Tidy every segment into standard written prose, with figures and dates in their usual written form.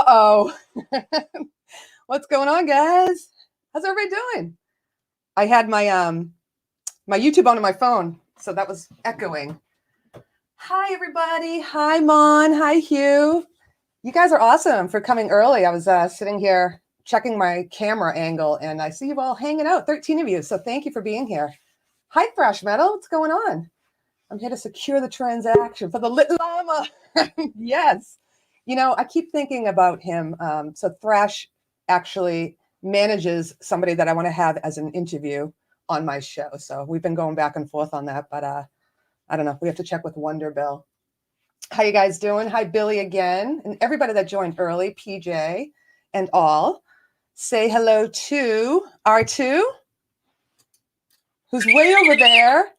Uh-oh. What's going on, guys? How's everybody doing? I had my YouTube on my phone, so that was echoing. Hi, everybody. Hi, Mon. Hi, Hugh. You guys are awesome for coming early. I was sitting here checking my camera angle, and I see you all hanging out, 13 of you, so thank you for being here. Hi, Thrash Metal. What's going on? I'm here to secure the transaction for the Lit Llama. Yes. You know, I keep thinking about him. So Thrash actually manages somebody that I want to have as an interview on my show. So we've been going back and forth on that, but I don't know. We have to check with Wonder Bill. How you guys doing? Hi, Billy again. And everybody that joined early, PJ and all. Say hello to R2, who's way over there.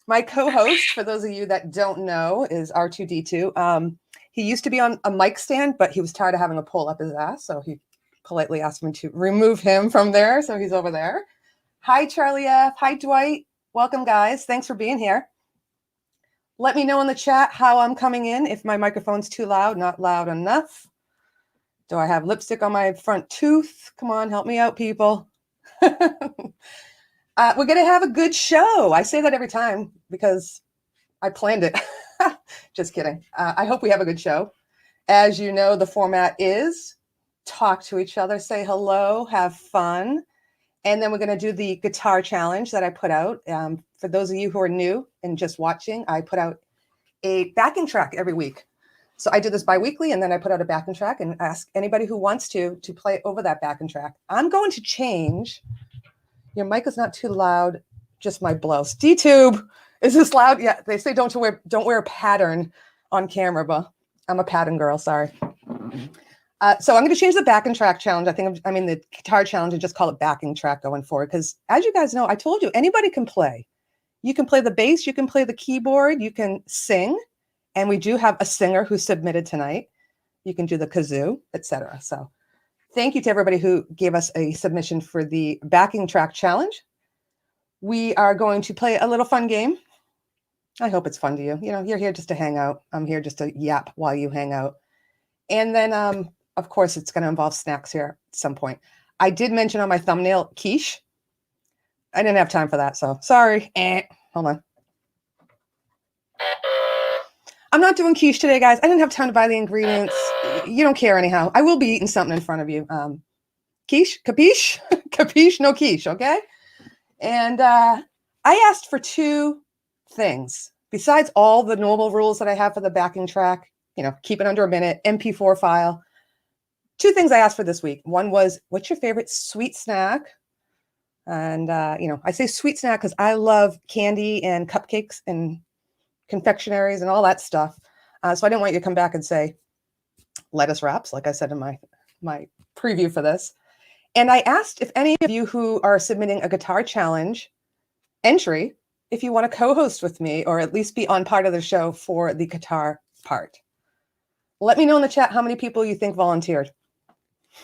My co-host, for those of you that don't know, is R2D2. He used to be on a mic stand, but he was tired of having a pull up his ass, so he politely asked me to remove him from there, so he's over there. Hi, Charlie F. Hi, Dwight. Welcome, guys. Thanks for being here. Let me know in the chat how I'm coming in, if my microphone's too loud, not loud enough. Do I have lipstick on my front tooth? Come on, help me out, people. We're going to have a good show. I say that every time because I planned it. Just kidding. I hope we have a good show. As you know, the format is talk to each other, say hello, have fun. And then we're going to do the guitar challenge that I put out. For those of you who are new and just watching, I put out a backing track every week. So I do this bi-weekly, and then I put out a backing track and ask anybody who wants to play over that backing track. I'm going to change. Your mic is not too loud, just my blouse. D-Tube, is this loud? Yeah, they say don't wear a pattern on camera, but I'm a pattern girl, sorry. So I'm going to change the backing track challenge. I mean the guitar challenge, and just call it backing track going forward. Because as you guys know, I told you, anybody can play. You can play the bass, you can play the keyboard, you can sing. And we do have a singer who submitted tonight. You can do the kazoo, etc. So thank you to everybody who gave us a submission for the backing track challenge. We are going to play a little fun game. I hope it's fun to you. You know, you're here just to hang out. I'm here just to yap while you hang out. And then, of course, it's going to involve snacks here at some point. I did mention on my thumbnail quiche. I didn't have time for that, so sorry. Hold on. I'm not doing quiche today, guys. I didn't have time to buy the ingredients. You don't care anyhow. I will be eating something in front of you. Quiche? Capiche? Capiche? No quiche, okay? And I asked for two things. Besides all the normal rules that I have for the backing track, you know, keep it under a minute, MP4 file. Two things I asked for this week. One was, what's your favorite sweet snack? And, you know, I say sweet snack because I love candy and cupcakes and confectionaries and all that stuff. So I didn't want you to come back and say lettuce wraps, like I said in my preview for this. And I asked if any of you who are submitting a guitar challenge entry, if you want to co-host with me or at least be on part of the show for the guitar part. Let me know in the chat how many people you think volunteered.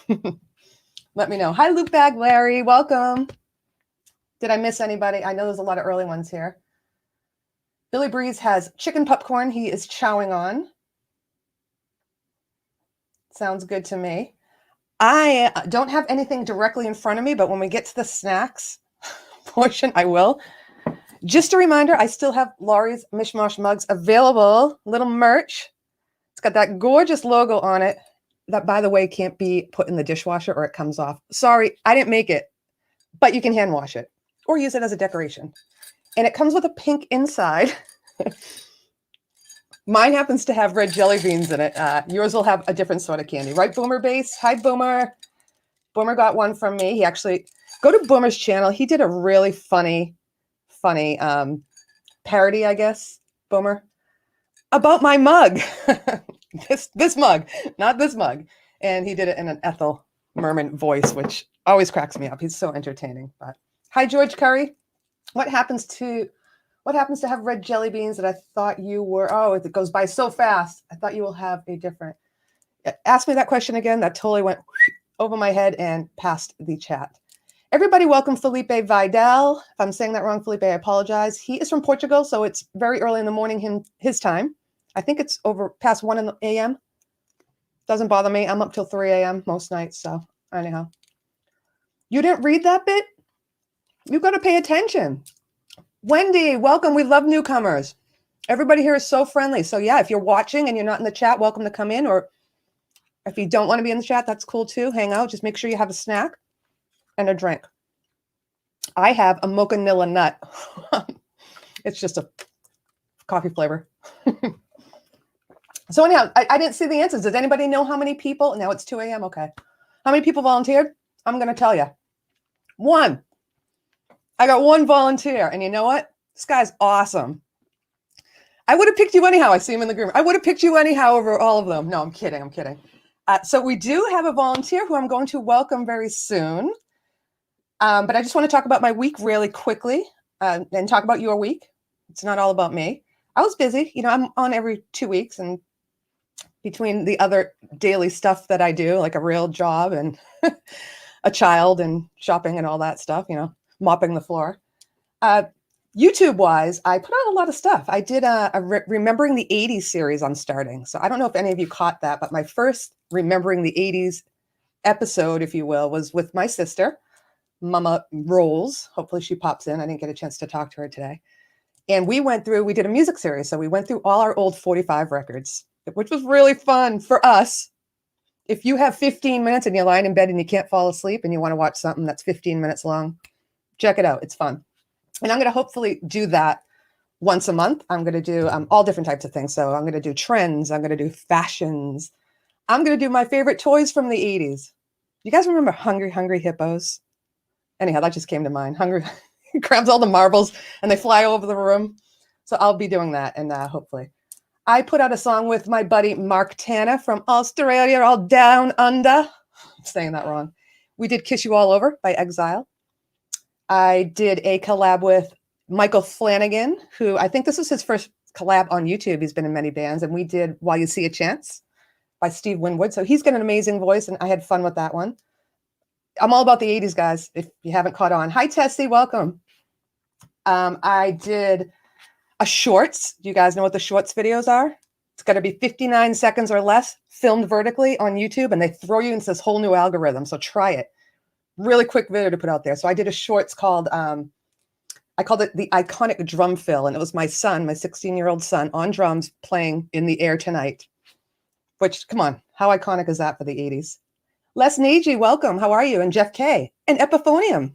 Let me know. Hi, Luke Bag Larry. Welcome. Did I miss anybody? I know there's a lot of early ones here. Billy Breeze has chicken popcorn he is chowing on. Sounds good to me. I don't have anything directly in front of me, but when we get to the snacks portion, I will. Just a reminder, I still have Laurie's Mishmash mugs available. Little merch. It's got that gorgeous logo on it. That, by the way, can't be put in the dishwasher or it comes off. Sorry, I didn't make it, but you can hand wash it or use it as a decoration. And it comes with a pink inside. Mine happens to have red jelly beans in it. Yours will have a different sort of candy. Right, Boomer Base? Hi, Boomer. Boomer got one from me. He actually, go to Boomer's channel. He did a really funny parody, I guess, Boomer, about my mug. this mug, not this mug. And he did it in an Ethel Merman voice, which always cracks me up. He's so entertaining. But hi, George Curry. What happens to have red jelly beans that I thought you were? Oh, it goes by so fast. I thought you will have a different. Ask me that question again. That totally went over my head and past the chat. Everybody, welcome Felipe Vidal. If I'm saying that wrong, Felipe, I apologize. He is from Portugal, so it's very early in the morning his time. I think it's over past 1 a.m. Doesn't bother me. I'm up till 3 a.m. most nights. So anyhow, you didn't read that bit? You got to pay attention. Wendy, welcome. We love newcomers. Everybody here is so friendly. So yeah, if you're watching and you're not in the chat, welcome to come in. Or if you don't want to be in the chat, that's cool too. Hang out. Just make sure you have a snack and a drink. I have a mocha nilla nut. It's just a coffee flavor. So anyhow, I didn't see the answers. Does anybody know how many people? Now it's 2 a.m. Okay. How many people volunteered? I'm going to tell you. 1. I got 1 volunteer. And you know what? This guy's awesome. I would have picked you anyhow. I see him in the group. I would have picked you anyhow over all of them. No, I'm kidding. I'm kidding. So we do have a volunteer who I'm going to welcome very soon. But I just want to talk about my week really quickly and talk about your week. It's not all about me. I was busy. You know, I'm on every 2 weeks, and between the other daily stuff that I do, like a real job and a child and shopping and all that stuff, you know, mopping the floor. YouTube wise, I put out a lot of stuff. I did a Remembering the 80s series on starting. So I don't know if any of you caught that, but my first Remembering the 80s episode, if you will, was with my sister, Mama Rolls. Hopefully she pops in. I didn't get a chance to talk to her today. And we did a music series. So we went through all our old 45 records, which was really fun for us. If you have 15 minutes and you're lying in bed and you can't fall asleep and you want to watch something that's 15 minutes long, check it out. It's fun. And I'm going to hopefully do that once a month. I'm going to do all different types of things. So I'm going to do trends. I'm going to do fashions. I'm going to do my favorite toys from the 80s. You guys remember Hungry Hungry Hippos? Anyhow, that just came to mind. Hungry grabs all the marbles and they fly over the room. So I'll be doing that, and hopefully. I put out a song with my buddy Mark Tanner from Australia, all down under. I'm saying that wrong. We did Kiss You All Over by Exile. I did a collab with Michael Flanagan, who I think this is his first collab on YouTube. He's been in many bands, and we did While You See a Chance by Steve Winwood. So he's got an amazing voice, and I had fun with that one. I'm all about the 80s, guys, if you haven't caught on. Hi, Tessie, welcome. I did a shorts. Do you guys know what the shorts videos are? It's got to be 59 seconds or less, filmed vertically on YouTube, and they throw you into this whole new algorithm. So try it. Really quick video to put out there. So I did a shorts called, I called it The Iconic Drum Fill, and it was my son, my 16-year-old son, on drums playing In the Air Tonight, which, come on, how iconic is that for the 80s? Les Niji, welcome. How are you? And Jeff K. And Epiphonium.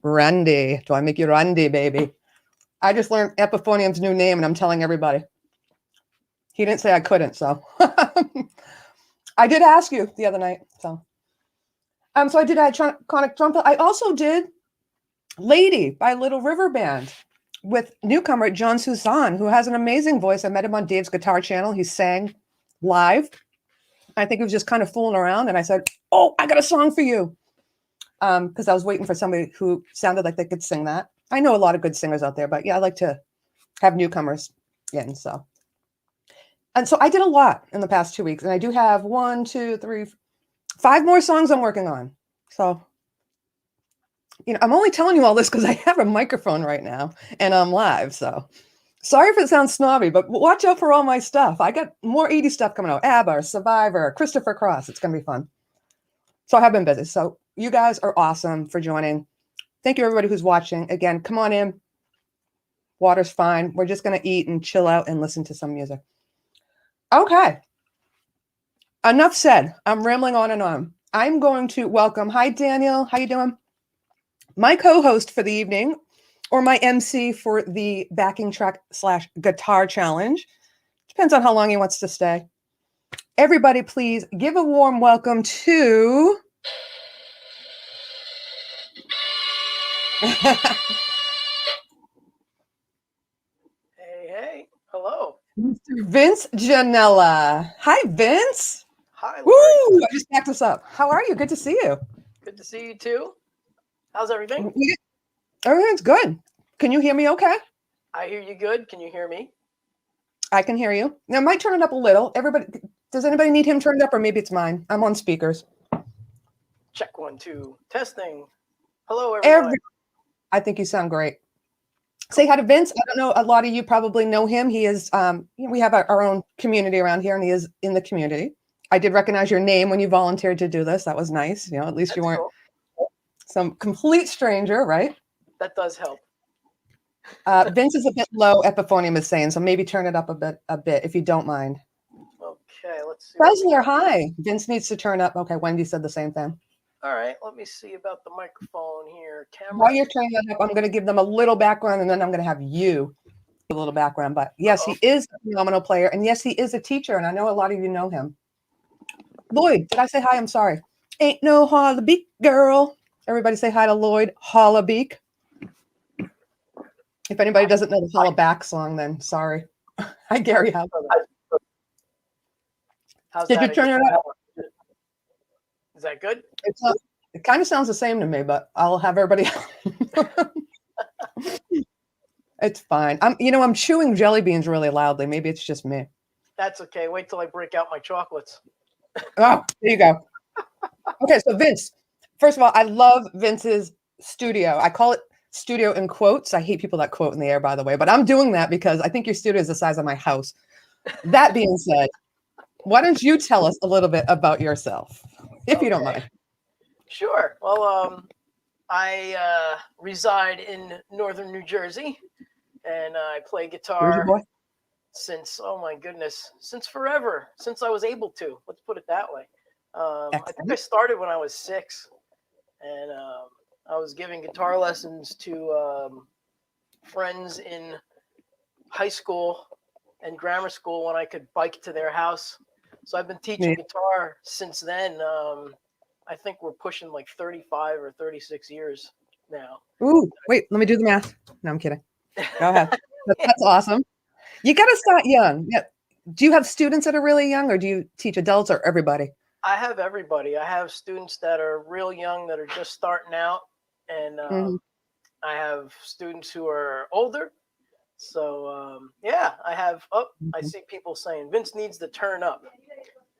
Randy. Do I make you Randy, baby? I just learned Epiphonium's new name, and I'm telling everybody. He didn't say I couldn't, so. I did ask you the other night, so. So I did Iconic Drum Fill. I also did Lady by Little River Band with newcomer John Susan, who has an amazing voice. I met him on Dave's guitar channel. He sang live. I think he was just kind of fooling around, and I said, "Oh, I got a song for you," because I was waiting for somebody who sounded like they could sing that. I know a lot of good singers out there, but yeah, I like to have newcomers in. So I did a lot in the past 2 weeks, and I do have 5 more songs I'm working on. So, you know, I'm only telling you all this because I have a microphone right now and I'm live. So sorry if it sounds snobby, but watch out for all my stuff. I got more 80s stuff coming out. ABBA, Survivor, Christopher Cross. It's going to be fun. So I have been busy. So you guys are awesome for joining. Thank you, everybody who's watching. Again, come on in. Water's fine. We're just going to eat and chill out and listen to some music. Okay. Enough said. I'm rambling on and on. I'm going to welcome. Hi, Daniel. How you doing? My co-host for the evening, or my MC for the backing track / guitar challenge. Depends on how long he wants to stay. Everybody, please give a warm welcome to... Hey, hello. Mr. Vince Genella. Hi, Vince. Hi, Lori. Woo! I just backed us up. How are you? Good to see you. Good to see you too. How's everything? Everything's good. Can you hear me okay? I hear you good. Can you hear me? I can hear you. Now, I might turn it up a little. Does anybody need him turned up, or maybe it's mine? I'm on speakers. Check 1, 2. Testing. Hello, everyone. I think you sound great. Say hi to Vince. I don't know. A lot of you probably know him. He is, we have our own community around here, and he is in the community. I did recognize your name when you volunteered to do this. That was nice. At least you weren't some complete stranger, right? That does help. Vince is a bit low, Epiphonium is saying, so maybe turn it up a bit if you don't mind. Okay, let's see. Presler, hi. Vince needs to turn up. Okay, Wendy said the same thing. All right, let me see about the microphone here. Camera. While you're turning that up, I'm going to give them a little background, and then I'm going to have you a little background. But yes, he is a phenomenal player, and yes, he is a teacher, and I know a lot of you know him. Lloyd, did I say hi? I'm sorry. Ain't no Hollabeek girl. Everybody say hi to Lloyd Hollabeek. If anybody doesn't know the Hollaback song, then sorry. Hi, Gary. How's did you turn it up? Is that good? It kind of sounds the same to me, but I'll have everybody. It's fine. I'm chewing jelly beans really loudly. Maybe it's just me. That's okay. Wait till I break out my chocolates. Oh, there you go. Okay, so Vince, first of all, I love Vince's studio. I call it studio in quotes. I hate people that quote in the air, by the way, but I'm doing that because I think your studio is the size of my house. That being said, why don't you tell us a little bit about yourself, if you don't mind? Sure. Well, I reside in northern New Jersey, and I play guitar since, oh my goodness, since forever, since I was able to. Let's put it that way. I think I started when I was 6, and I was giving guitar lessons to friends in high school and grammar school when I could bike to their house. So I've been teaching guitar since then. I think we're pushing like 35 or 36 years now. Ooh, wait, let me do the math. No, I'm kidding. Go ahead. That's awesome. You got to start young. Yeah. Do you have students that are really young, or do you teach adults or everybody? I have everybody. I have students that are real young that are just starting out, and I have students who are older. So yeah, I have. Oh, I see people saying Vince needs to turn up.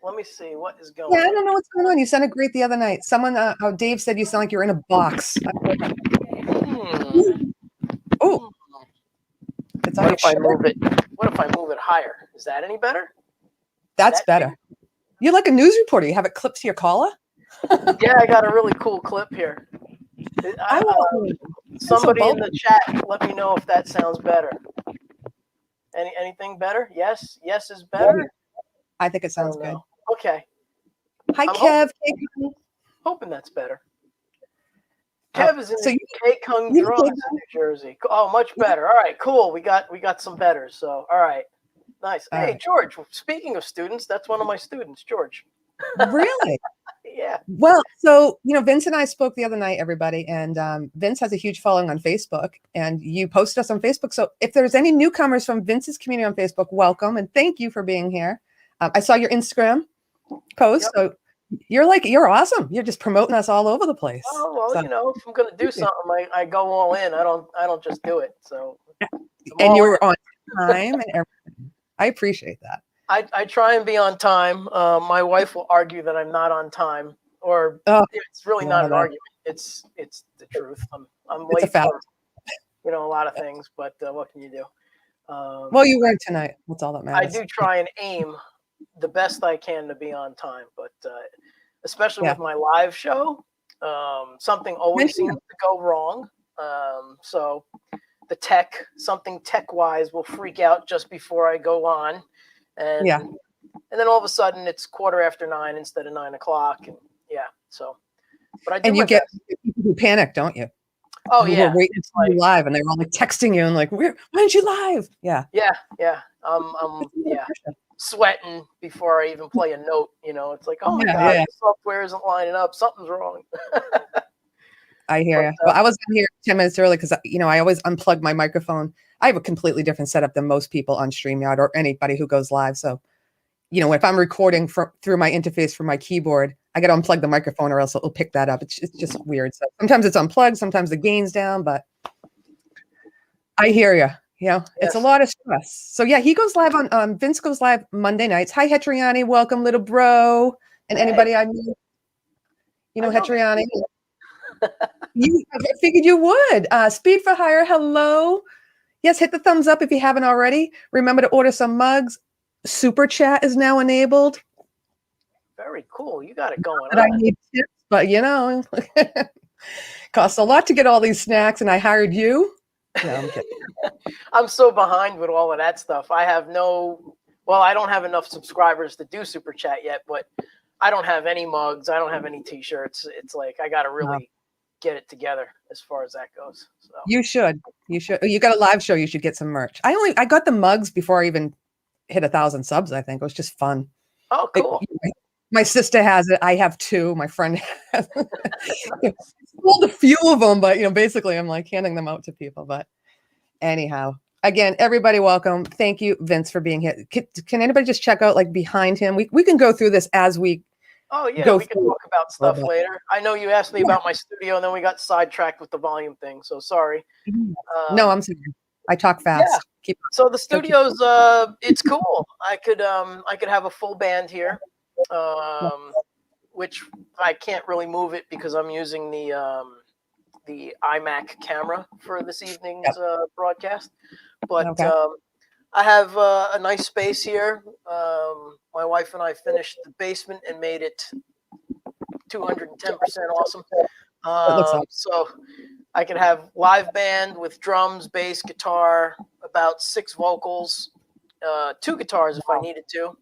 Let me see what is going on. Yeah, I don't know what's going on. You sounded great the other night. Someone, Dave said you sound like you're in a box. Oh, it's on what if I move it? What if I move it higher? Is that any better? That's better. You're like a news reporter. You have it clipped to your collar? Yeah, I got a really cool clip here. Somebody in the chat, let me know if that sounds better. Anything better? Yes is better. I think it sounds good. Okay. Hi, Kev. Hoping that's better. Kev is in Kung Drums in New Jersey. Oh, much better. All right, cool. We got some better. So, all right, nice. Hey, George. Speaking of students, that's one of my students, George. Really? Yeah. Well, so Vince and I spoke the other night, everybody, and Vince has a huge following on Facebook, and you posted us on Facebook. So, if there's any newcomers from Vince's community on Facebook, welcome and thank you for being here. I saw your Instagram post, so you're awesome. You're just promoting us all over the place. Oh well, so, if I'm gonna do something, I go all in. I don't just do it. So, and you're on time and everything. I appreciate that. I try and be on time. My wife will argue that I'm not on time, or it's really not an argument. It's the truth. I'm late for a lot of things, but what can you do? Well, you work tonight. That's all that matters. I do try and aim the best I can to be on time, but especially with my live show, something always seems to go wrong. So the something tech-wise will freak out just before I go on, and then all of a sudden it's 9:15 instead of 9 o'clock, and so. But I do. And you get people who panic, don't you? Oh yeah, we're waiting to be live, and they're all like texting you and like, "Why aren't you live?" Yeah. I'm sweating before I even play a note. It's like, oh my god, the software isn't lining up. Something's wrong. I hear you. Well, I was in here 10 minutes early because I always unplug my microphone. I have a completely different setup than most people on StreamYard or anybody who goes live. So, if I'm recording through my interface from my keyboard, I got to unplug the microphone or else it'll pick that up. It's just weird. So sometimes it's unplugged, sometimes the gain's down, but I hear you. It's a lot of stress. So he goes live on Vince goes live Monday nights. Hi, Hetriani. Welcome, little bro. And anybody I know, Hetriani. I figured you would. Speed for Hire. Hello. Yes, hit the thumbs up if you haven't already. Remember to order some mugs. Super chat is now enabled. Very cool. You got it going But I on. need tips, but costs a lot to get all these snacks, and I hired you. No, I'm kidding. I'm so behind with all of that stuff. I don't have enough subscribers to do super chat yet, but I don't have any mugs. I don't have any t-shirts. It's like I got to really get it together as far as that goes. So You should. You got a live show. You should get some merch. I got the mugs before I even hit 1,000 subs. I think it was just fun. Oh, cool. My sister has it. I have 2. My friend has it. Sold a few of them, but basically I'm like handing them out to people. But anyhow, again, everybody, welcome. Thank you, Vince, for being here. Can anybody just check out like behind him? We can go through this as we. Oh yeah, we can talk about stuff later. I know you asked me about my studio, and then we got sidetracked with the volume thing. So sorry. No, I'm sorry. I talk fast. Yeah. So the studio's it's cool. I could have a full band here, which I can't really move it because I'm using the iMac camera for this evening's broadcast. But I have a nice space here. My wife and I finished the basement and made it 210% awesome. So I could have live band with drums, bass, guitar, about 6 vocals, 2 guitars if I needed to,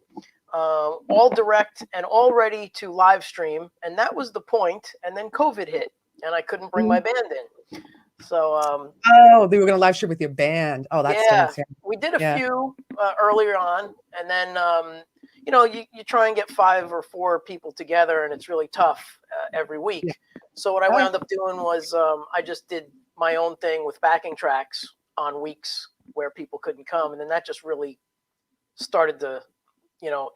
all direct and all ready to live stream. And that was the point. And then COVID hit and I couldn't bring my band in. So they were going to live stream with your band. Oh, that's nice. Yeah. We did a few earlier on, and then you try and get 5 or 4 people together, and it's really tough every week. Yeah. So what I wound up doing was I just did my own thing with backing tracks on weeks where people couldn't come, and then that just really started to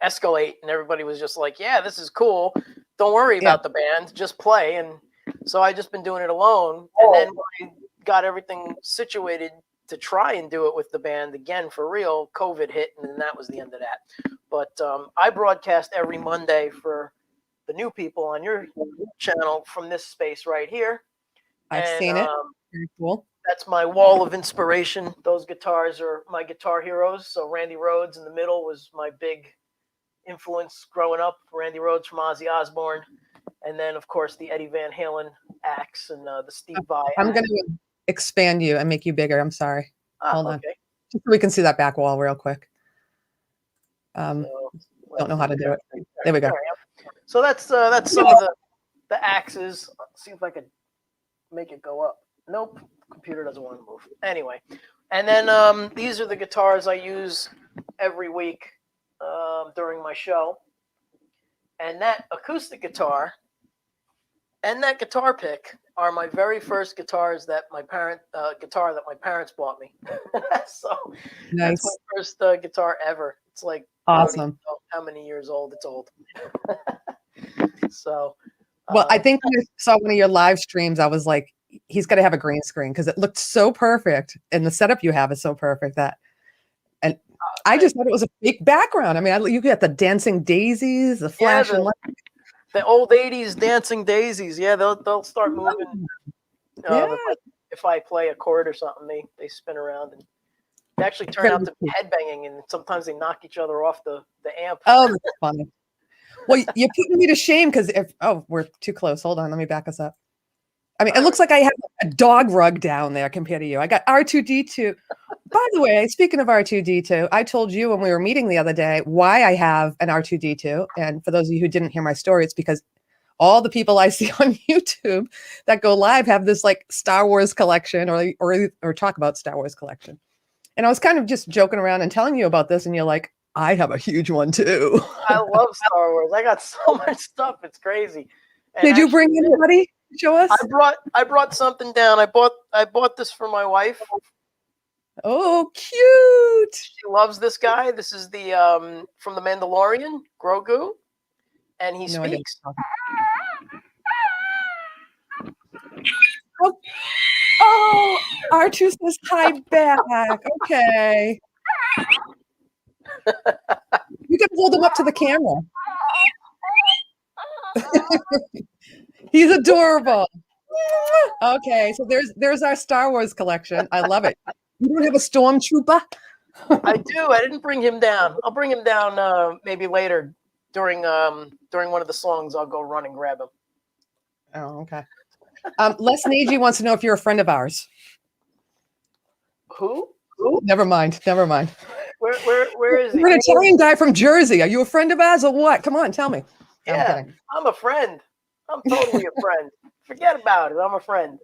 escalate, and everybody was just like, "Yeah, this is cool. Don't worry about the band, just play." And so I just been doing it alone, and then when I got everything situated to try and do it with the band again for real, COVID hit, and then that was the end of that. But I broadcast every Monday for the new people on your channel from this space right here. I've seen it. Very cool. That's my wall of inspiration. Those guitars are my guitar heroes. So Randy Rhoads in the middle was my big influence growing up. Randy Rhoads from Ozzy Osbourne. And then, of course, the Eddie Van Halen axe and the Steve Vai. I'm going to expand you and make you bigger. I'm sorry. Hold on. Just so we can see that back wall real quick. Don't know how to do it. There we go. So that's some of the axes. Let's see if I can make it go up. Nope. Computer doesn't want to move. Anyway. And then these are the guitars I use every week during my show. And that acoustic guitar and that guitar pick are my very first guitars that my parents bought me. So that's my first guitar ever. It's like awesome. I don't even know how many years old? It's old. So well, I think when I saw one of your live streams, I was like, he's got to have a green screen because it looked so perfect, and the setup you have is so perfect and I just thought it was a fake background. I mean, you got the dancing daisies, the flashing lights. The old 80s dancing daisies. Yeah, they'll start moving. If I play a chord or something, they spin around and they actually turn out to be headbanging, and sometimes they knock each other off the amp. Oh, that's funny. Well, you're putting me to shame because we're too close. Hold on, let me back us up. I mean, it looks like I have a dog rug down there compared to you. I got R2D2. By the way, speaking of R2D2, I told you when we were meeting the other day why I have an R2D2. And for those of you who didn't hear my story, it's because all the people I see on YouTube that go live have this like Star Wars collection or talk about Star Wars collection. And I was kind of just joking around and telling you about this, and you're like, I have a huge one too. I love Star Wars. I got so much stuff. It's crazy. And Did you bring anybody? Show us. I brought something down. I bought this for my wife. Oh, cute. She loves this guy. This is the from the Mandalorian, Grogu, and he speaks. Oh, R2 says hi back. Okay. You can hold him up to the camera. He's adorable. Okay, so there's our Star Wars collection. I love it. You don't have a stormtrooper? I do. I didn't bring him down. I'll bring him down maybe later during one of the songs, I'll go run and grab him. Oh, okay. Les Niji wants to know if you're a friend of ours. Who? Never mind. Where is he? You're an Italian guy from Jersey. Are you a friend of ours or what? Come on, tell me. Yeah, I'm a friend. I'm totally a friend. Forget about it. I'm a friend.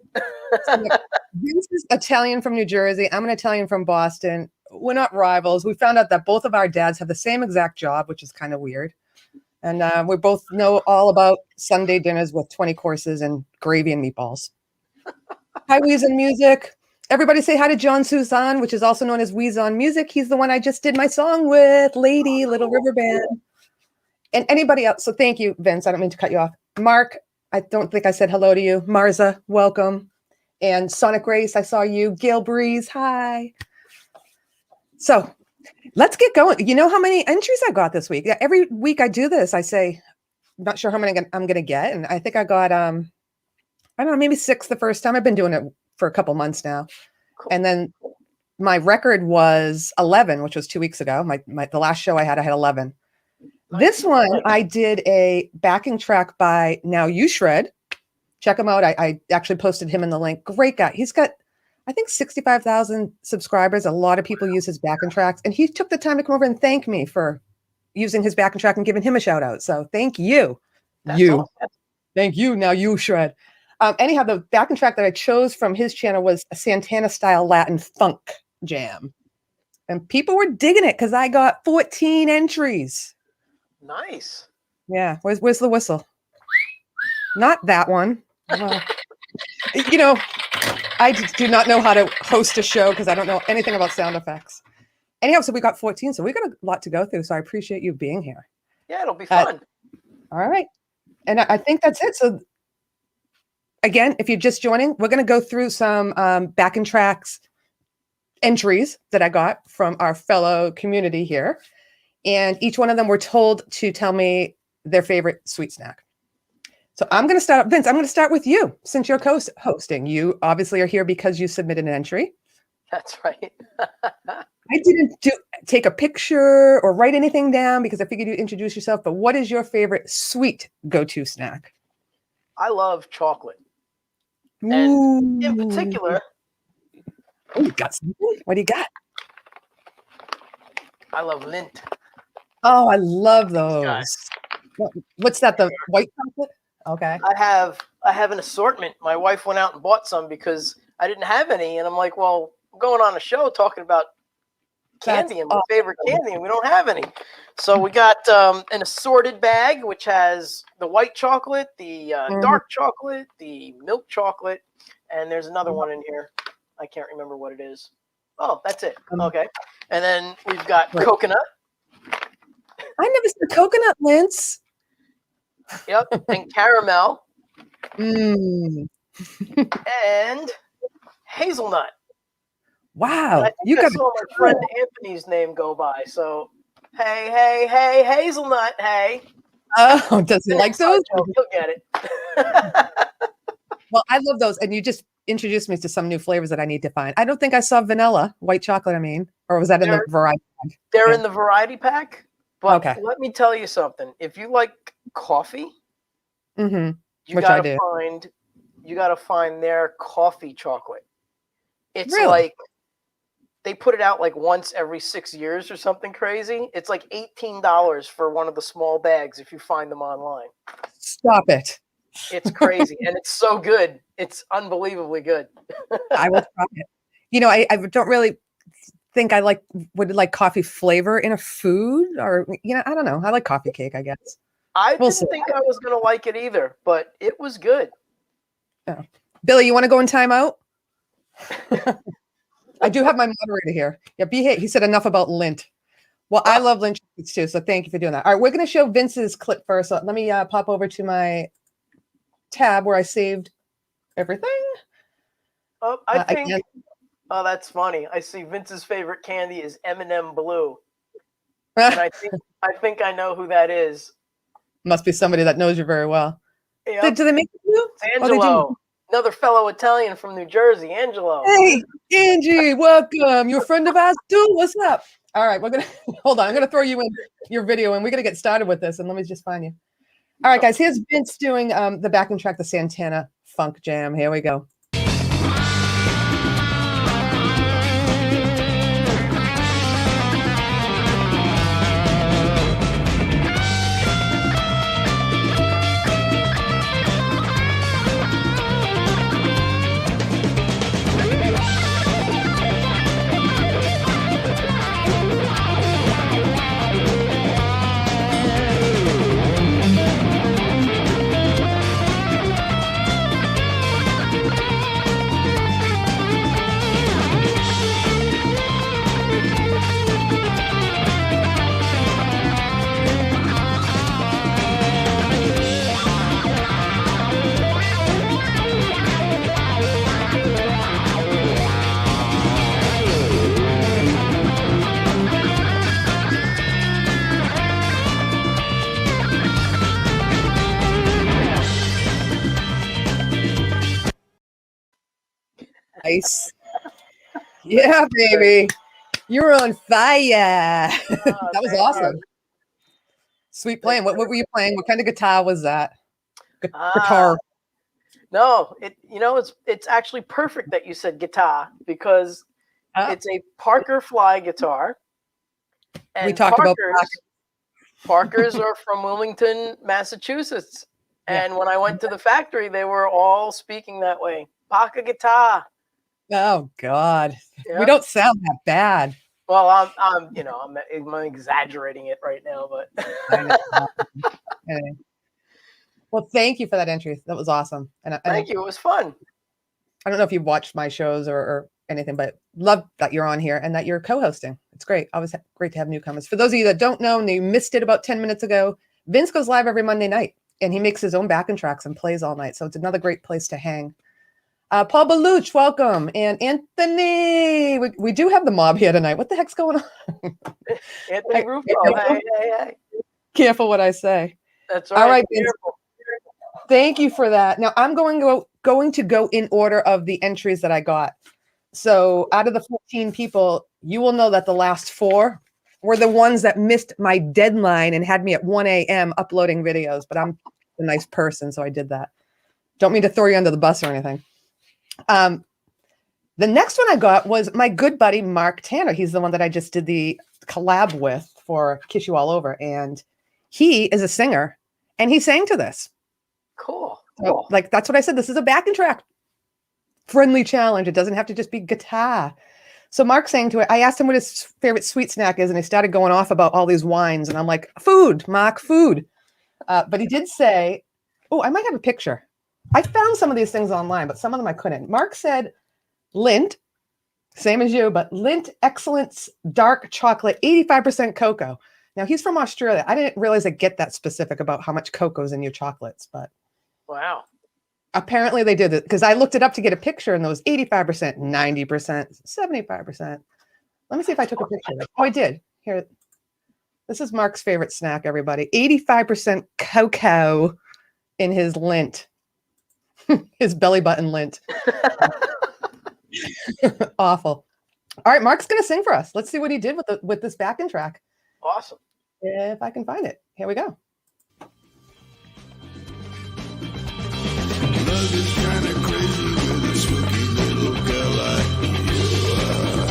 Vince is Italian from New Jersey. I'm an Italian from Boston. We're not rivals. We found out that both of our dads have the same exact job, which is kind of weird. And we both know all about Sunday dinners with 20 courses and gravy and meatballs. Hi, Weez on Music. Everybody say hi to John Suzanne, which is also known as Weez on Music. He's the one I just did my song with, Lady, Little River Band. And anybody else. So thank you, Vince. I don't mean to cut you off. Mark, I don't think I said hello to you. Marza, welcome. And Sonic Grace, I saw you. Gail Breeze, hi. So let's get going. You know how many entries I got this week? Every week I do this. I say, I'm not sure how many I'm going to get. And I think I got, I don't know, maybe 6 the first time. I've been doing it for a couple months now. Cool. And then my record was 11, which was 2 weeks ago. The last show I had 11. This one, I did a backing track by Now You Shred. Check him out. I actually posted him in the link. Great guy. He's got, I think, 65,000 subscribers. A lot of people use his backing tracks. And he took the time to come over and thank me for using his backing track and giving him a shout out. So thank you. Awesome. Thank you. Now You Shred. Anyhow, the backing track that I chose from his channel was a Santana-style Latin funk jam. And people were digging it because I got 14 entries. Nice. Yeah. Where's the whistle? Not that one. Well, you know, I do not know how to host a show because I don't know anything about sound effects. Anyhow, so we got 14. So we got a lot to go through. So I appreciate you being here. Yeah, it'll be fun. All right. And I think that's it. So again, if you're just joining, we're going to go through some backing tracks entries that I got from our fellow community here. And each one of them were told to tell me their favorite sweet snack. So I'm going to start, Vince, I'm going to start with you since you're co-hosting. You obviously are here because you submitted an entry. That's right. I didn't take a picture or write anything down because I figured you'd introduce yourself, but what is your favorite sweet go-to snack? I love chocolate. Ooh. And in particular... Oh, you got something? What do you got? I love Lindt. Oh, I love those. What's that? The white chocolate? Okay. I have an assortment. My wife went out and bought some because I didn't have any, and I'm like, well, I'm going on a show talking about candy and my favorite candy, and we don't have any. So we got an assorted bag, which has the white chocolate, the dark chocolate, the milk chocolate, and there's another one in here. I can't remember what it is. Oh, that's it. Okay. And then we've got coconut. I never said coconut Lintz. Yep. And caramel. And hazelnut. Wow. And I saw my friend Anthony's name go by. So, hey, hazelnut, hey. Oh, does he like those? He'll get it. Well, I love those. And you just introduced me to some new flavors that I need to find. I don't think I saw vanilla, white chocolate, or was that in the variety pack? They're in the variety pack. But let me tell you something. If you like coffee, you gotta find their coffee chocolate. It's like they put it out like once every 6 years or something crazy. It's like $18 for one of the small bags if you find them online. Stop it. It's crazy. And it's so good. It's unbelievably good. I will try it. You know, I don't really think I would like coffee flavor in a food, or I don't know. I like coffee cake, I guess. I didn't think I was gonna like it either, but it was good. Oh. Billy, you want to go in timeout? I do have my moderator here. Yeah, he said enough about Lindt. Well, I love Lindt chocolates too, so thank you for doing that. All right, we're going to show Vince's clip first. So let me pop over to my tab where I saved everything. Oh, oh, that's funny. I see Vince's favorite candy is M&M Blue. And I think I know who that is. Must be somebody that knows you very well. Yep. Do they make it blue? It's Angelo. Another fellow Italian from New Jersey, Angelo. Hey, Angie, welcome. You're a friend of ours too. What's up? All right, we're gonna hold on. I'm gonna throw you in your video, and we're gonna get started with this. And let me just find you. All right, guys. Here's Vince doing the backing track, the Santana Funk Jam. Here we go. Nice. Yeah, baby. You're on fire. That was awesome. Sweet playing. What were you playing? What kind of guitar was that? Guitar. No, it's actually perfect that you said guitar because it's a Parker Fly guitar. And we talked about Parkers are from Wilmington, Massachusetts. And when I went to the factory, they were all speaking that way. Parker guitar. Oh God, we don't sound that bad. Well, I'm exaggerating it right now, but. Anyway. Well, thank you for that entry. That was awesome. And thank you. It was fun. I don't know if you've watched my shows or anything, but love that you're on here and that you're co-hosting. It's great. Always great to have newcomers. For those of you that don't know and you missed it about 10 minutes ago, Vince goes live every Monday night and he makes his own backing tracks and plays all night. So it's another great place to hang. Paul Baluch, welcome. And Anthony, we do have the mob here tonight. What the heck's going on? Anthony Rufo, hey. Careful what I say. That's right. All right, Vince. Thank you for that. Now I'm going to go in order of the entries that I got. So out of the 14 people, you will know that the last 4 were the ones that missed my deadline and had me at 1 a.m. uploading videos, but I'm a nice person, so I did that. Don't mean to throw you under the bus or anything. The next one I got was my good buddy, Mark Tanner. He's the one that I just did the collab with for Kiss You All Over. And he is a singer and he sang to this. Cool. So, like, that's what I said. This is a backing track friendly challenge. It doesn't have to just be guitar. So Mark sang to it. I asked him what his favorite sweet snack is. And he started going off about all these wines. And I'm like, food, Mark, food. But he did say, oh, I might have a picture. I found some of these things online, but some of them I couldn't. Mark said Lindt, same as you, but Lindt Excellence Dark Chocolate, 85% cocoa. Now, he's from Australia. I didn't realize I get that specific about how much cocoa is in your chocolates, but wow. Apparently they did it because I looked it up to get a picture and there was 85%, 90%, 75%. Let me see if I took a picture. Oh, I did. Here. This is Mark's favorite snack, everybody. 85% cocoa in his Lindt. His belly button Lindt. Awful. All right, Mark's going to sing for us. Let's see what he did with this backing track. Awesome. If I can find it. Here we go. Love is kind of crazy with a spooky little girl like you are.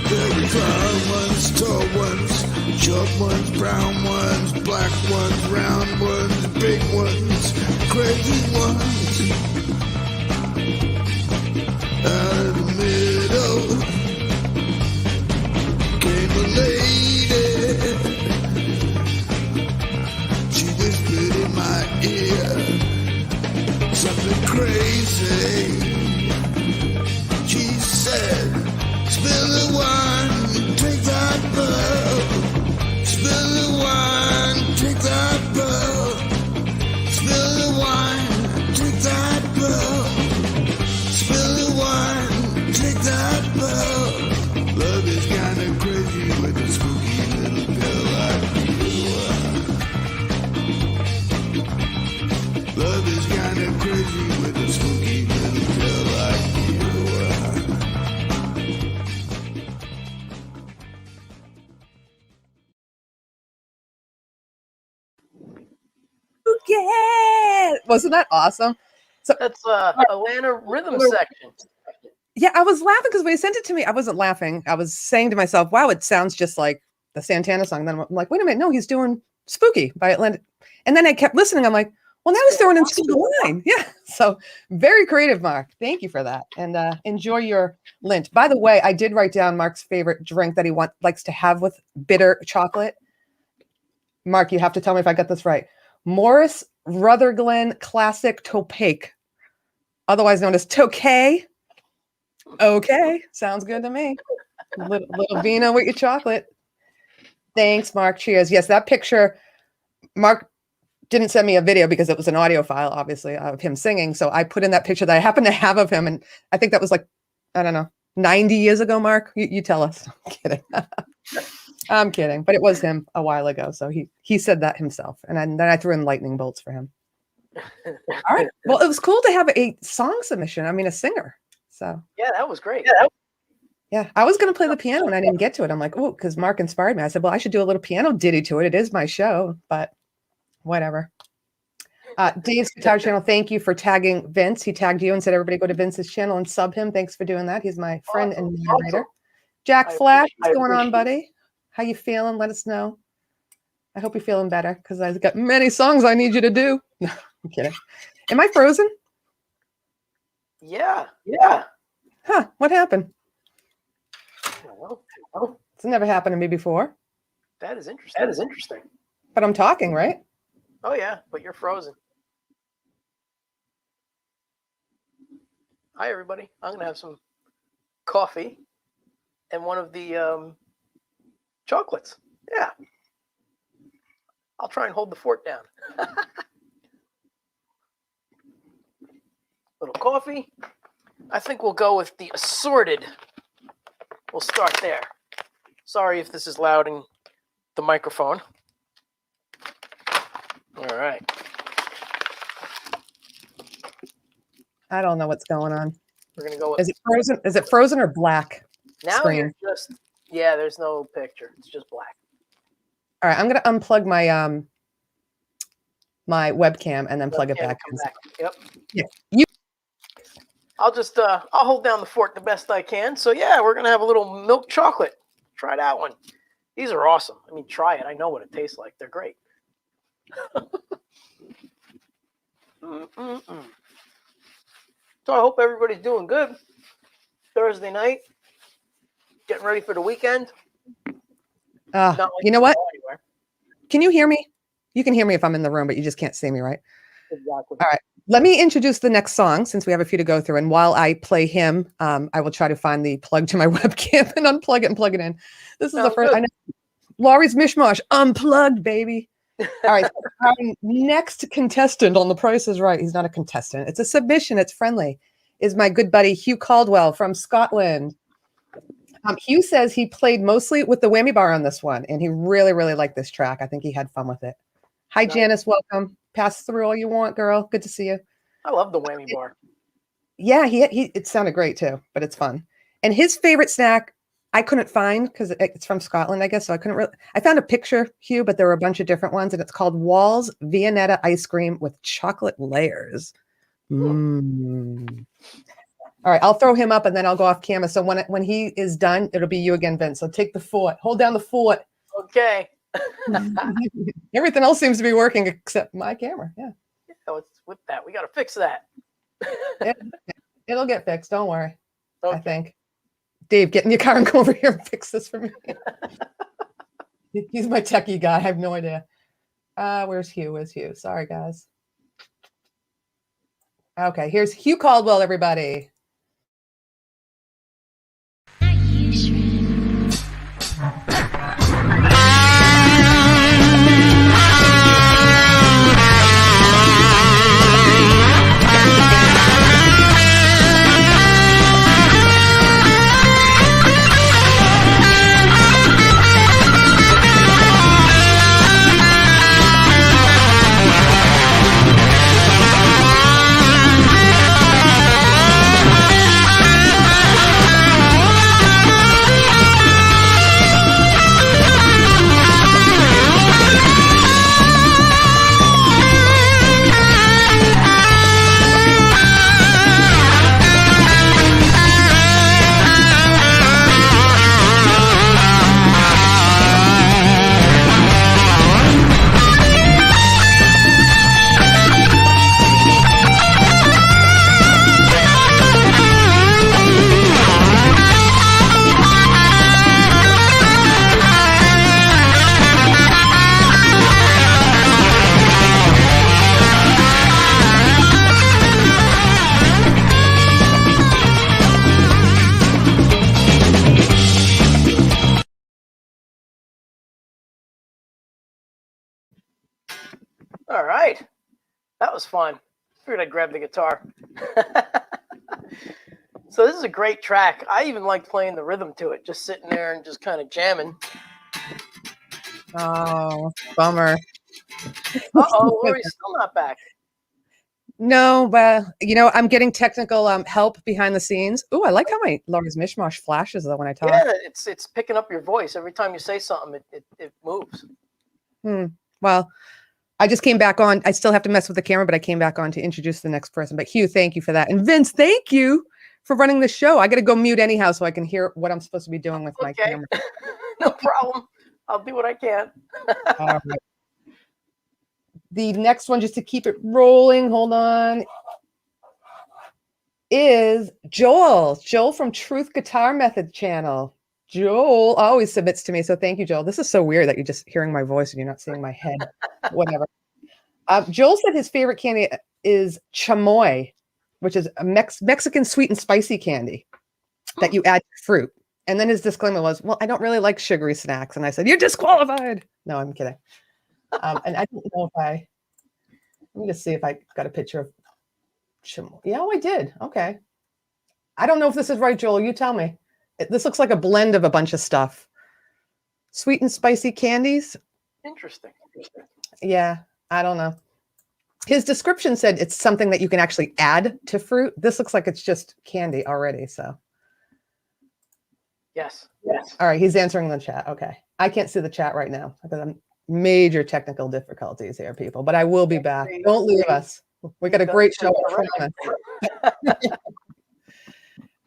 There are tall ones, tall ones, short ones, brown ones, black ones, round ones, big ones, crazy ones. Out of the middle came a lady. She whispered in my ear something crazy. She said, spill the wine, take that pearl. Spill the wine, take that pearl. Spill the wine, take that pearl. Spill the wine, take that pearl. Love is kinda crazy with a spooky little girl like you are. Love is kinda crazy with a spooky little Wasn't that awesome? So that's Atlanta rhythm section. Yeah, I was laughing because when he sent it to me, I wasn't laughing. I was saying to myself, wow, it sounds just like the Santana song. Then I'm like, wait a minute, no, he's doing Spooky by Atlanta. And then I kept listening. I'm like, well, now he's throwing in Steal the Line. Yeah. So very creative, Mark. Thank you for that. And enjoy your Lint. By the way, I did write down Mark's favorite drink that he likes to have with bitter chocolate. Mark, you have to tell me if I got this right. Morris Rutherglen Classic Topake, otherwise known as Tokay. Okay, sounds good to me. Little vino with your chocolate. Thanks, Mark. Cheers. Yes, that picture, Mark didn't send me a video because it was an audio file, obviously, of him singing. So I put in that picture that I happen to have of him. And I think that was like, I don't know, 90 years ago, Mark. You tell us. I'm kidding. I'm kidding. But it was him a while ago. So he said that himself. And then I threw in lightning bolts for him. All right. Well, it was cool to have a song submission. I mean, a singer. So yeah, that was great. Yeah, I was going to play the piano and I didn't get to it. I'm like, oh, because Mark inspired me. I said, well, I should do a little piano ditty to it. It is my show, but whatever. Dave's Guitar Channel, thank you for tagging Vince. He tagged you and said, everybody go to Vince's channel and sub him. Thanks for doing that. He's my friend and moderator. Jack Flash, what's going on, buddy? How you feeling? Let us know. I hope you're feeling better because I've got many songs I need you to do. No, I'm kidding. Am I frozen? Yeah. Huh, what happened? Oh, it's never happened to me before. That is interesting. But I'm talking, right? Oh yeah, but you're frozen. Hi everybody. I'm gonna have some coffee and one of the chocolates. Yeah. I'll try and hold the fort down. Little coffee. I think we'll go with the assorted. We'll start there. Sorry if this is loud in the microphone. All right. I don't know what's going on. We're gonna go with. Is it frozen? Is it frozen or black? Now screen? You're just. Yeah, there's no picture. It's just black. All right, I'm gonna unplug my my webcam and then plug it back. Yep. Yeah. I'll just I'll hold down the fort the best I can. So yeah, we're gonna have a little milk chocolate. Try that one. These are awesome. I mean, try it. I know what it tastes like. They're great. So I hope everybody's doing good. Thursday night, getting ready for the weekend. You know what? Can you hear me? You can hear me if I'm in the room, but you just can't see me, right? Exactly. All right. Let me introduce the next song since we have a few to go through. And while I play him, I will try to find the plug to my webcam and unplug it and plug it in. This is the first. I know. Laurie's Mishmash, unplugged, baby. All right. Our next contestant on The Price is Right. He's not a contestant. It's a submission. It's friendly. Is my good buddy Hugh Caldwell from Scotland. Hugh says he played mostly with the whammy bar on this one, and he really, really liked this track. I think he had fun with it. Hi, Janice. Welcome. Pass through all you want, girl. Good to see you. I love the whammy bar. Yeah, it sounded great too, but it's fun. And his favorite snack, I couldn't find because it's from Scotland, I guess. So I couldn't really. I found a picture, Hugh, but there were a bunch of different ones, and it's called Wall's Viennetta ice cream with chocolate layers. All right, I'll throw him up and then I'll go off camera. So when he is done, it'll be you again, Vince. So take the fort. Hold down the fort. Okay. Everything else seems to be working except my camera. Yeah. What's with that? We got to fix that. It'll get fixed. Don't worry. Okay. I think. Dave, get in your car and go over here and fix this for me. He's my techie guy. I have no idea. Where's Hugh? Where's Hugh? Sorry, guys. Okay, here's Hugh Caldwell, everybody. That was fun. Figured I'd grab the guitar. So this is a great track. I even like playing the rhythm to it, just sitting there and just kind of jamming. Oh, bummer. Uh-oh, Lori's still not back. No, but I'm getting technical help behind the scenes. Oh, I like how my Laura's mishmash flashes though when I talk. Yeah, it's picking up your voice every time you say something. It moves. Well, I just came back on. I still have to mess with the camera, but I came back on to introduce the next person. But Hugh, thank you for that, and Vince, thank you for running the show. I got to go mute anyhow, so I can hear what I'm supposed to be doing with my camera. No problem. I'll do what I can. All right. The next one, just to keep it rolling, hold on, is Joel. Joel from Truth Guitar Method channel. Joel always submits to me, so thank you, Joel. This is so weird that you're just hearing my voice and you're not seeing my head. Whatever. Joel said his favorite candy is chamoy, which is a Mexican sweet and spicy candy that you add to fruit. And then his disclaimer was, well, I don't really like sugary snacks. And I said, you're disqualified. No, I'm kidding. And I don't know if let me just see if I got a picture of chamoy. Yeah, I did. Okay. I don't know if this is right, Joel. You tell me. This looks like a blend of a bunch of stuff. Sweet and spicy candies. Interesting. Yeah, I don't know. His description said it's something that you can actually add to fruit. This looks like it's just candy already. So. Yes. All right. He's answering the chat. Okay. I can't see the chat right now because I'm major technical difficulties here, people, but I will be back. Don't leave us. We got a great show.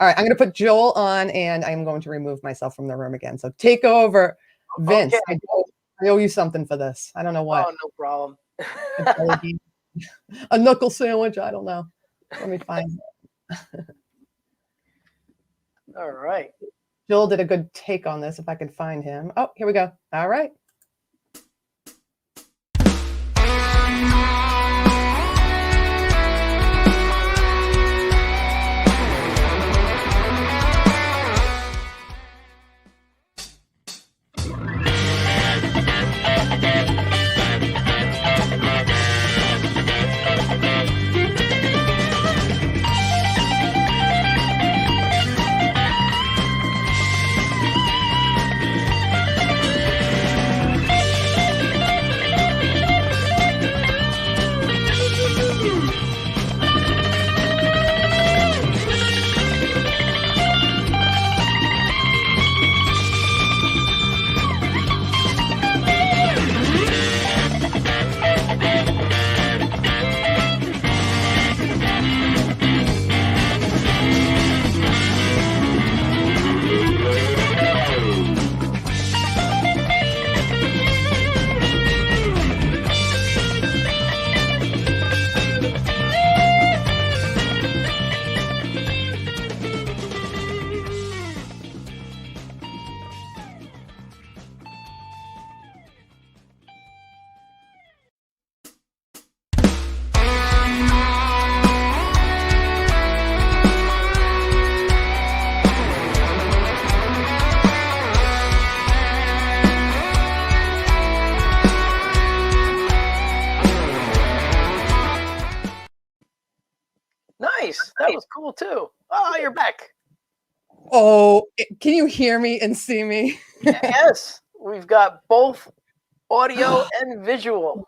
All right, I'm going to put Joel on, and I'm going to remove myself from the room again. So take over, Vince. Okay. I owe you something for this. I don't know what. Oh, no problem. A knuckle sandwich. I don't know. Let me find it. All right. Joel did a good take on this, if I can find him. Oh, here we go. All right. Nice. That was cool too. Oh, you're back. Oh, can you hear me and see me? Yes, we've got both audio and visual.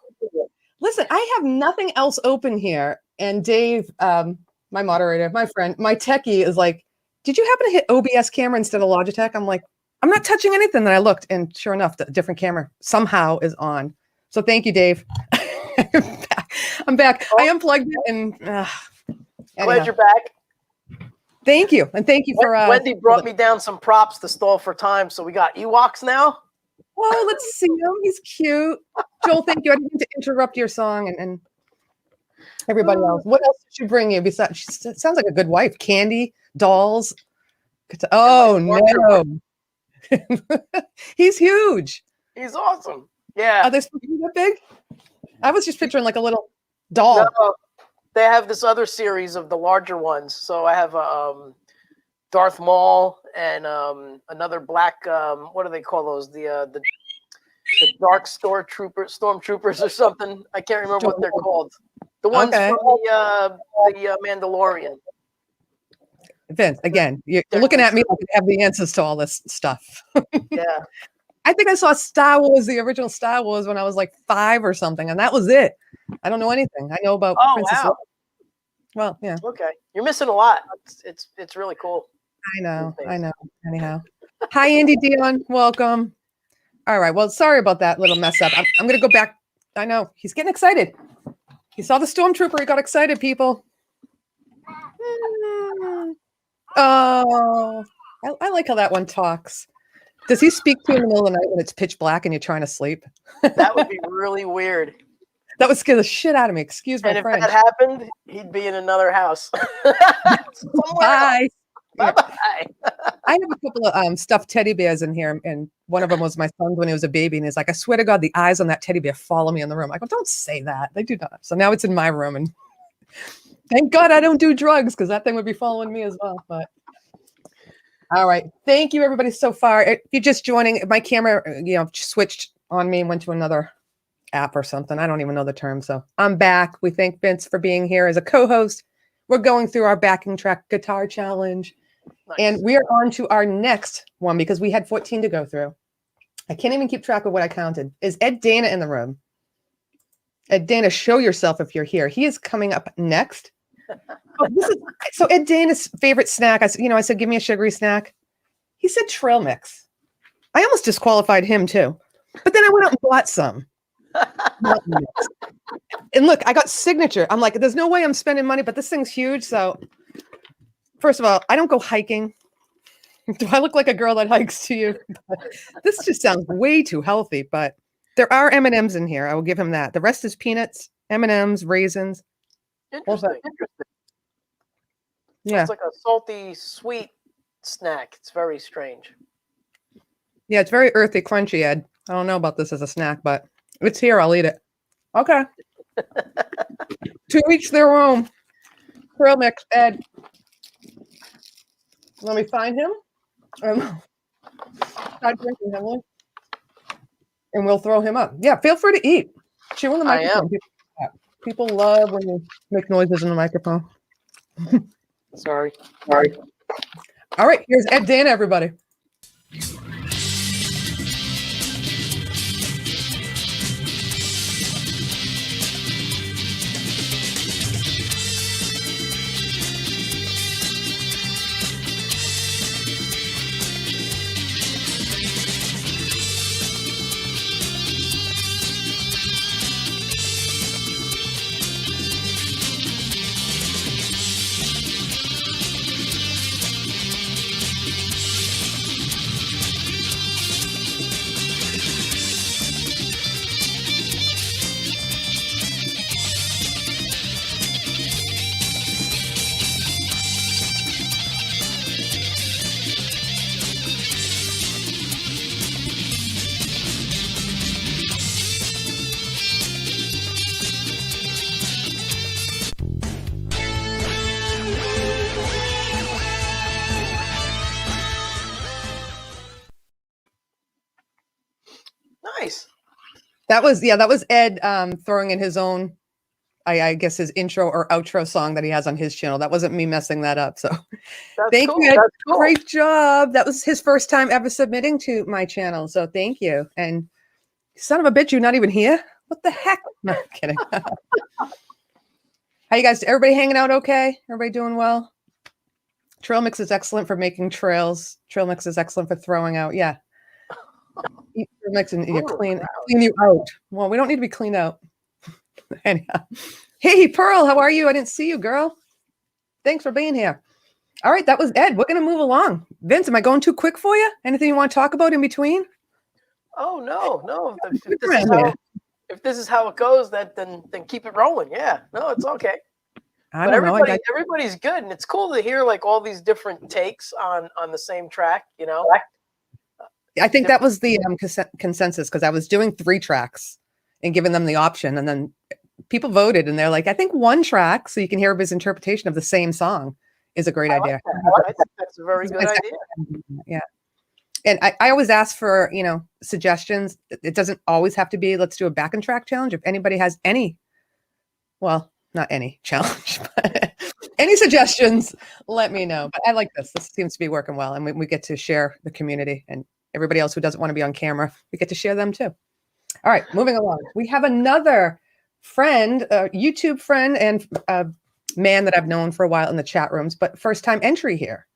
Listen, I have nothing else open here. And Dave, my moderator, my friend, my techie is like, did you happen to hit OBS camera instead of Logitech? I'm like, I'm not touching anything. Then I looked, and sure enough, the different camera somehow is on. So thank you, Dave. I'm back. I unplugged it, and Glad you're back. Thank you, and thank you for. Wendy brought me down some props to stall for time, so we got Ewoks now. Oh, let's see him. He's cute. Joel, thank you. I didn't mean to interrupt your song and everybody else. What else did she bring you besides? She sounds like a good wife. Candy, dolls. Oh no. He's huge. He's awesome. Yeah. Are they supposed to be that big? I was just picturing like a little doll. No, they have this other series of the larger ones. So I have Darth Maul and another black. What do they call those? The dark stormtroopers or something. I can't remember what they're called. The ones Okay. from the Mandalorian. Vince, again, you're looking at me like I have the answers to all this stuff. Yeah. I think I saw Star Wars, the original Star Wars, when I was like 5 or something, and that was it. I don't know anything. I know about Princess wow. Leia. Well, yeah. Okay. You're missing a lot. It's really cool. I know. Anyhow. Hi, Andy Dion. Welcome. All right. Well, sorry about that little mess up. I'm going to go back. I know. He's getting excited. He saw the stormtrooper. He got excited, people. Oh, I like how that one talks. Does he speak to you in the middle of the night when it's pitch black and you're trying to sleep? That would be really weird. That would scare the shit out of me. Excuse my French. French. If that happened, he'd be in another house. Bye. Bye. I have a couple of stuffed teddy bears in here, and one of them was my son's when he was a baby, and he's like, I swear to God, the eyes on that teddy bear follow me in the room. I go, don't say that. They do not. So now it's in my room, and thank God I don't do drugs, because that thing would be following me as well. But all right. Thank you, everybody, so far. If you're just joining, my camera, switched on me and went to another app or something. I don't even know the term. So I'm back. We thank Vince for being here as a co-host. We're going through our backing track guitar challenge. Nice. And we are on to our next one because we had 14 to go through. I can't even keep track of what I counted. Is Ed Dana in the room? Ed Dana, show yourself if you're here. He is coming up next. So Ed Dana's favorite snack. I said, give me a sugary snack. He said trail mix. I almost disqualified him too. But then I went out and bought some. And look, I got signature. I'm like, there's no way I'm spending money, but this thing's huge. So first of all, I don't go hiking. Do I look like a girl that hikes to you? This just sounds way too healthy, but there are M&Ms in here. I will give him that. The rest is peanuts, M&Ms, raisins. Interesting. Yeah. It's like a salty, sweet snack. It's very strange. Yeah, it's very earthy, crunchy, Ed. I don't know about this as a snack, but it's here. I'll eat it. Okay. To each their own. Trail mix, Ed. Let me find him. Start drinking heavily. And we'll throw him up. Yeah, feel free to eat. Chew on the microphone. People love when you make noises in the microphone. Sorry. All right, here's Ed Dana, everybody. Nice. That was Ed throwing in his own, I guess, his intro or outro song that he has on his channel. That wasn't me messing that up. So thank you, Ed. Cool. Great job. That was his first time ever submitting to my channel. So thank you. And son of a bitch, you're not even here? What the heck? No, I'm kidding. How you guys? Everybody hanging out okay? Everybody doing well? Trail mix is excellent for making trails. Trail mix is excellent for throwing out. Yeah. Eat trail mix and you clean you out. Well, we don't need to be cleaned out. Anyhow. Hey, Pearl, how are you? I didn't see you, girl. Thanks for being here. All right, that was Ed. We're going to move along. Vince, am I going too quick for you? Anything you want to talk about in between? Oh, no. If this is how it goes, then keep it rolling. Yeah. No, it's okay. But everybody's good, and it's cool to hear like all these different takes on the same track, you know. I think that was the consensus, because I was doing 3 tracks and giving them the option, and then people voted, and they're like, I think 1 track, so you can hear his interpretation of the same song, is a great idea. I think that's a very good idea. Yeah. And I always ask for, suggestions. It doesn't always have to be, let's do a back and track challenge. If anybody has any, well, not any challenge, but any suggestions, let me know. But I like this. This seems to be working well. And we get to share the community, and everybody else who doesn't want to be on camera, we get to share them too. All right, moving along. We have another friend, a YouTube friend and a man that I've known for a while in the chat rooms, but first time entry here.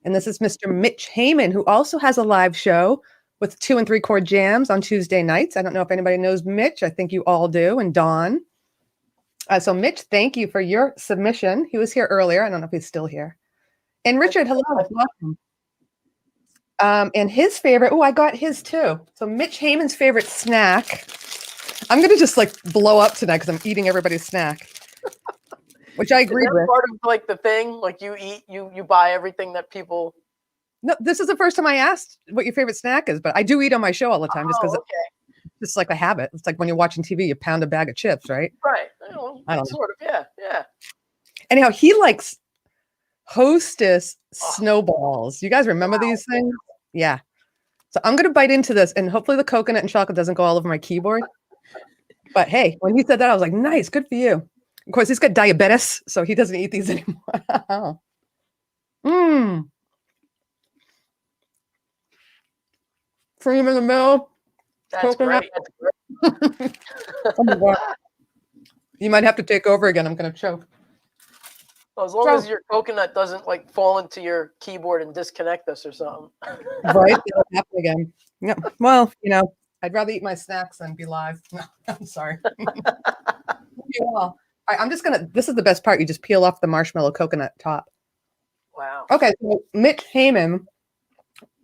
And this is Mr. Mitch Heyman, who also has a live show with 2 and 3 chord jams on Tuesday nights. I don't know if anybody knows Mitch. I think you all do. And Dawn. So Mitch, thank you for your submission. He was here earlier. I don't know if he's still here. And Richard, hello. Welcome. And his favorite, I got his too. So Mitch Heyman's favorite snack. I'm going to just like blow up tonight because I'm eating everybody's snack. Which I agree with. Part of like the thing, like you eat, you buy everything that people. No, this is the first time I asked what your favorite snack is, but I do eat on my show all the time just because it's like a habit. It's like when you're watching TV, you pound a bag of chips, right? Right. I don't know. Sort of, yeah. Anyhow, he likes Hostess snowballs. You guys remember these things? Yeah. So I'm going to bite into this, and hopefully the coconut and chocolate doesn't go all over my keyboard. But hey, when he said that, I was like, nice, good for you. Of course, he's got diabetes, so he doesn't eat these anymore. Cream in the middle. That's coconut. great. Oh my God. You might have to take over again. I'm going to choke. Well, as long as your coconut doesn't like fall into your keyboard and disconnect us or something. Right? It'll happen again. Yeah. Well, I'd rather eat my snacks than be live. No, I'm sorry. All right, I'm just this is the best part. You just peel off the marshmallow coconut top. Wow. Okay, so Mitch Heyman,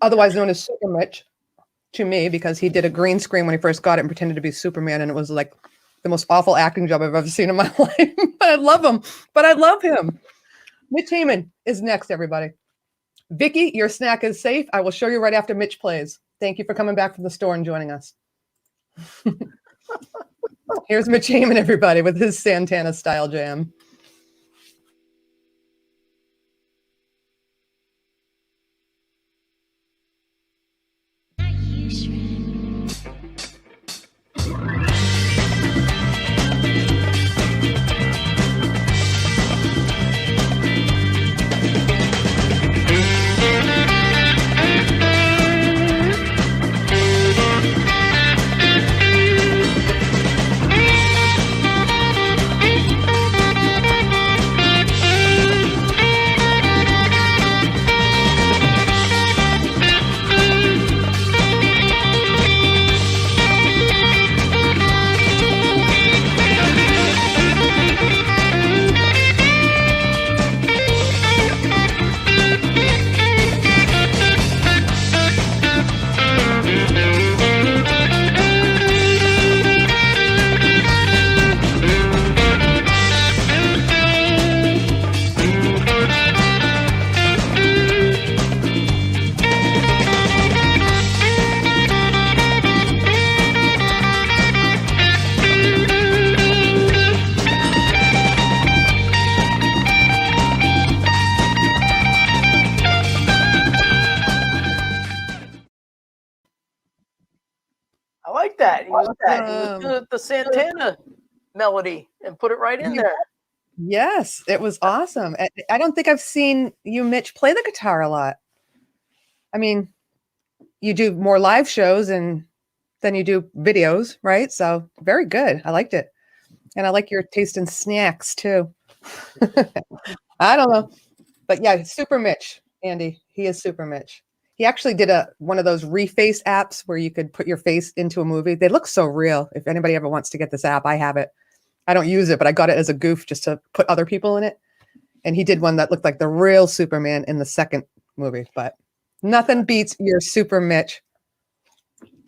otherwise known as Super Mitch, to me, because he did a green screen when he first got it and pretended to be Superman, and it was like the most awful acting job I've ever seen in my life. But I love him. Mitch Heyman is next, everybody. Vicky, your snack is safe. I will show you right after Mitch plays. Thank you for coming back from the store and joining us. Here's Mitch Heyman, everybody, with his Santana style jam. The Santana melody and put it right in there. Yes, it was awesome. I don't think I've seen you, Mitch, play the guitar a lot. I mean, you do more live shows and then you do videos, right? So very good. I liked it. And I like your taste in snacks too. I don't know. But yeah, Super Mitch, Andy. He is Super Mitch. He actually did one of those reface apps where you could put your face into a movie. They look so real. If anybody ever wants to get this app, I have it. I don't use it, but I got it as a goof just to put other people in it. And he did one that looked like the real Superman in the second movie. But nothing beats your Super Mitch.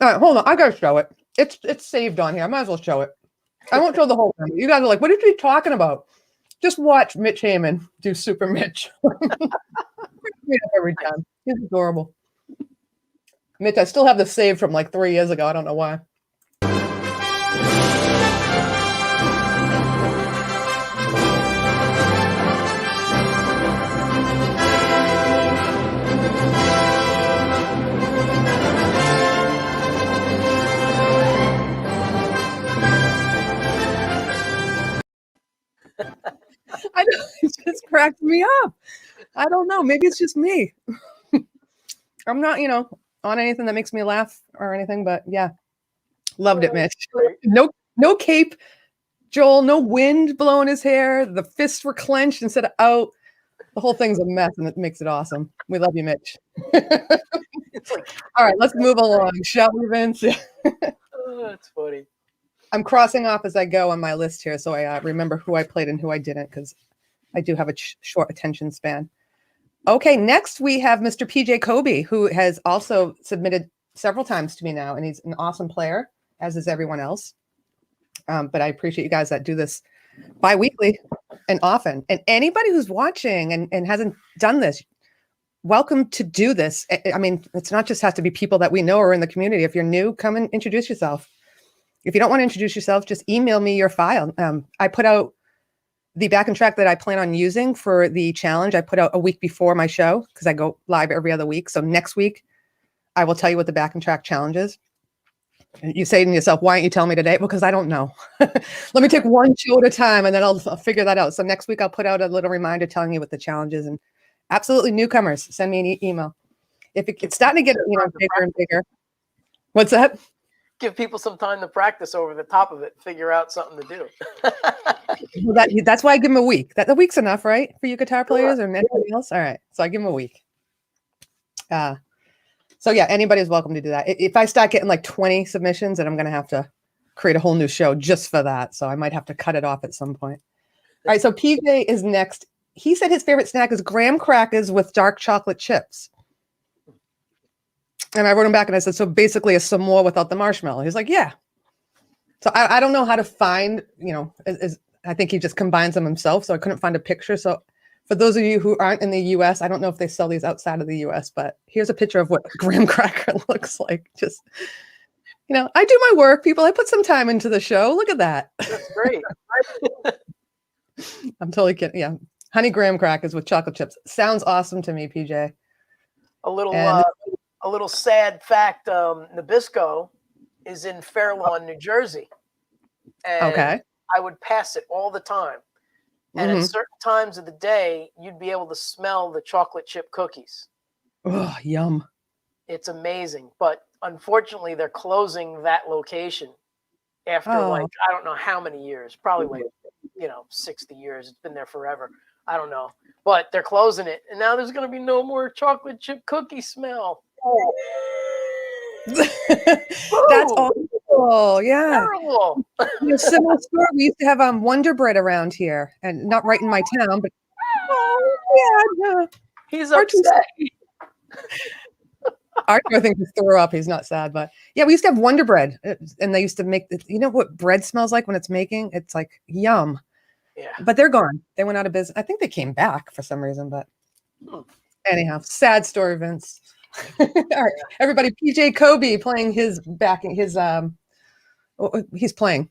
All right, hold on. I got to show it. It's saved on here. I might as well show it. I won't show the whole thing. You guys are like, what are you talking about? Just watch Mitch Heyman do Super Mitch. Every time. He's adorable. Mitch, I still have the save from like 3 years ago. I don't know why. know, it just cracked me up. I don't know. Maybe it's just me. I'm not, on anything that makes me laugh or anything, but yeah, loved it, Mitch. No cape, Joel. No wind blowing his hair. The fists were clenched instead of out. The whole thing's a mess, and it makes it awesome. We love you, Mitch. All right, let's move along, shall we, Vince? That's funny. I'm crossing off as I go on my list here, so I remember who I played and who I didn't, because I do have a short attention span. Okay, next we have Mr. PJ Kobe, who has also submitted several times to me now, and he's an awesome player, as is everyone else. But I appreciate you guys that do this bi-weekly and often. And anybody who's watching and hasn't done this, welcome to do this. I mean, it's not just has to be people that we know or in the community. If you're new, come and introduce yourself. If you don't want to introduce yourself, just email me your file. I put out the backing track that I plan on using for the challenge. I put out a week before my show because I go live every other week. So next week, I will tell you what the backing track challenge is. And you say to yourself, why aren't you telling me today? Because I don't know. Let me take one show at a time and then I'll figure that out. So next week, I'll put out a little reminder telling you what the challenge is. And absolutely newcomers, send me an email. If it's starting to get bigger and bigger. What's that? Give people some time to practice over the top of it, figure out something to do. Well, that's why I give them a week. The week's enough, right? For you guitar players or anybody else? All right. So I give them a week. So yeah, anybody's welcome to do that. If I start getting like 20 submissions, then I'm going to have to create a whole new show just for that. So I might have to cut it off at some point. All right. So PJ is next. He said his favorite snack is graham crackers with dark chocolate chips. And I wrote him back and I said, so basically a s'more without the marshmallow. He's like, yeah. So I don't know how to find, I think he just combines them himself. So I couldn't find a picture. So for those of you who aren't in the US, I don't know if they sell these outside of the US, but here's a picture of what graham cracker looks like. Just, I do my work, people. I put some time into the show. Look at that. That's great. I'm totally kidding. Yeah. Honey graham crackers with chocolate chips. Sounds awesome to me, PJ. A little sad fact, Nabisco is in Fair Lawn, New Jersey. And okay. I would pass it all the time. And at certain times of the day, you'd be able to smell the chocolate chip cookies. Oh, yum. It's amazing. But unfortunately, they're closing that location after I don't know how many years, probably 60 years. It's been there forever. I don't know. But they're closing it. And now there's going to be no more chocolate chip cookie smell. That's awful. Yeah. Terrible. In a similar store, we used to have Wonder Bread around here, and not right in my town, but yeah. He's upset. Arthur, I think, just threw up. He's not sad, but yeah, we used to have Wonder Bread, and they used to make what bread smells like when it's making? It's like yum. Yeah. But they're gone. They went out of business. I think they came back for some reason, but anyhow, sad story, Vince. All right, everybody. PJ Kobe playing his backing. He's playing.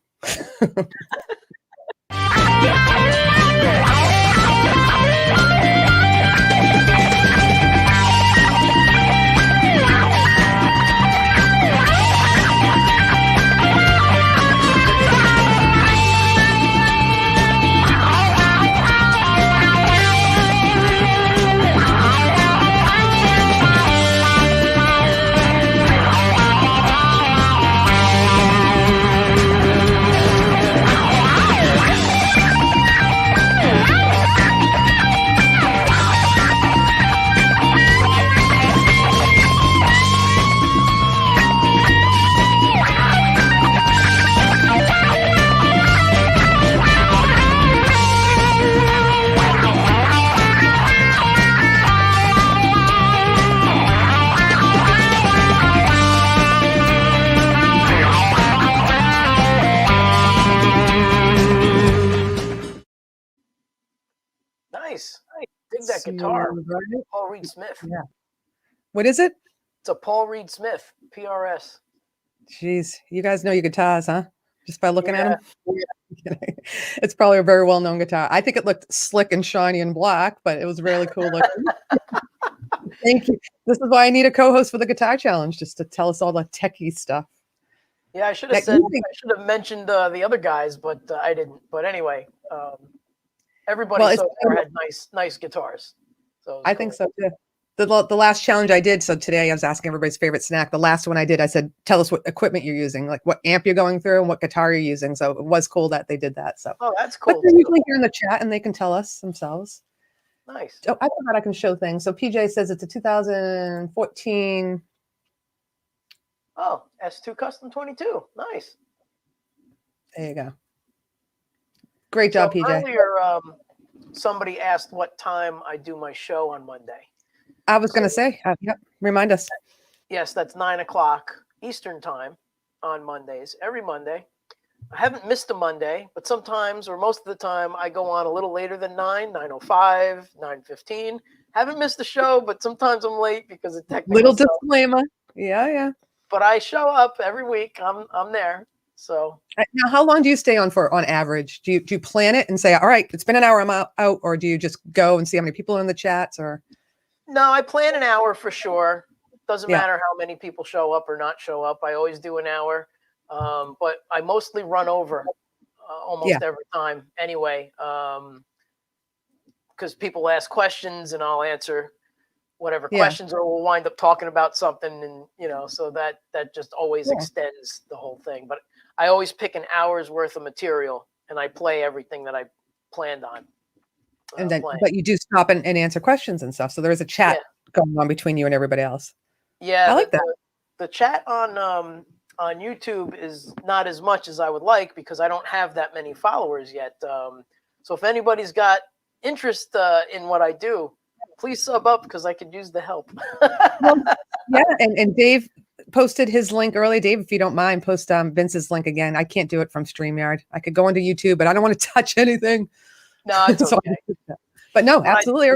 Nice. Dig that guitar. Paul Reed Smith. Yeah. What is it? It's a Paul Reed Smith, PRS. Jeez, you guys know your guitars, huh? Just by looking at them? It's probably a very well-known guitar. I think it looked slick and shiny and black, but it was really cool looking. Thank you. This is why I need a co-host for the Guitar Challenge, just to tell us all the techie stuff. Yeah, I should have mentioned the other guys, but I didn't. But anyway. Everybody Well, so far had nice guitars. So I think so too. The last challenge I did, so today I was asking everybody's favorite snack. The last one I did, I said, tell us what equipment you're using, like what amp you're going through and what guitar you're using. So it was cool that they did that. So that's but cool. they're usually here in the chat and they can tell us themselves. Nice. Oh, I forgot I can show things. So PJ says it's a 2014. Oh, S2 Custom 22. Nice. There you go. Great job, PJ. Earlier, somebody asked what time I do my show on Monday. I was going to say, yep, remind us. Yes, that's 9:00 Eastern time on Mondays, every Monday. I haven't missed a Monday, but sometimes, or most of the time, I go on a little later than 9:05, 9:15. Haven't missed a show, but sometimes I'm late because of technical Little stuff. disclaimer. Yeah. But I show up every week. I'm there. So now, how long do you stay on for on average? Do you plan it and say, all right, it's been an hour, I'm out, or do you just go and see how many people are in the chats? Or no, I plan an hour for sure. Doesn't matter how many people show up or not show up. I always do an hour, but I mostly run over almost every time anyway, because people ask questions and I'll answer whatever questions, or we'll wind up talking about something, and so that just always extends the whole thing. But I always pick an hour's worth of material and I play everything that I planned on. And then, but you do stop and answer questions and stuff. So there is a chat going on between you and everybody else. Yeah, I like that. The chat on YouTube is not as much as I would like because I don't have that many followers yet. So if anybody's got interest in what I do, please sub up because I could use the help. And Dave posted his link early. Dave, if you don't mind, post Vince's link again. I can't do it from StreamYard. I could go into YouTube, but I don't want to touch anything. No, it's okay. But no, absolutely.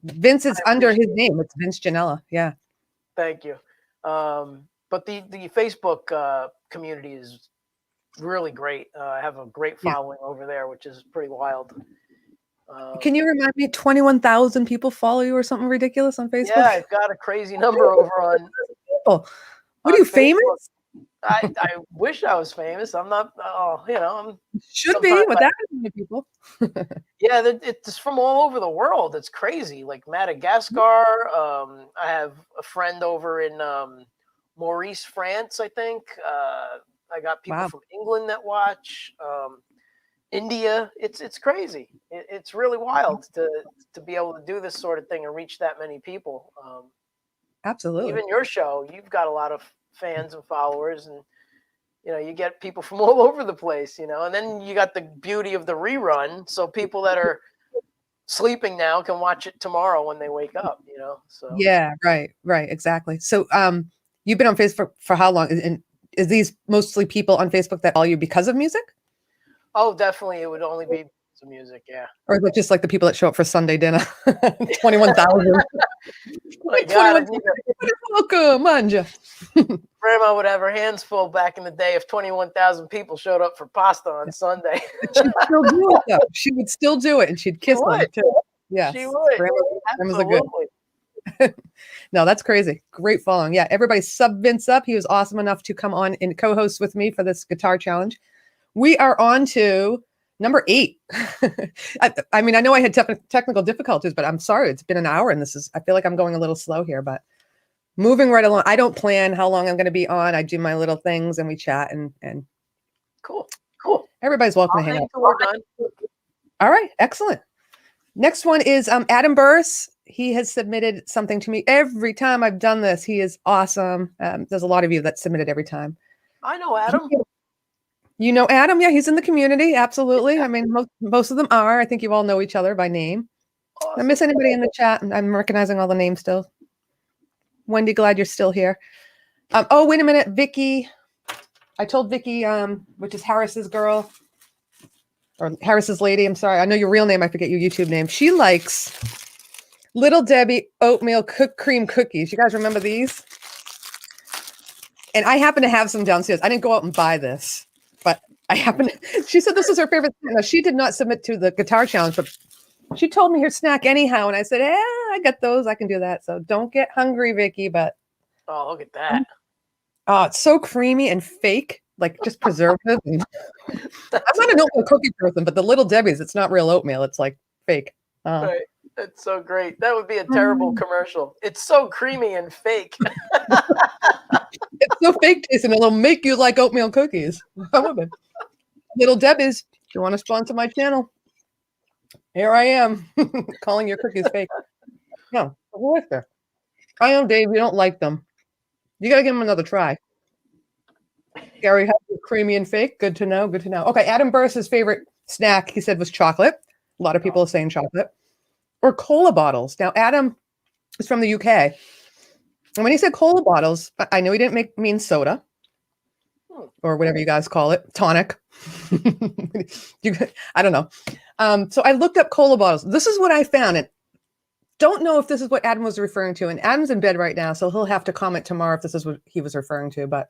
Vince is under his name. It's Vince Genella. Yeah. Thank you. But the Facebook community is really great. I have a great following over there, which is pretty wild. Can you remind me, 21,000 people follow you or something ridiculous on Facebook? Yeah, I've got a crazy number over on people. What are you, famous? I wish I was famous. I'm not. I'm should be with that many people. Yeah, it's from all over the world. It's crazy. Like Madagascar. I have a friend over in Maurice, France. I think. I got people from England that watch. India. It's crazy. It's really wild to be able to do this sort of thing and reach that many people. Absolutely. Even your show, you've got a lot of fans and followers, and you get people from all over the place, and then you got the beauty of the rerun, so people that are sleeping now can watch it tomorrow when they wake up, so right, exactly. So you've been on Facebook for how long, and is these mostly people on Facebook that follow you because of music? Oh, definitely. It would only be some music, yeah. Or is it just like the people that show up for Sunday dinner? 21,000. Welcome, manja. Grandma would have her hands full back in the day if 21,000 people showed up for pasta on Sunday. She'd still do it, though. She would still do it, and she'd kiss them, too. Yeah, she would. Grandmas are good. No, that's crazy. Great following. Yeah, everybody sub Vince up. He was awesome enough to come on and co-host with me for this guitar challenge. We are on to number 8. I mean, I know I had technical difficulties, but I'm sorry. It's been an hour, and I feel like I'm going a little slow here, but moving right along. I don't plan how long I'm going to be on. I do my little things, and we chat, and cool. Everybody's welcome to hang out. All right, excellent. Next one is Adam Burris. He has submitted something to me every time I've done this. He is awesome. There's a lot of you that submitted every time. I know Adam. You know Adam? Yeah, he's in the community. Absolutely. I mean, most of them are. I think you all know each other by name. Awesome. I miss anybody in the chat? I'm recognizing all the names still. Wendy, glad you're still here. Oh, wait a minute. Vicky. I told Vicky, which is Harris's girl, or Harris's lady. I'm sorry. I know your real name. I forget your YouTube name. She likes Little Debbie oatmeal cream cookies. You guys remember these? And I happen to have some downstairs. I didn't go out and buy this, but she said this was her favorite thing. Now, she did not submit to the guitar challenge, but she told me her snack anyhow. And I said, I got those. I can do that. So don't get hungry, Vicky, but. Oh, look at that. Oh, it's so creamy and fake. like just preservative. I'm not an oatmeal cookie person, but the Little Debbie's, it's not real oatmeal. It's like fake. Right. That's so great. That would be a terrible commercial. It's so creamy and fake. It's so fake tasting. It'll make you like oatmeal cookies. Little Debbie's, if you want to sponsor my channel, here I am calling your cookies fake. No, what's there? I know, Dave, you don't like them. You got to give them another try. Gary, creamy and fake. Good to know. Good to know. Okay, Adam Burris's favorite snack, he said, was chocolate. A lot of people are saying chocolate. Or cola bottles. Now, Adam is from the UK. And when he said cola bottles, I know he didn't mean soda or whatever you guys call it, tonic. I don't know. So I looked up cola bottles. This is what I found. And don't know if this is what Adam was referring to. And Adam's in bed right now, so he'll have to comment tomorrow if this is what he was referring to. But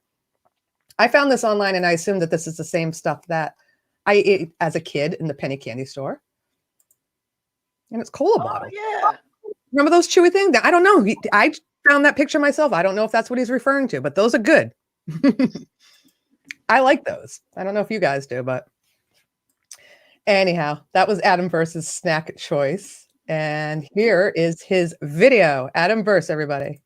I found this online, and I assume that this is the same stuff that I ate as a kid in the penny candy store. And it's cola bottle. Yeah. Remember those chewy things? Now, I don't know. I found that picture myself. I don't know if that's what he's referring to, but those are good. I like those. I don't know if you guys do, but anyhow, that was Adam Burris's snack choice. And here is his video. Adam Burris, everybody.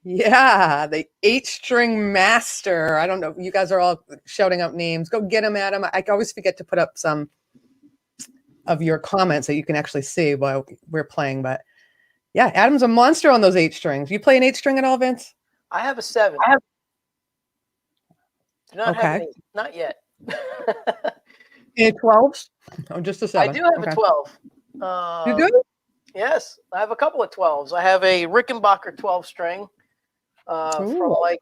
Yeah, the 8-string master. I don't know. You guys are all shouting out names. Go get them, Adam. I always forget to put up some of your comments that you can actually see while we're playing. But yeah, Adam's a monster on those 8 strings. You play an 8-string at all, Vince? I have a 7. Do not have any, not yet. Any 12s? Oh, just a 7. I do have a 12. You do? Yes, I have a couple of 12s. I have a Rickenbacker 12-string. From like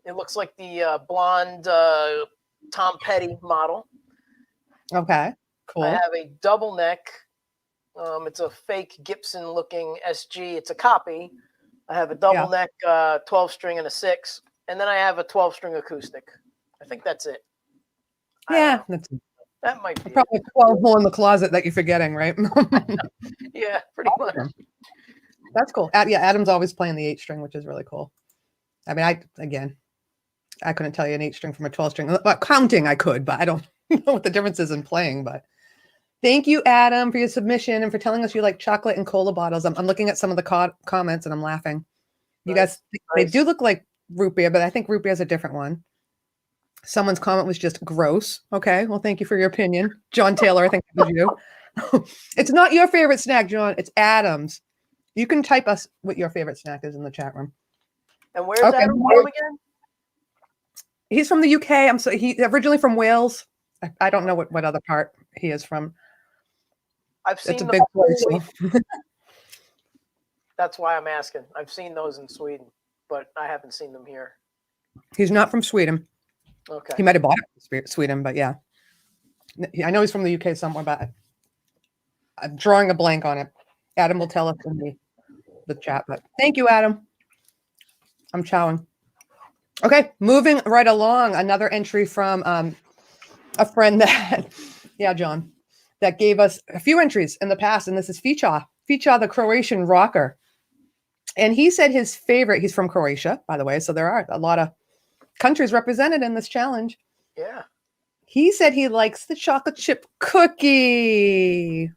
it looks like the blonde Tom Petty model. Okay, cool. I have a double neck. It's a fake Gibson looking SG. It's a copy. I have a double neck 12-string and a 6, and then I have a 12-string acoustic. I think that's it. Yeah, that might be probably a 12 hole in the closet that you're forgetting, right? Yeah, pretty much. That's cool. Yeah, Adam's always playing the 8-string, which is really cool. I mean, I couldn't tell you an 8-string from a 12-string. But counting, I could, but I don't know what the difference is in playing. But thank you, Adam, for your submission and for telling us you like chocolate and cola bottles. I'm looking at some of the comments and I'm laughing. You guys, they do look like root beer, but I think root beer is a different one. Someone's comment was just gross. Okay, well, thank you for your opinion. John Taylor, I think it was you. It's not your favorite snack, John. It's Adam's. You can type us what your favorite snack is in the chat room. And where's Adam from again? He's from the UK. He's originally from Wales. I don't know what other part he is from. I've seen it's a big place. That's why I'm asking. I've seen those in Sweden, but I haven't seen them here. He's not from Sweden. Okay. He might have bought it from Sweden, but yeah. I know he's from the UK somewhere, but I'm drawing a blank on it. Adam will tell us in the chat, but thank you, Adam. I'm chowing. Okay, moving right along. Another entry from a friend that, yeah, John, that gave us a few entries in the past, and this is Ficha, the Croatian rocker. And he said his favorite, he's from Croatia, by the way, so there are a lot of countries represented in this challenge. Yeah. He said he likes the chocolate chip cookie.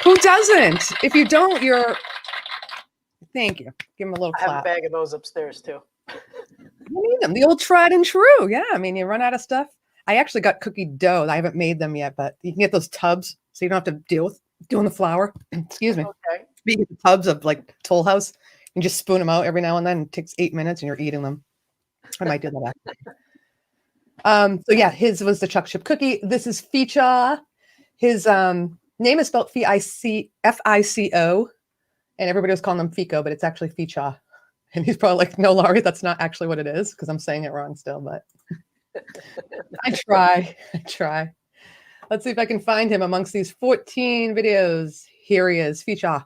Who doesn't? If you don't, you're... Thank you. Give him a little I have a clap. bag of those upstairs too. You need them. The old tried and true. Yeah, I mean, you run out of stuff. I actually got cookie dough. I haven't made them yet, but you can get those tubs so you don't have to deal with doing the flour. Excuse me. Okay. You get the tubs of like Toll House and just spoon them out every now and then. It takes 8 minutes and you're eating them. I might do that actually. So yeah, his was the chocolate chip cookie. This is Ficha. His name is spelled F-I-C-O, and everybody was calling him Fico, but it's actually Ficha. And he's probably like, no, Laurie, that's not actually what it is, because I'm saying it wrong still, but I try. Let's see if I can find him amongst these 14 videos. Here he is, Ficha.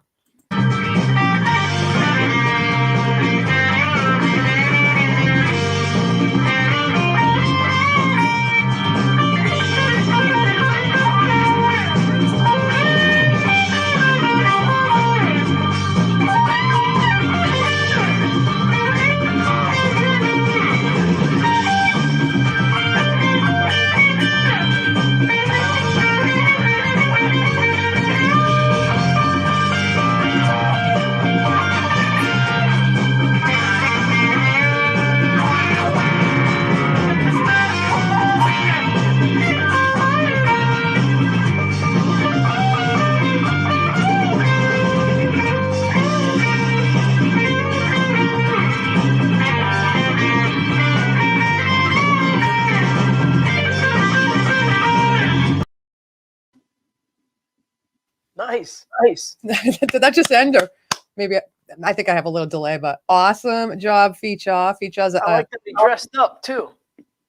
Nice. Did that just end, or maybe I think I have a little delay, but awesome job, Ficha. Ficha's I like that they dressed up too.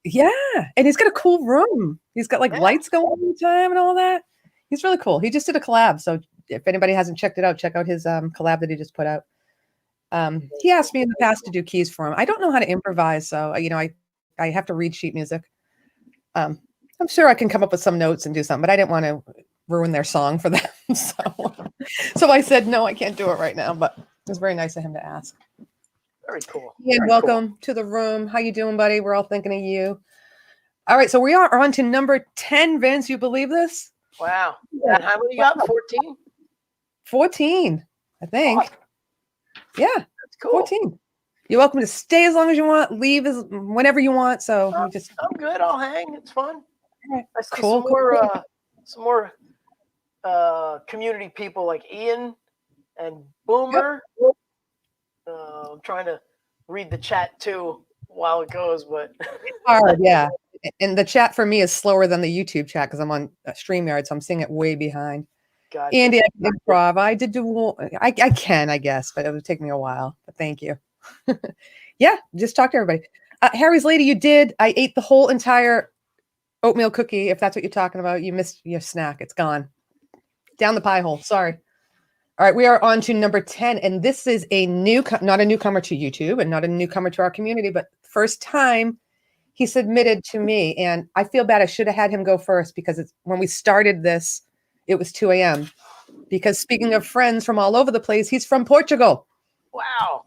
yeah, and he's got a cool room. He's got like lights going all the time and all that. He's really cool. He just did a collab, so if anybody hasn't checked it out, check out his collab that he just put out. He asked me in the past to do keys for him. I don't know how to improvise, so I have to read sheet music. I'm sure I can come up with some notes and do something, but I didn't want to ruin their song for them. So I said, no, I can't do it right now, but it was very nice of him to ask. Very cool. Ian, welcome to the room. How you doing, buddy? We're all thinking of you. All right, so we are on to number 10, Vince. You believe this? Wow. And how many you got? 14? 14, I think. Awesome. Yeah, That's cool. 14. You're welcome to stay as long as you want, leave as whenever you want. So I'm good. I'll hang. It's fun. Right. I see Cool, some more community people like Ian and Boomer. Yep. I'm trying to read the chat too while it goes, but hard, yeah. And the chat for me is slower than the YouTube chat because I'm on StreamYard, so I'm seeing it way behind. Gotcha. Andy, I can improv. I did do. I can, I guess, but it would take me a while. But thank you. Yeah, just talk to everybody. Harry's Lady, you did. I ate the whole entire oatmeal cookie. If that's what you're talking about, you missed your snack. It's gone down the pie hole. Sorry. All right, we are on to number 10, and this is not a newcomer to YouTube and not a newcomer to our community, but first time he submitted to me, and I feel bad. I should have had him go first because when we started this, it was 2 a.m. Because speaking of friends from all over the place, he's from Portugal. Wow.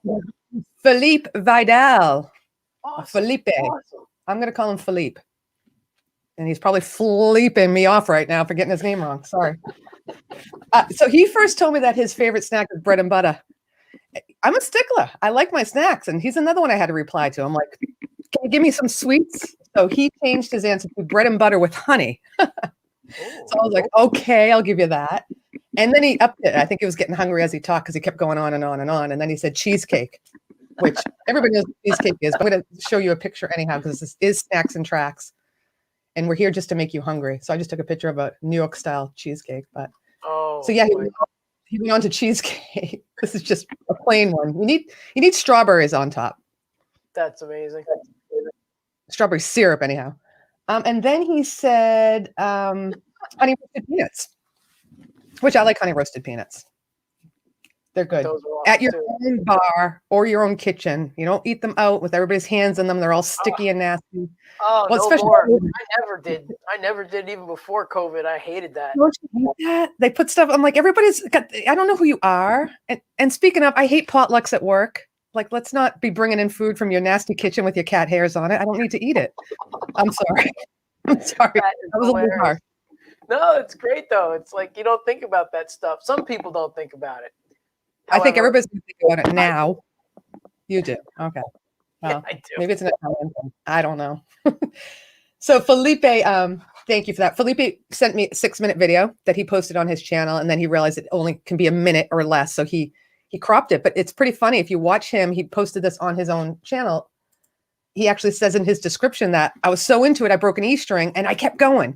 Felipe Vidal. Awesome. Felipe. Awesome. I'm going to call him Felipe. And he's probably flipping me off right now for getting his name wrong. Sorry. So he first told me that his favorite snack is bread and butter. I'm a stickler. I like my snacks. And he's another one I had to reply to. I'm like, can you give me some sweets? So he changed his answer to bread and butter with honey. So I was like, okay, I'll give you that. And then he upped it. I think he was getting hungry as he talked because he kept going on and on and on. And then he said cheesecake, which everybody knows what cheesecake is. But I'm going to show you a picture anyhow because this is Snacks and Tracks. And we're here just to make you hungry. So I just took a picture of a New York style cheesecake. But so yeah, he went on to cheesecake. This is just a plain one. You need strawberries on top. That's amazing. Strawberry syrup, anyhow. And then he said honey roasted peanuts, which I like honey roasted peanuts. They're good. Those are awesome at your too. own bar or your own kitchen. You don't eat them out with everybody's hands in them. They're all sticky and nasty. Oh, well, no more. I never did even before COVID. I hated that. Don't you hate that? They put stuff. I'm like, everybody's got. I don't know who you are. And speaking of, I hate potlucks at work. Like, let's not be bringing in food from your nasty kitchen with your cat hairs on it. I don't need to eat it. I'm sorry. I'm sorry. That was a little harsh. No, it's great though. It's like you don't think about that stuff. Some people don't think about it. However, I think everybody's going to think about it now. You do. Okay. Well, yeah, I do. Maybe it's an Italian thing. I don't know. So Felipe, thank you for that. Felipe sent me a 6-minute video that he posted on his channel, and then he realized it only can be a minute or less. So he cropped it, but it's pretty funny. If you watch him, he posted this on his own channel. He actually says in his description that I was so into it, I broke an E string and I kept going.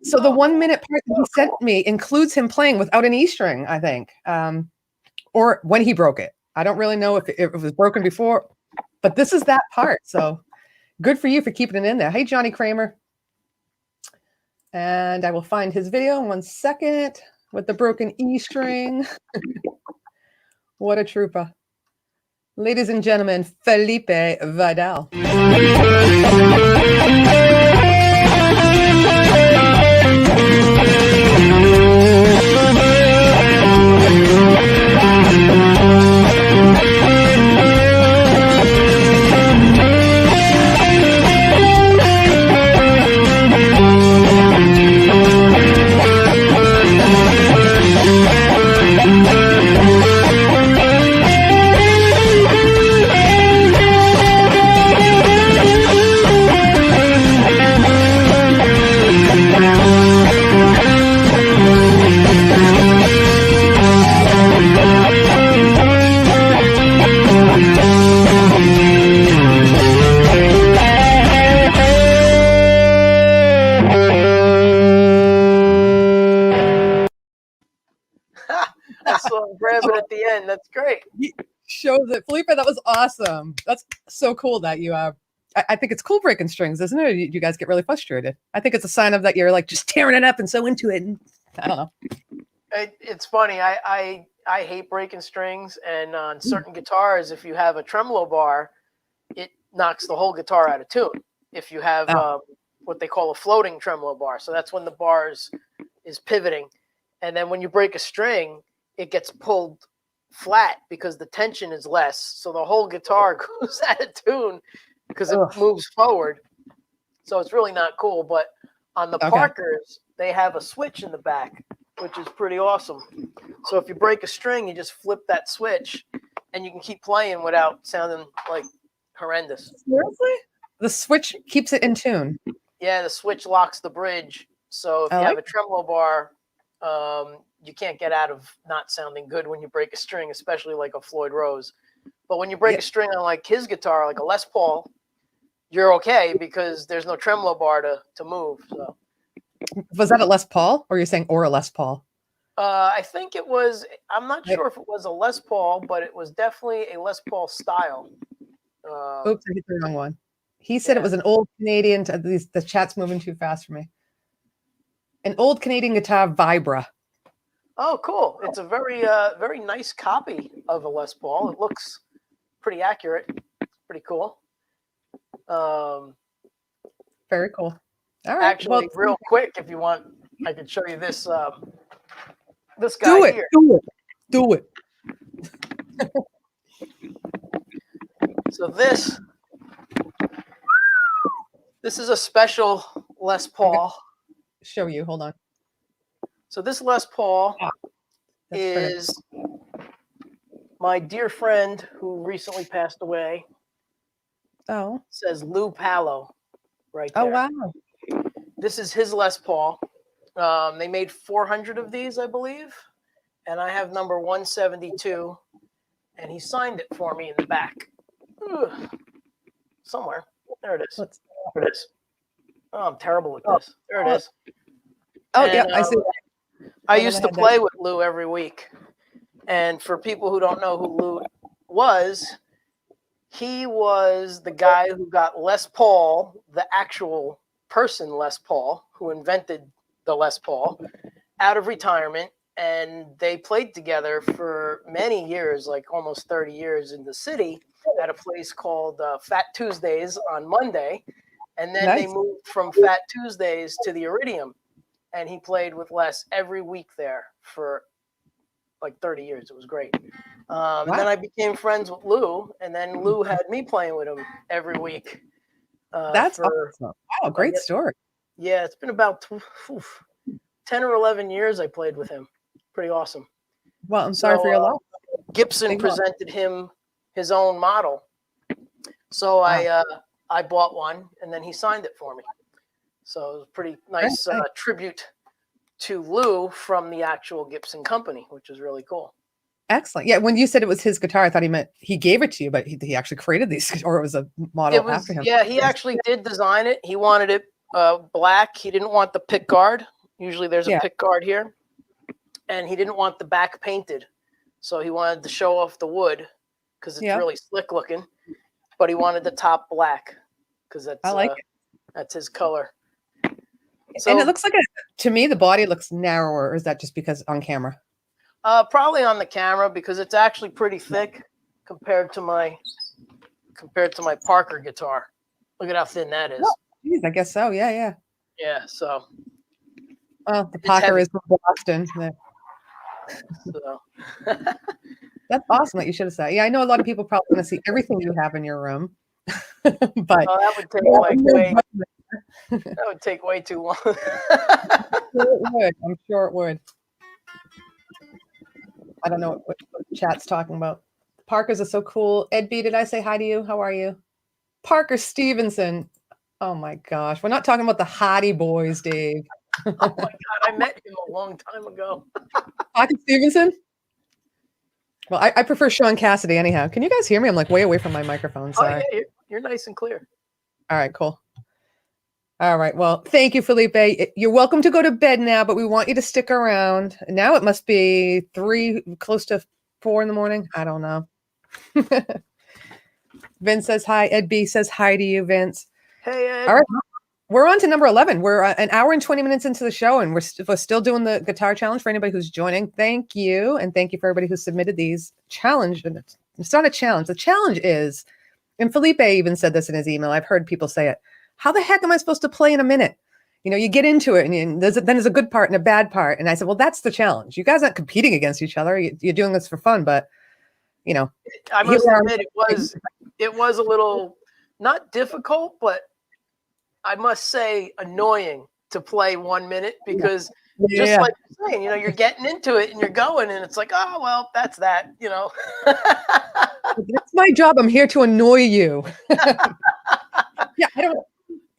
So the 1-minute part that he sent me includes him playing without an E string, I think, or when he broke it. I don't really know if it was broken before, but this is that part. So good for you for keeping it in there. Hey, Johnny Kramer. And I will find his video in 1 second with the broken E string. What a trooper. Ladies and gentlemen, Felipe Vidal. Grab it at the end. That's great. He shows it. Felipe, that was awesome. That's so cool that you I think it's cool breaking strings, isn't it? You guys get really frustrated. I think it's a sign of that you're like just tearing it up and so into it. And I don't know. It's funny. I hate breaking strings, and on certain guitars, if you have a tremolo bar, it knocks the whole guitar out of tune. If you have what they call a floating tremolo bar, so that's when the bar is pivoting, and then when you break a string, it gets pulled flat because the tension is less. So the whole guitar goes out of tune because it moves forward. So it's really not cool. But on the Parkers, they have a switch in the back, which is pretty awesome. So if you break a string, you just flip that switch and you can keep playing without sounding like horrendous. Seriously? The switch keeps it in tune. Yeah, the switch locks the bridge. So if you have a tremolo bar, you can't get out of not sounding good when you break a string, especially like a Floyd Rose. But when you break a string on like his guitar, like a Les Paul, you're okay because there's no tremolo bar to move. So was that a Les Paul, or you're saying or a Les Paul? I think it was. I'm not sure if it was a Les Paul, but it was definitely a Les Paul style. Oops, I hit the wrong one. He said it was an old Canadian. The chat's moving too fast for me. An old Canadian guitar Vibra. Oh, cool. It's a very, very nice copy of a Les Paul. It looks pretty accurate. It's pretty cool. Very cool. All right. Actually, real quick, if you want, I could show you this this guy here. Do it. So this is a special Les Paul. Show you. Hold on. So this Les Paul is my dear friend who recently passed away. Oh. It says Lou Palo right there. Oh, wow. This is his Les Paul. They made 400 of these, I believe. And I have number 172. And he signed it for me in the back. Somewhere. There it is. There it is. Oh, I'm terrible at this. There it is. Oh, and, yeah, I see. I used to play with Lou every week. And for people who don't know who Lou was, he was the guy who got Les Paul, the actual person Les Paul, who invented the Les Paul, out of retirement. And they played together for many years, like almost 30 years in the city at a place called Fat Tuesdays on Monday. And then they moved from Fat Tuesdays to the Iridium. And he played with Les every week there for like 30 years. It was great. And then I became friends with Lou, and then Lou had me playing with him every week. That's awesome. Wow, great story. Yeah, it's been about 10 or 11 years I played with him. Pretty awesome. Well, I'm sorry for your loss. Gibson presented him his own model. So I bought one, and then he signed it for me. So it was a pretty nice tribute to Lou from the actual Gibson company, which is really cool. Excellent. Yeah, when you said it was his guitar, I thought he meant he gave it to you, but he actually created these, or it was a model after him. Yeah, he actually did design it. He wanted it black. He didn't want the pick guard. Usually there's a pick guard here. And he didn't want the back painted. So he wanted to show off the wood because it's really slick looking. But he wanted the top black because that's his color. So, and it looks like, to me, the body looks narrower. Or is that just because on camera? Probably on the camera, because it's actually pretty thick compared to my Parker guitar. Look at how thin that is. Oh, geez, I guess so. Yeah. Yeah. So. Well, the Parker is from Boston. So. That's awesome that you should have said. Yeah, I know a lot of people probably want to see everything you have in your room, but that would take that would take way too long. I'm sure it would. I don't know what chat's talking about. Parkers are so cool. Ed B, did I say hi to you? How are you? Parker Stevenson. Oh my gosh. We're not talking about the Hardy Boys, Dave. Oh my God. I met him a long time ago. Parker Stevenson? Well, I prefer Sean Cassidy anyhow. Can you guys hear me? I'm like way away from my microphone. Sorry. Oh, yeah, you're nice and clear. All right, cool. All right. Well, thank you, Felipe. You're welcome to go to bed now, but we want you to stick around. Now it must be 3, close to 4 in the morning. I don't know. Vince says hi. Ed B says hi to you, Vince. Hey, Ed. All right. We're on to number 11. We're an hour and 20 minutes into the show, and we're still doing the guitar challenge for anybody who's joining. Thank you. And thank you for everybody who submitted these challenge. It's not a challenge. The challenge is, and Felipe even said this in his email. I've heard people say it. How the heck am I supposed to play in a minute? You know, you get into it, and then there's a good part and a bad part. And I said, well, that's the challenge. You guys aren't competing against each other. You're doing this for fun, but you know. I must admit, it was a little not difficult, but I must say annoying to play 1 minute because just like you're saying, you know, you're getting into it and you're going, and it's like, oh well, that's that, you know. That's my job. I'm here to annoy you. Yeah,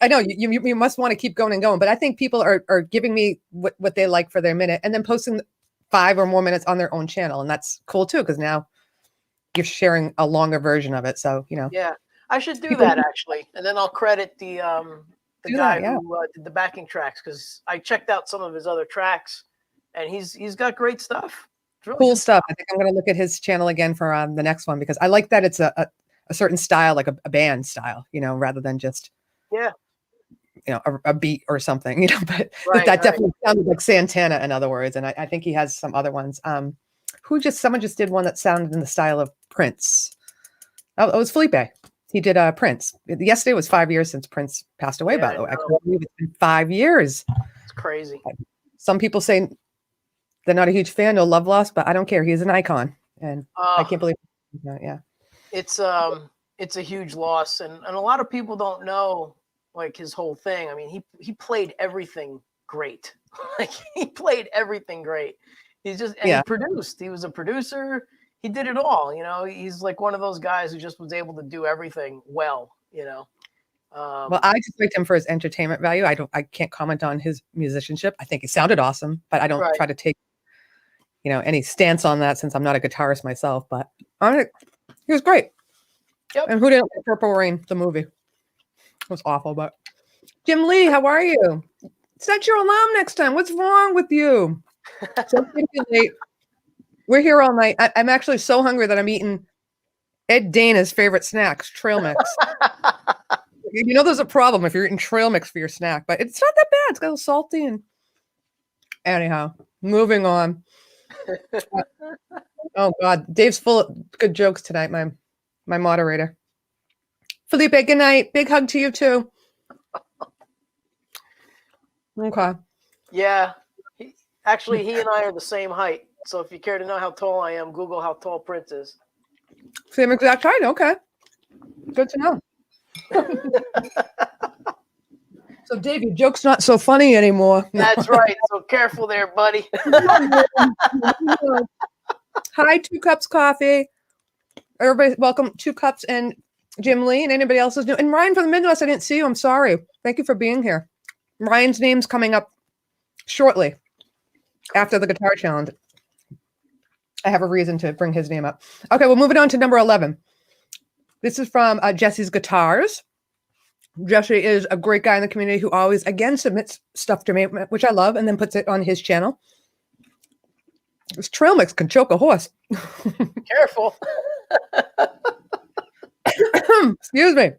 I know you must want to keep going and going, but I think people are giving me what they like for their minute and then posting 5 or more minutes on their own channel. And that's cool too, because now you're sharing a longer version of it. So, you know. Yeah, I should do that actually. And then I'll credit the guy who did the backing tracks, because I checked out some of his other tracks and he's got great stuff. Really cool stuff. I think I'm going to look at his channel again for the next one, because I like that it's a certain style, like a band style, you know, rather than just, you know, a beat or something, you know, but that definitely sounded like Santana, in other words. And I think he has some other ones. Someone just did one that sounded in the style of Prince. Oh, it was Felipe. He did Prince. Yesterday was 5 years since Prince passed away, by the way. I can't believe it's been 5 years. It's crazy. Some people say they're not a huge fan, no love lost, but I don't care. He's an icon. And I can't believe it's a huge loss. And a lot of people don't know like his whole thing. I mean, he played everything great. Like he played everything great. He produced. He was a producer. He did it all, you know. He's like one of those guys who just was able to do everything well, you know. Well, I just liked him for his entertainment value. I can't comment on his musicianship. I think he sounded awesome, but I don't try to take, you know, any stance on that since I'm not a guitarist myself. But he was great. Yep. And who didn't like Purple Rain, the movie? It was awful, but Jim Lee, how are you? Set your alarm next time. What's wrong with you? So late. We're here all night. I'm actually so hungry that I'm eating Ed Dana's favorite snacks, trail mix. You know, there's a problem if you're eating trail mix for your snack, but it's not that bad. It's got a little salty. And anyhow, moving on. Oh God, Dave's full of good jokes tonight. My moderator, Felipe. Good night. Big hug to you too. Okay. Yeah. He and I are the same height. So if you care to know how tall I am, Google how tall Prince is. Same exact height. Okay. Good to know. So, Dave, your joke's not so funny anymore. That's right. So careful there, buddy. Hi, 2 Cups Coffee. Everybody, welcome. 2 Cups and Jim Lee and anybody else is new. And Ryan from the Midwest, I didn't see you. I'm sorry. Thank you for being here. Ryan's name's coming up shortly after the guitar challenge. I have a reason to bring his name up. Okay, well, moving on to number 11. This is from Jesse's Guitars. Jesse is a great guy in the community who always, again, submits stuff to me, which I love, and then puts it on his channel. This trail mix can choke a horse. Careful. Excuse me.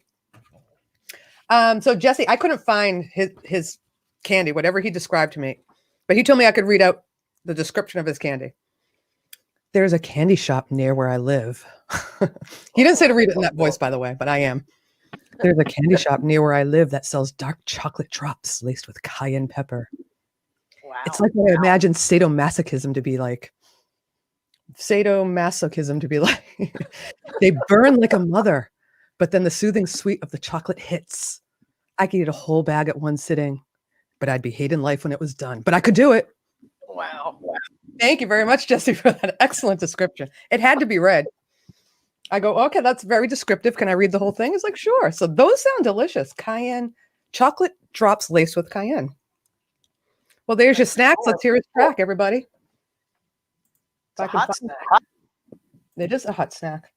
So Jesse, I couldn't find his candy, whatever he described to me, but he told me I could read out the description of his candy. There's a candy shop near where I live. He didn't say to read it in that voice, by the way, but I am. There's a candy shop near where I live that sells dark chocolate drops laced with cayenne pepper. Wow. It's like what I imagine sadomasochism to be like. Sadomasochism to be like. They burn like a mother, but then the soothing sweet of the chocolate hits. I could eat a whole bag at one sitting, but I'd be hating life when it was done. But I could do it. Wow. Thank you very much, Jesse, for that excellent description. It had to be read. I go, okay, that's very descriptive. Can I read the whole thing? He's like, sure. So those sound delicious. Cayenne, chocolate drops laced with cayenne. Well, there's your snacks. Let's hear his track, everybody. It's a hot snack. It is a hot snack.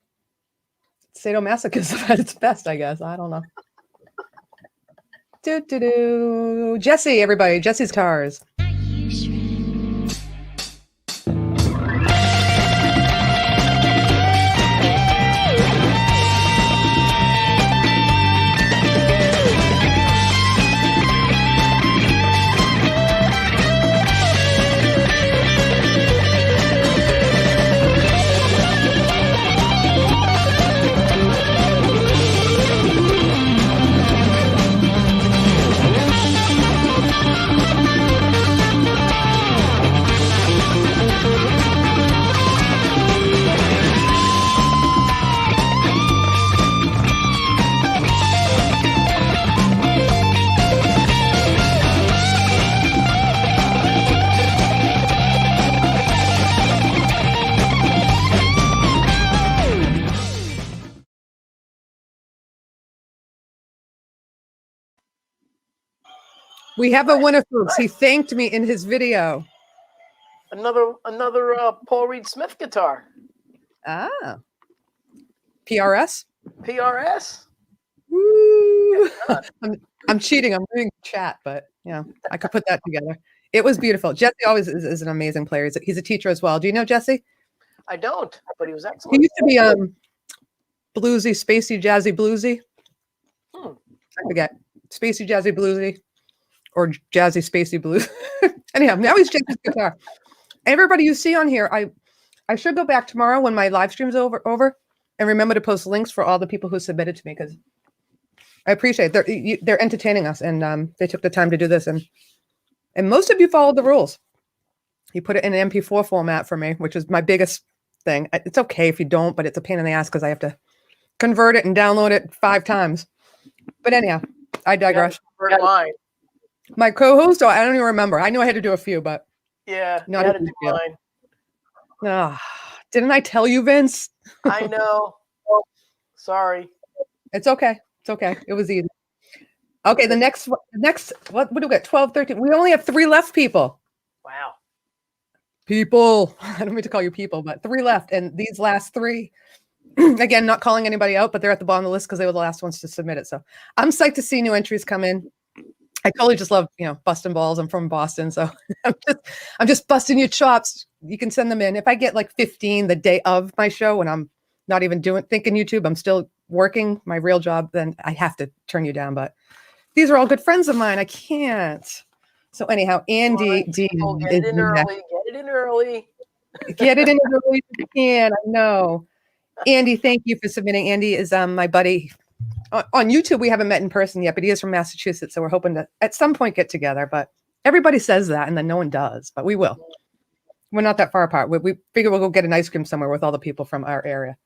Sadomasochism at its best, I guess. I don't know. Jesse, everybody. Jesse's Guitars. We have a winner, folks. He thanked me in his video. Another Paul Reed Smith guitar. Ah. PRS? PRS. Woo. I'm cheating. I'm doing chat, but yeah, I could put that together. It was beautiful. Jesse always is an amazing player. He's a teacher as well. Do you know Jesse? I don't, but he was excellent. He used to be bluesy, spacey, jazzy, bluesy. I forget. Spacey, jazzy, bluesy. Or jazzy, spacey, blues. Anyhow, now he's Jesse's Guitar. Everybody you see on here, I should go back tomorrow when my live stream's over and remember to post links for all the people who submitted to me, because I appreciate it. They're entertaining us, and they took the time to do this. And most of you followed the rules. You put it in an MP4 format for me, which is my biggest thing. It's okay if you don't, but it's a pain in the ass because I have to convert it and download it 5 times. But anyhow, I digress. My co-host, I don't even remember. I knew I had to do a few, but yeah, not a mine. Didn't I tell you, Vince? I know. Sorry. It's okay. It's okay. It was easy. Okay, the next, what do we got? 12, 13. We only have 3 left, people. Wow. People. I don't mean to call you people, but 3 left. And these last 3, again, not calling anybody out, but they're at the bottom of the list because they were the last ones to submit it. So I'm psyched to see new entries come in. I totally just love, busting balls. I'm from Boston, so I'm just busting your chops. You can send them in. If I get like 15 the day of my show when I'm not even thinking YouTube, I'm still working my real job, then I have to turn you down. But these are all good friends of mine. I can't. So anyhow, Andy D. Get it in early. Get it in early. Get it in as early as you can. I know. Andy, thank you for submitting. Andy is my buddy. On YouTube, we haven't met in person yet, but he is from Massachusetts, so we're hoping to at some point get together. But everybody says that, and then no one does, but we will. We're not that far apart. We figure we'll go get an ice cream somewhere with all the people from our area.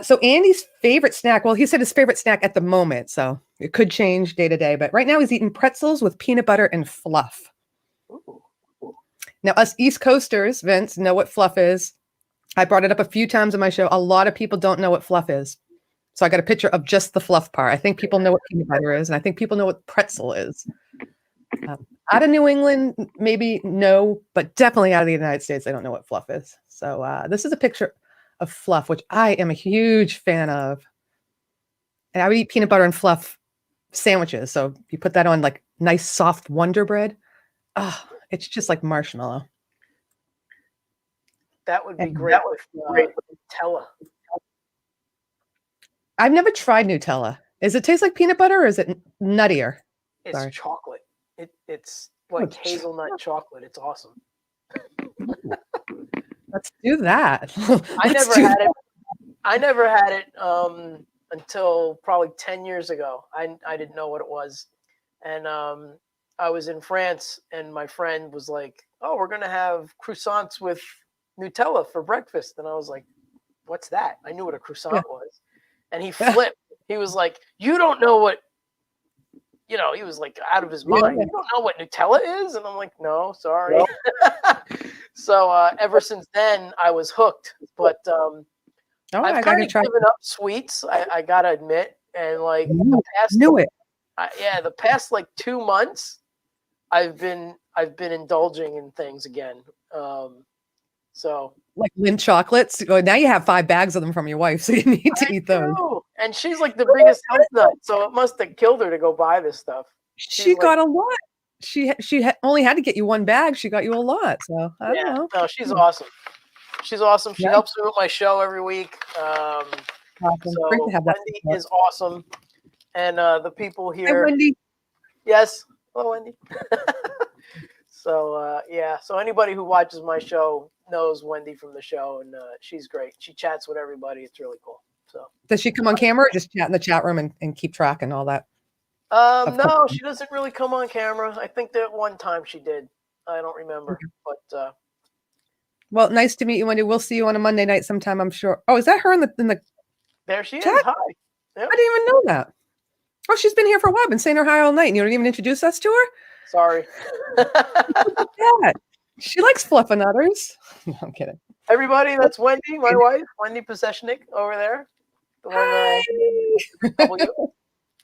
So Andy's favorite snack, well, he said his favorite snack at the moment, so it could change day to day, but right now he's eating pretzels with peanut butter and fluff. Ooh. Now, us East Coasters, Vince, know what fluff is. I brought it up a few times on my show. A lot of people don't know what fluff is. So I got a picture of just the fluff part. I think people know what peanut butter is, and I think people know what pretzel is. Out of New England, maybe no, but definitely out of the United States, they don't know what fluff is. So this is a picture of fluff, which I am a huge fan of. And I would eat peanut butter and fluff sandwiches. So you put that on like nice soft Wonder Bread. Oh, it's just like marshmallow. That would be great with Nutella. I've never tried Nutella. Does it taste like peanut butter or is it nuttier? It's chocolate. It's like hazelnut chocolate. It's awesome. Let's do that. I never had it until probably 10 years ago. I didn't know what it was. And I was in France and my friend was like, oh, we're going to have croissants with Nutella for breakfast. And I was like, what's that? I knew what a croissant was. And he flipped. He was like, you don't know what, he was like out of his mind. You don't know what Nutella is? And I'm like, no, sorry. So ever since then, I was hooked. But I've kind of given up sweets, I got to admit. And like the past like 2 months, I've been indulging in things again. So like Lindt chocolates. Well, now you have 5 bags of them from your wife, so you need to eat those. And she's like the biggest health nut, so it must have killed her to go buy this stuff. She got a lot. She only had to get you 1 bag. She got you a lot. So I don't know. No, she's awesome. She's awesome. She helps me with my show every week. Awesome. So Great to have that Wendy is awesome, and the people here. Hi, Wendy. Yes. Hello, Wendy. So so anybody who watches my show knows Wendy from the show, and she's great. She chats with everybody. It's really cool. So does she come on camera or just chat in the chat room and keep track and all that? No, she doesn't really come on camera. I think that one time she did. I don't remember, but well, nice to meet you, Wendy. We'll see you on a Monday night sometime, I'm sure. Oh, is that her in the there she chat? Is. Hi. Yep. I didn't even know that. Oh, she's been here for a while. Been saying her hi all night, and you don't even introduce us to her? Sorry. Yeah, she likes fluffing others. No, I'm kidding. Everybody, that's Wendy, my wife, Wendy Poseshnik over there. The one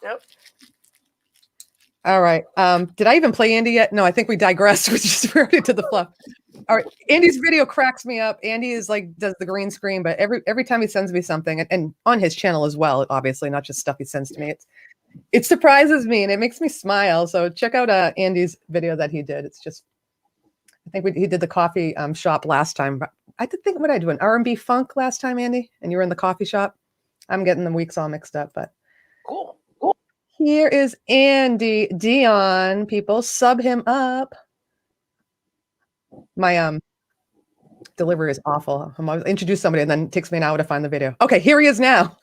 Yep. All right. Did I even play Andy yet? No, I think we digressed. We just already to the fluff. All right. Andy's video cracks me up. Andy is like does the green screen, but every time he sends me something, and on his channel as well, obviously, not just stuff he sends to me. It surprises me and it makes me smile. So check out Andy's video that he did. It's just, I think he did the coffee shop last time. But I did think, what I do, an R&B funk last time, Andy, and you were in the coffee shop. I'm getting the weeks all mixed up, but cool. Here is Andy Dion. People sub him up. My delivery is awful. I'm always introduce somebody and then it takes me an hour to find the video. Okay, here he is now.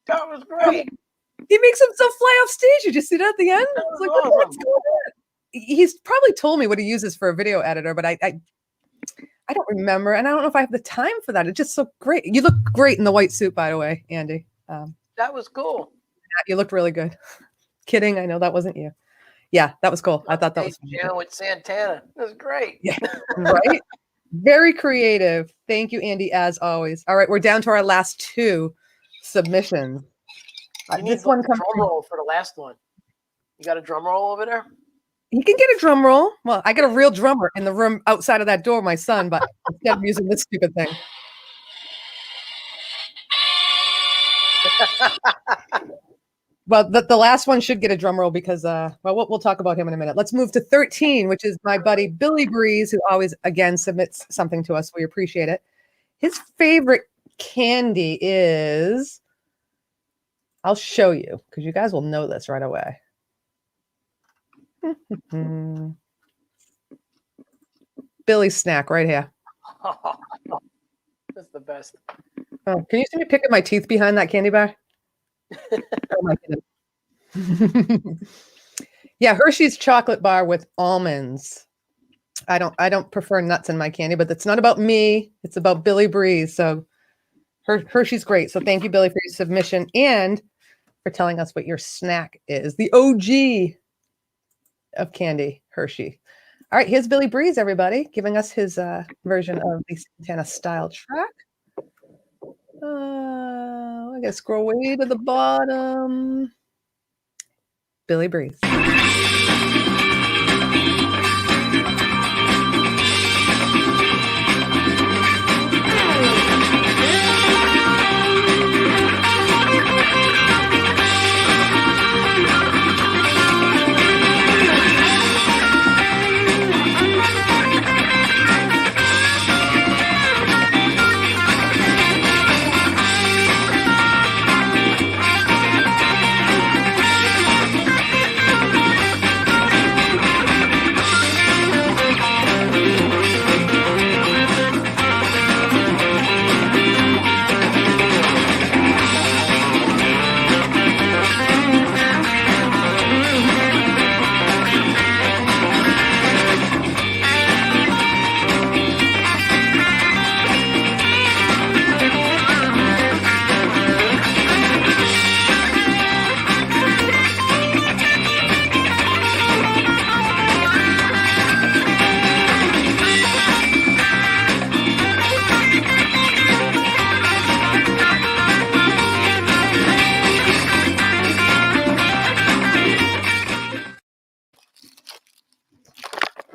That was great. He makes himself fly off stage. You just see that at the end? It's like, awesome. what's going on? He's probably told me what he uses for a video editor, but I don't remember, and I don't know if I have the time for that. It's just so great. You look great in the white suit, by the way, Andy. That was cool. You looked really good. Kidding, I know that wasn't you. Yeah, that was cool. I thought that was with Santana. That was great. Yeah, right. Very creative. Thank you, Andy, as always. All right, we're down to our last 2 submissions. You need This one the comes drum roll for the last one. You got a drum roll over there? You can get a drum roll. Well, I got a real drummer in the room outside of that door, my son, but instead of using this stupid thing. Well, the last one should get a drum roll because, well, we'll talk about him in a minute. Let's move to 13, which is my buddy Billy Breeze, who always, again, submits something to us. We appreciate it. His favorite candy is, I'll show you because you guys will know this right away. Billy's snack right here. That's the best. Oh, can you see me picking my teeth behind that candy bar? Oh my goodness. Yeah, Hershey's chocolate bar with almonds. I don't prefer nuts in my candy, but it's not about me. It's about Billy Breeze. So Hershey's great. So thank you, Billy, for your submission and for telling us what your snack is. The OG of candy, Hershey. All right, here's Billy Breeze, everybody, giving us his version of the Santana style track. I gotta scroll way to the bottom. Billy Breeze.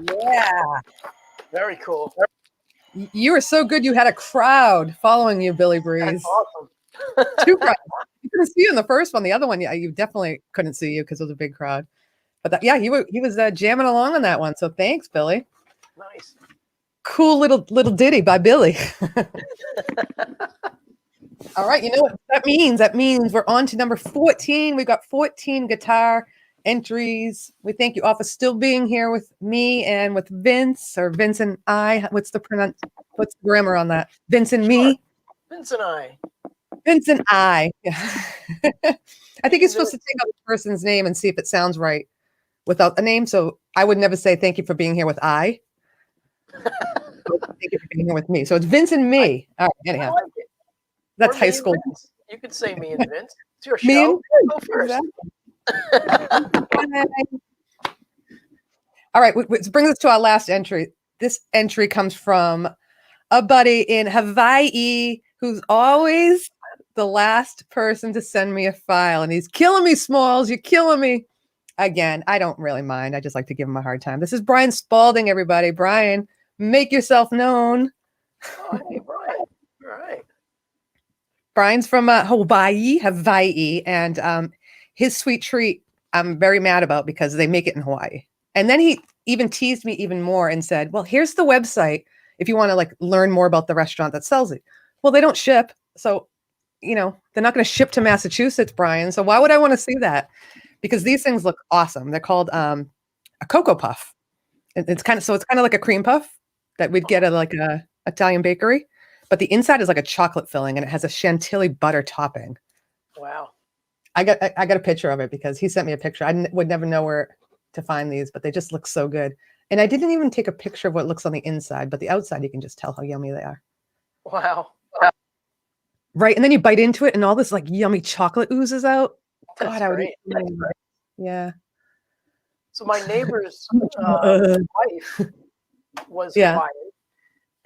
Yeah. Very cool. You were so good. You had a crowd following you, Billy Breeze. That's awesome. 2 crowds. You couldn't see you in the first one. The other one, yeah, you definitely couldn't see you because it was a big crowd. But that, yeah, he was jamming along on that one. So thanks, Billy. Nice. Cool little ditty by Billy. All right, you know what that means? That means we're on to number 14. We've got 14 guitar entries. We thank you all for still being here with me and with Vince or Vince and I. What's the grammar on that? Vince and me. Vince and I. Vince and I. Yeah. I think you're supposed to take out the person's name and see if it sounds right without the name. So I would never say thank you for being here with I. Thank you for being here with me. So it's Vince and me. All right, anyhow. I like it. That's Or high me school. and Vince. You could say me and Vince. It's your Me show. and Go first. Exactly. All right, which brings us to our last entry. This entry comes from a buddy in Hawaii who's always the last person to send me a file, and he's killing me, Smalls. You're killing me. Again, I don't really mind. I just like to give him a hard time. This is Brian Spalding, everybody. Brian, make yourself known. Oh, hey, Brian. All right. Brian's from Hawaii, and his sweet treat I'm very mad about because they make it in Hawaii. And then he even teased me even more and said, well, here's the website if you want to like learn more about the restaurant that sells it. Well, they don't ship. So, you know, they're not going to ship to Massachusetts, Brian. So why would I want to see that? Because these things look awesome. They're called a Cocoa Puff. It's kind of like a cream puff that we'd get at like a Italian bakery, but the inside is like a chocolate filling and it has a chantilly butter topping. Wow. I got a picture of it because he sent me a picture. I would never know where to find these, but they just look so good. And I didn't even take a picture of what looks on the inside, but the outside, you can just tell how yummy they are. Wow. Right. And then you bite into it and all this like yummy chocolate oozes out. That's God, I would great. eat yeah. So my neighbor's wife was Yeah. Hawaiian,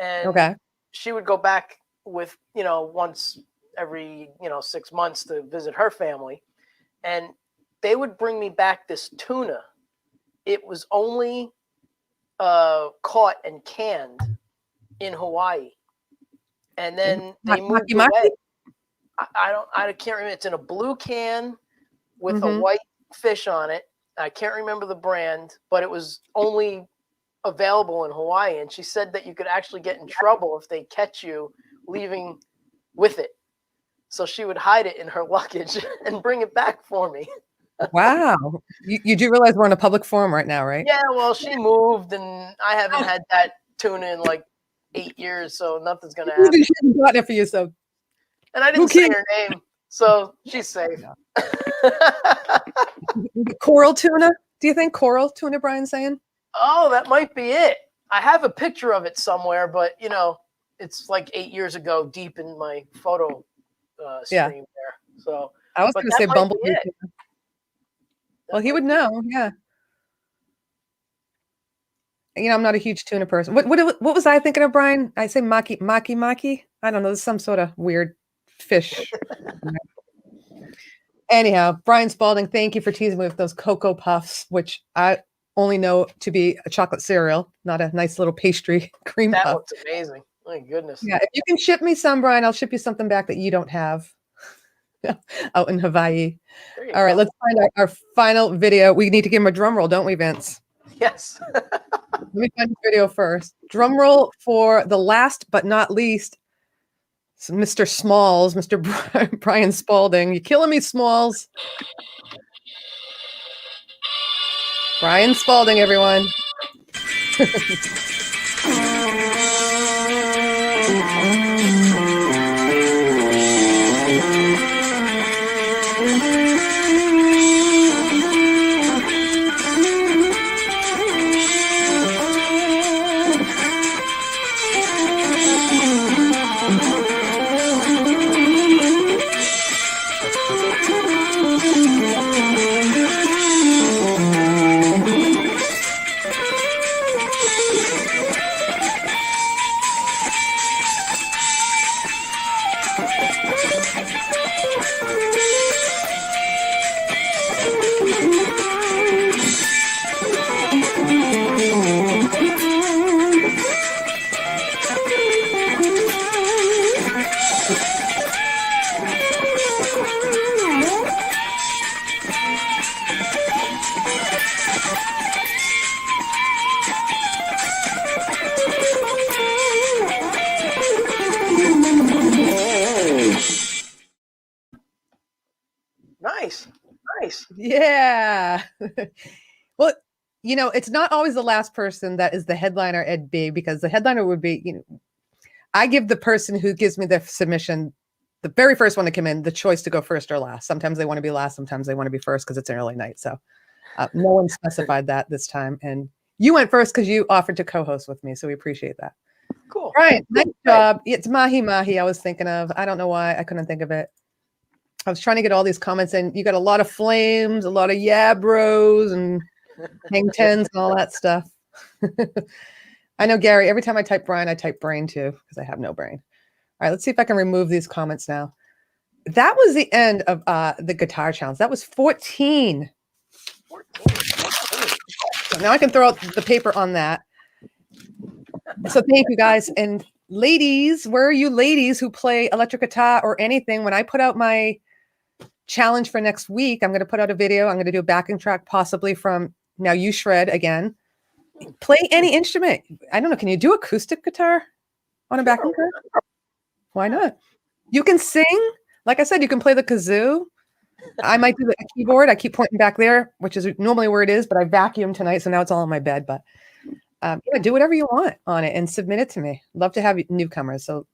and she would go back with, once every, 6 months to visit her family. And they would bring me back this tuna. It was only caught and canned in Hawaii. And then they moved away. I can't remember. It's in a blue can with a white fish on it. I can't remember the brand, but it was only available in Hawaii. And she said that you could actually get in trouble if they catch you leaving with it. So she would hide it in her luggage and bring it back for me. Wow. You do realize we're in a public forum right now, right? Yeah, well, she moved, and I haven't had that tuna in like 8 years, so nothing's going to happen. She hasn't gotten it for you, so. And I didn't say her name, so she's safe. Coral tuna? Do you think coral tuna, Brian's saying? Oh, that might be it. I have a picture of it somewhere, but, it's like 8 years ago, deep in my photo stream there. So I was going to say bumblebee. Well, he would know, yeah. I'm not a huge tuna person. What was I thinking of, Brian? I say maki. I don't know. There's some sort of weird fish. Anyhow, Brian Spalding, thank you for teasing me with those Cocoa Puffs, which I only know to be a chocolate cereal, not a nice little pastry cream puff. That looks amazing. My goodness. Yeah, if you can ship me some, Brian, I'll ship you something back that you don't have out in Hawaii. All right, let's find out our final video. We need to give him a drum roll, don't we, Vince? Yes. Let me find the video first. Drum roll for the last but not least, Mr. Smalls, Mr. Brian Spalding. You're killing me, Smalls. Brian Spalding, everyone. Nice. Yeah. Well, it's not always the last person that is the headliner at B, because the headliner would be, I give the person who gives me the submission, the very first one to come in, the choice to go first or last. Sometimes they want to be last. Sometimes they want to be first because it's an early night. So no one specified that this time. And you went first because you offered to co-host with me. So we appreciate that. Cool. Right. Nice job. It's Mahi Mahi I was thinking of. I don't know why I couldn't think of it. I was trying to get all these comments in. You got a lot of flames, a lot of yeah bros and hang tens and all that stuff. I know, Gary, every time I type Brian, I type brain too, because I have no brain. All right, let's see if I can remove these comments now. That was the end of the guitar challenge. That was 14. So now I can throw out the paper on that. So thank you guys. And ladies, where are you ladies who play electric guitar or anything? When I put out my challenge for next week, I'm going to put out a video. I'm going to do a backing track possibly from Now You Shred again. Play any instrument. I don't know. Can you do acoustic guitar on a backing track? Why not? You can sing. Like I said, you can play the kazoo. I might do the keyboard. I keep pointing back there, which is normally where it is, but I vacuumed tonight, so now it's all on my bed. But do whatever you want on it and submit it to me. Love to have newcomers. So,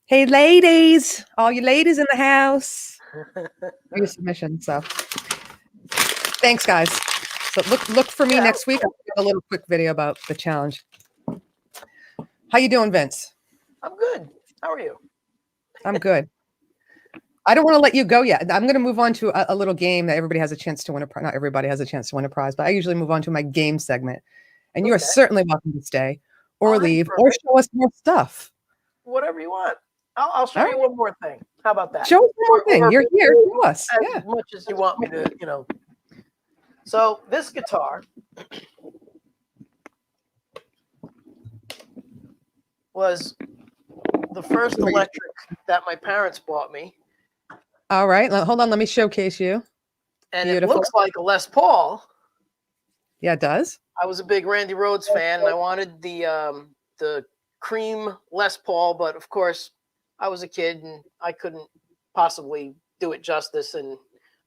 hey, ladies, all you ladies in the house, your submission. So, thanks, guys. So look for me next week. I'll do a little quick video about the challenge. How you doing, Vince? I'm good. How are you? I'm good. I don't want to let you go yet. I'm going to move on to a little game that everybody has a chance to win a prize. Not everybody has a chance to win a prize, but I usually move on to my game segment. And you are certainly welcome to stay. or All right, leave or perfect. show us more stuff. Whatever you want. I'll show All you right. one more thing. How about that? Show us one more thing. Or You're here. Show us. as Yeah. much as you want me to, So this guitar was the first electric that my parents bought me. All right. Hold on. Let me showcase you. And Beautiful. it looks like a Les Paul. Yeah, it does. I was a big Randy Rhoads fan, and I wanted the cream Les Paul, but of course, I was a kid and I couldn't possibly do it justice. And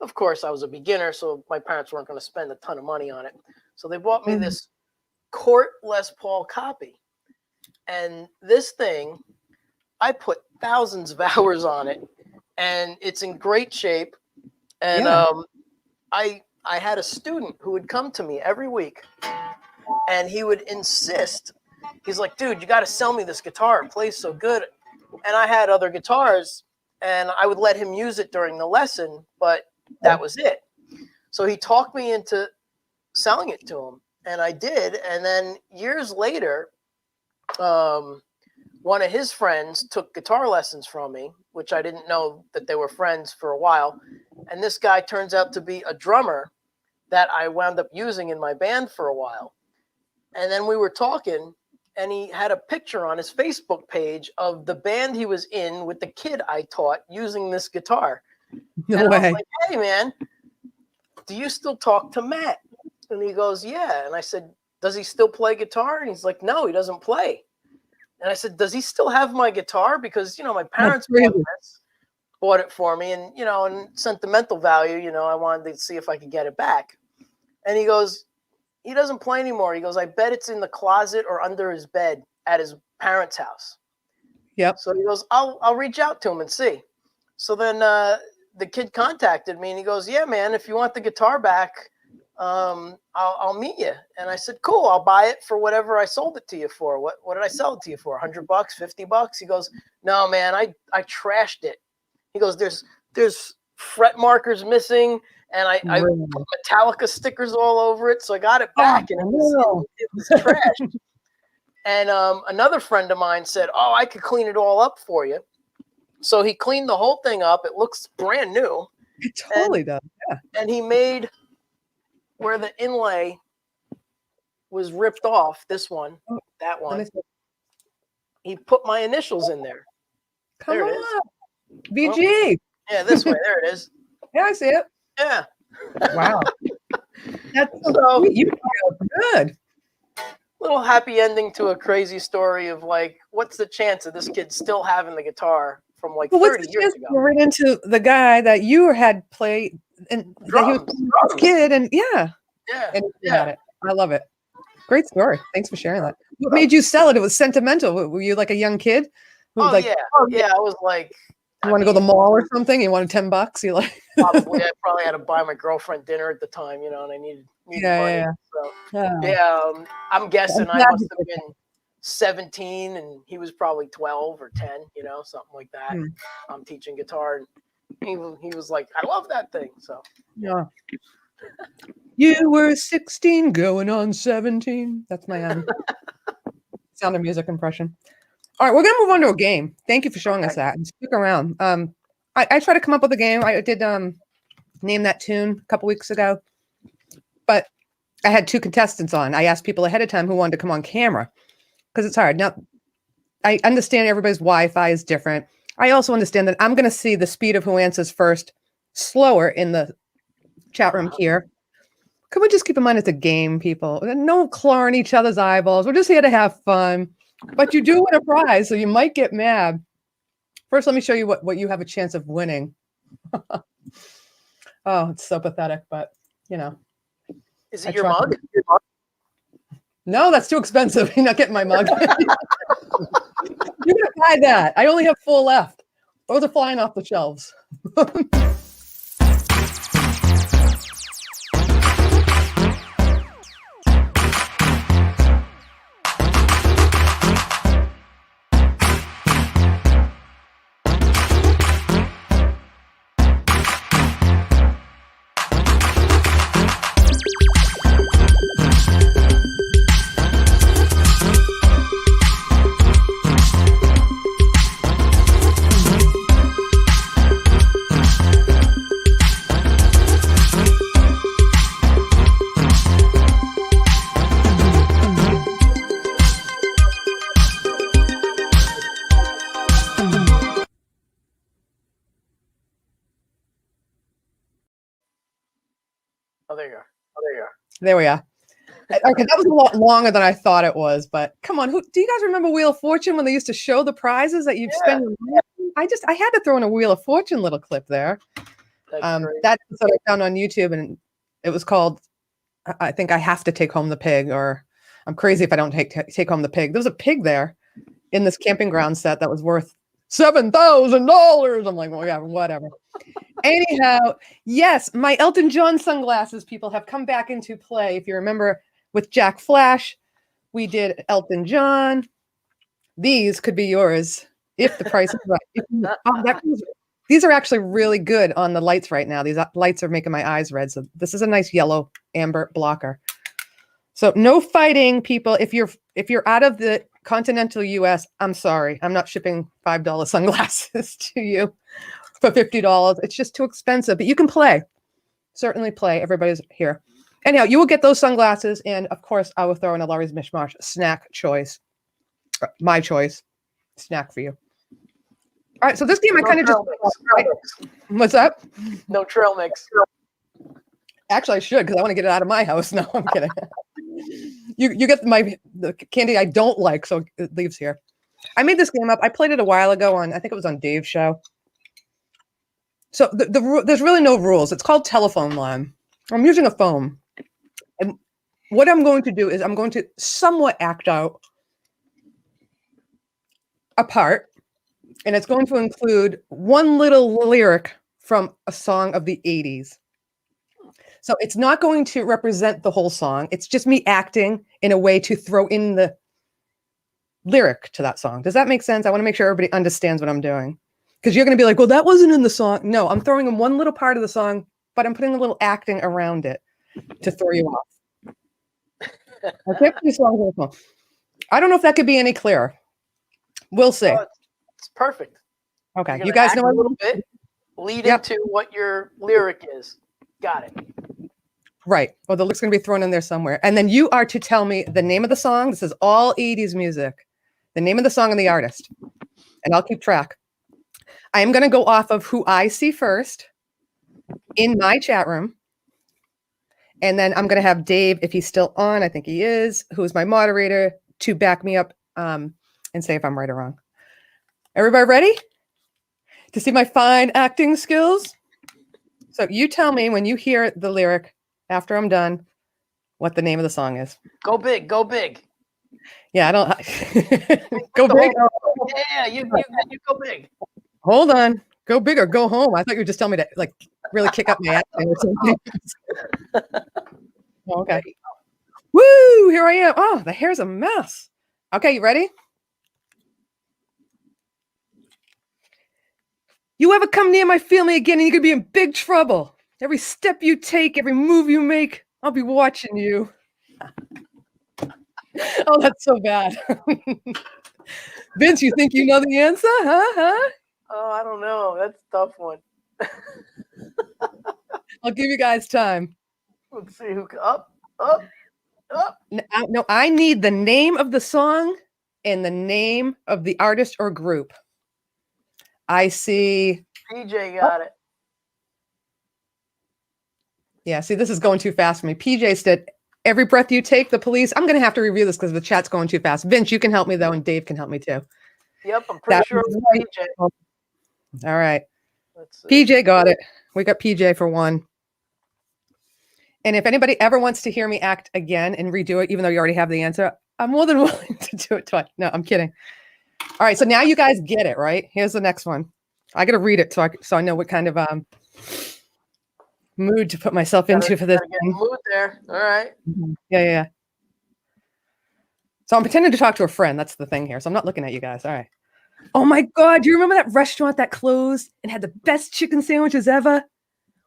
of course, I was a beginner, so my parents weren't going to spend a ton of money on it. So they bought me this Court Les Paul copy, and this thing, I put thousands of hours on it, and it's in great shape. And I had a student who would come to me every week, and he would insist. He's like, dude, you got to sell me this guitar. It plays so good. And I had other guitars, and I would let him use it during the lesson, but that was it. So he talked me into selling it to him, and I did. And then years later, one of his friends took guitar lessons from me, which I didn't know that they were friends for a while. And this guy turns out to be a drummer that I wound up using in my band for a while. And then we were talking, and he had a picture on his Facebook page of the band he was in with the kid I taught using this guitar. No and way. I was like, hey, man, do you still talk to Matt? And he goes, yeah. And I said, does he still play guitar? And he's like, no, he doesn't play. And I said, does he still have my guitar? Because, my parents bought it for me. And, and sentimental value, I wanted to see if I could get it back. And he goes, he doesn't play anymore. He goes, I bet it's in the closet or under his bed at his parents' house. Yep. So he goes, I'll reach out to him and see. So then the kid contacted me, and he goes, yeah, man, if you want the guitar back, I'll meet you. And I said, cool, I'll buy it for whatever I sold it to you for. What did I sell it to you for? $100, $50? He goes, no, man, I trashed it. He goes, there's fret markers missing, and I put Metallica stickers all over it, so I got it back, and it was trashed. And another friend of mine said, oh, I could clean it all up for you. So he cleaned the whole thing up. It looks brand new. It totally does. Yeah. And he made where the inlay was ripped off, this one, that one. He put my initials in there. Come there on. it is. VG. Yeah, this way. There it is. Yeah, I see it. Yeah. Wow. That's so sweet. You feel good. Little happy ending to a crazy story of like, what's the chance of this kid still having the guitar from like 30 years ago? Right into the guy that you had played and that he was a kid, and and you had it. I love it. Great story. Thanks for sharing that. What made you sell it? It was sentimental. Were you like a young kid? I was like, you want to go to the mall or something? You wanted $10? You like probably. I probably had to buy my girlfriend dinner at the time, and I needed money. So I'm guessing I must have been 17, and he was probably 12 or 10, something like that. I'm teaching guitar, and he was like, I love that thing. So yeah. You were 16 going on 17. That's my Sound of Music impression. All right, we're going to move on to a game. Thank you for showing us that. And stick around. I tried to come up with a game. I did Name That Tune a couple weeks ago. But I had 2 contestants on. I asked people ahead of time who wanted to come on camera because it's hard. Now, I understand everybody's Wi-Fi is different. I also understand that I'm going to see the speed of who answers first slower in the chat room here. Could we just keep in mind it's a game, people? No clawing each other's eyeballs. We're just here to have fun. But you do win a prize, so you might get mad. First, let me show you what you have a chance of winning. Oh, it's so pathetic, but, Is it your mug? No, that's too expensive. You're not getting my mug. You're going to buy that. I only have 4 left. Those are flying off the shelves. Oh, there you are. Oh, there you are. There we are. Okay, that was a lot longer than I thought it was, but come on. Do you guys remember Wheel of Fortune when they used to show the prizes that you'd spend your money on? I had to throw in a Wheel of Fortune little clip there. That's great. That episode I found on YouTube, and it was called, I think I have to take home the pig, or I'm crazy if I don't take home the pig. There was a pig there in this camping ground set that was worth $7,000. I'm like, well, yeah, whatever. Anyhow, yes, my Elton John sunglasses, people, have come back into play. If you remember with Jack Flash, we did Elton John. These could be yours if the price is right. These are actually really good on the lights right now. These lights are making my eyes red. So this is a nice yellow amber blocker. So no fighting, people. If you're out of the continental US, I'm sorry. I'm not shipping $5 sunglasses to you for $50. It's just too expensive, but you can play. Certainly play. Everybody's here. Anyhow, you will get those sunglasses. And of course, I will throw in a Laurie's Mishmash snack choice. My choice. Snack for you. All right. So this game, I kind of just. What's that? No trail mix. Actually, I should, because I want to get it out of my house. No, I'm kidding. You get the candy I don't like, so it leaves here. I made this game up. I played it a while ago I think it was on Dave's show. So there's really no rules. It's called Telephone Line. I'm using a phone. And what I'm going to do is I'm going to somewhat act out a part, and it's going to include one little lyric from a song of the 80s. So it's not going to represent the whole song. It's just me acting in a way to throw in the lyric to that song. Does that make sense? I want to make sure everybody understands what I'm doing. Because you're going to be like, well, that wasn't in the song. No, I'm throwing in one little part of the song, but I'm putting a little acting around it to throw you off. Okay, I don't know if that could be any clearer. We'll see. It's perfect. Okay, you guys know a little bit. Lead into what your lyric is. Got it. Right. Well, the lyrics going to be thrown in there somewhere. And then you are to tell me the name of the song. This is all 80s music. The name of the song and the artist. And I'll keep track. I am going to go off of who I see first in my chat room. And then I'm going to have Dave, if he's still on, I think he is, who's my moderator, to back me up and say if I'm right or wrong. Everybody ready to see my fine acting skills? So you tell me when you hear the lyric after I'm done what the name of the song is. Go big, go big. Yeah, I don't go big. Yeah, you go big. Hold on. Go big or go home. I thought you were just telling me to like really kick up my acting or something. Okay. Woo! Here I am. Oh, the hair's a mess. Okay, you ready? You ever come near my family again and you're going to be in big trouble. Every step you take, every move you make, I'll be watching you. Oh, that's so bad. Vince, you think you know the answer? Huh? Oh, I don't know. That's a tough one. I'll give you guys time. Let's see who up. No, I need the name of the song and the name of the artist or group. I see. PJ got it. Yeah, see, this is going too fast for me. PJ said, every breath you take, the police. I'm going to have to review this because the chat's going too fast. Vince, you can help me, though, and Dave can help me, too. Yep, I'm pretty sure it was PJ. All right. PJ got it. We got PJ for one. And if anybody ever wants to hear me act again and redo it, even though you already have the answer, I'm more than willing to do it twice. No, I'm kidding. All right, so now you guys get it, right? Here's the next one. I got to read it so I know what kind of mood to put myself into for this. Mood there. All right. Yeah. So I'm pretending to talk to a friend. That's the thing here. So I'm not looking at you guys. All right. Oh my God. Do you remember that restaurant that closed and had the best chicken sandwiches ever?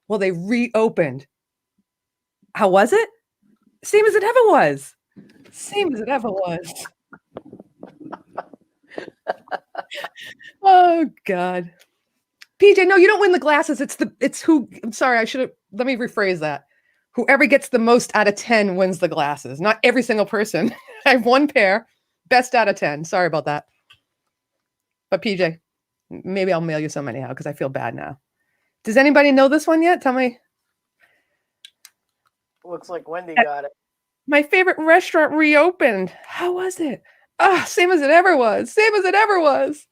Well, they reopened. How was it? Same as it ever was. Same as it ever was. Oh God. PJ, no, you don't win the glasses. It's who, I'm sorry, let me rephrase that. Whoever gets the most out of 10 wins the glasses. Not every single person. I have one pair, best out of 10. Sorry about that. But PJ, maybe I'll mail you some anyhow because I feel bad now. Does anybody know this one yet? Tell me. Looks like Wendy got it. My favorite restaurant reopened. How was it? Ah, same as it ever was. Same as it ever was.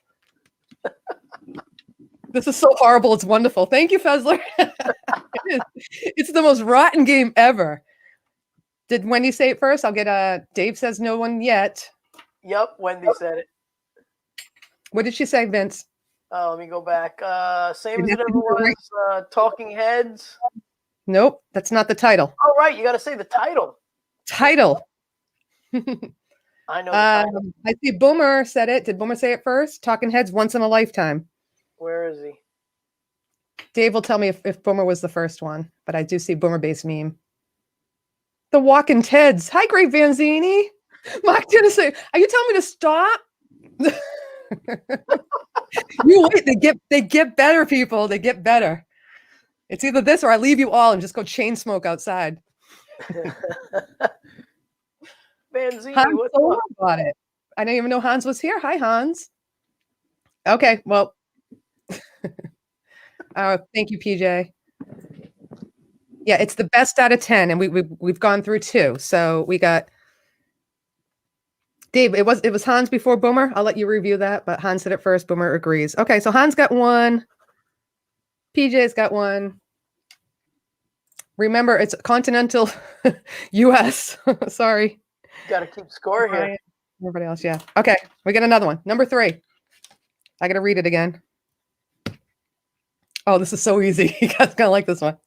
This is so horrible. It's wonderful. Thank you, Fezler. It's the most rotten game ever. Did Wendy say it first? I'll get Dave says no one yet. Yep, Wendy said it. What did she say, Vince? Let me go back. Same as it ever was. Talking Heads. Nope, that's not the title. Oh, right. You got to say the title. Title. I know. The title. I see Boomer said it. Did Boomer say it first? Talking Heads, Once in a Lifetime. Where is he? Dave will tell me if Boomer was the first one, but I do see Boomer base meme. The Walking Teds. Hi, Great Vanzini. Mark didn't say, are you telling me to stop? You wait, they get better, people. They get better. It's either this or I leave you all and just go chain smoke outside. Vanzini, Hans what's Solo up? got it. I didn't even know Hans was here. Hi, Hans. Okay, well. Thank you, PJ. Yeah, it's the best out of 10, and we've gone through 2. So we got Dave. It was Hans before Boomer. I'll let you review that, but Hans said it first. Boomer agrees. Okay, so Hans got 1. PJ's got 1. Remember, it's continental U.S. Sorry. Got to keep score here. Everybody else, yeah. Okay, we got another one. Number 3. I got to read it again. Oh, this is so easy. You guys gonna like this one.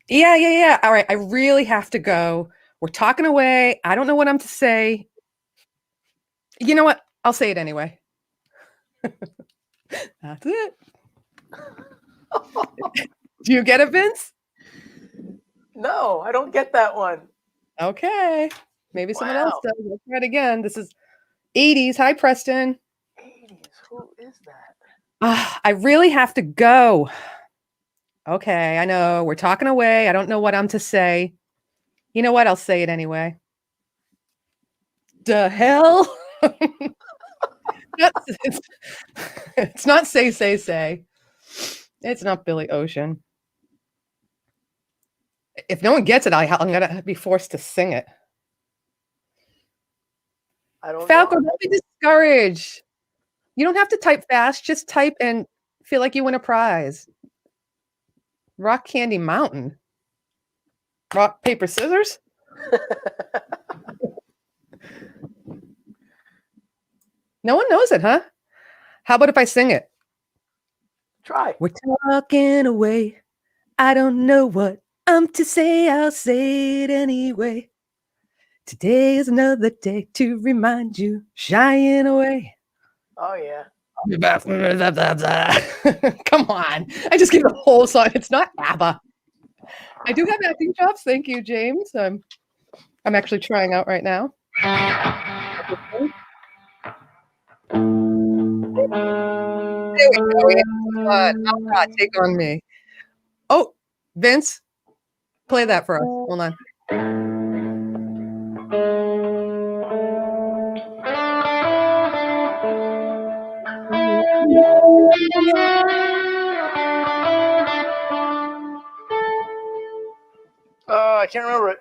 Yeah. All right, I really have to go. We're talking away. I don't know what I'm to say. You know what? I'll say it anyway. That's it. Do you get it, Vince? No, I don't get that one. Okay. Maybe someone else does. Let's try it again. This is 80s. Hi, Preston. 80s. Who is that? I really have to go. Okay, I know. We're talking away. I don't know what I'm to say. You know what? I'll say it anyway. The hell? It's not say. It's not Billy Ocean. If no one gets it, I'm going to be forced to sing it. I don't Falco, know. don't be discouraged. You don't have to type fast. Just type and feel like you win a prize. Rock Candy Mountain. Rock, paper, scissors? No one knows it, huh? How about if I sing it? Try. We're talking away. I don't know what I'm to say. I'll say it anyway. Today is another day to remind you, shying away. Oh, yeah. Come on. I just gave the whole song. It's not ABBA. I do have acting chops. Thank you, James. I'm actually trying out right now. There we go. Take on me. Oh, Vince, play that for us. Hold on. I can't remember it.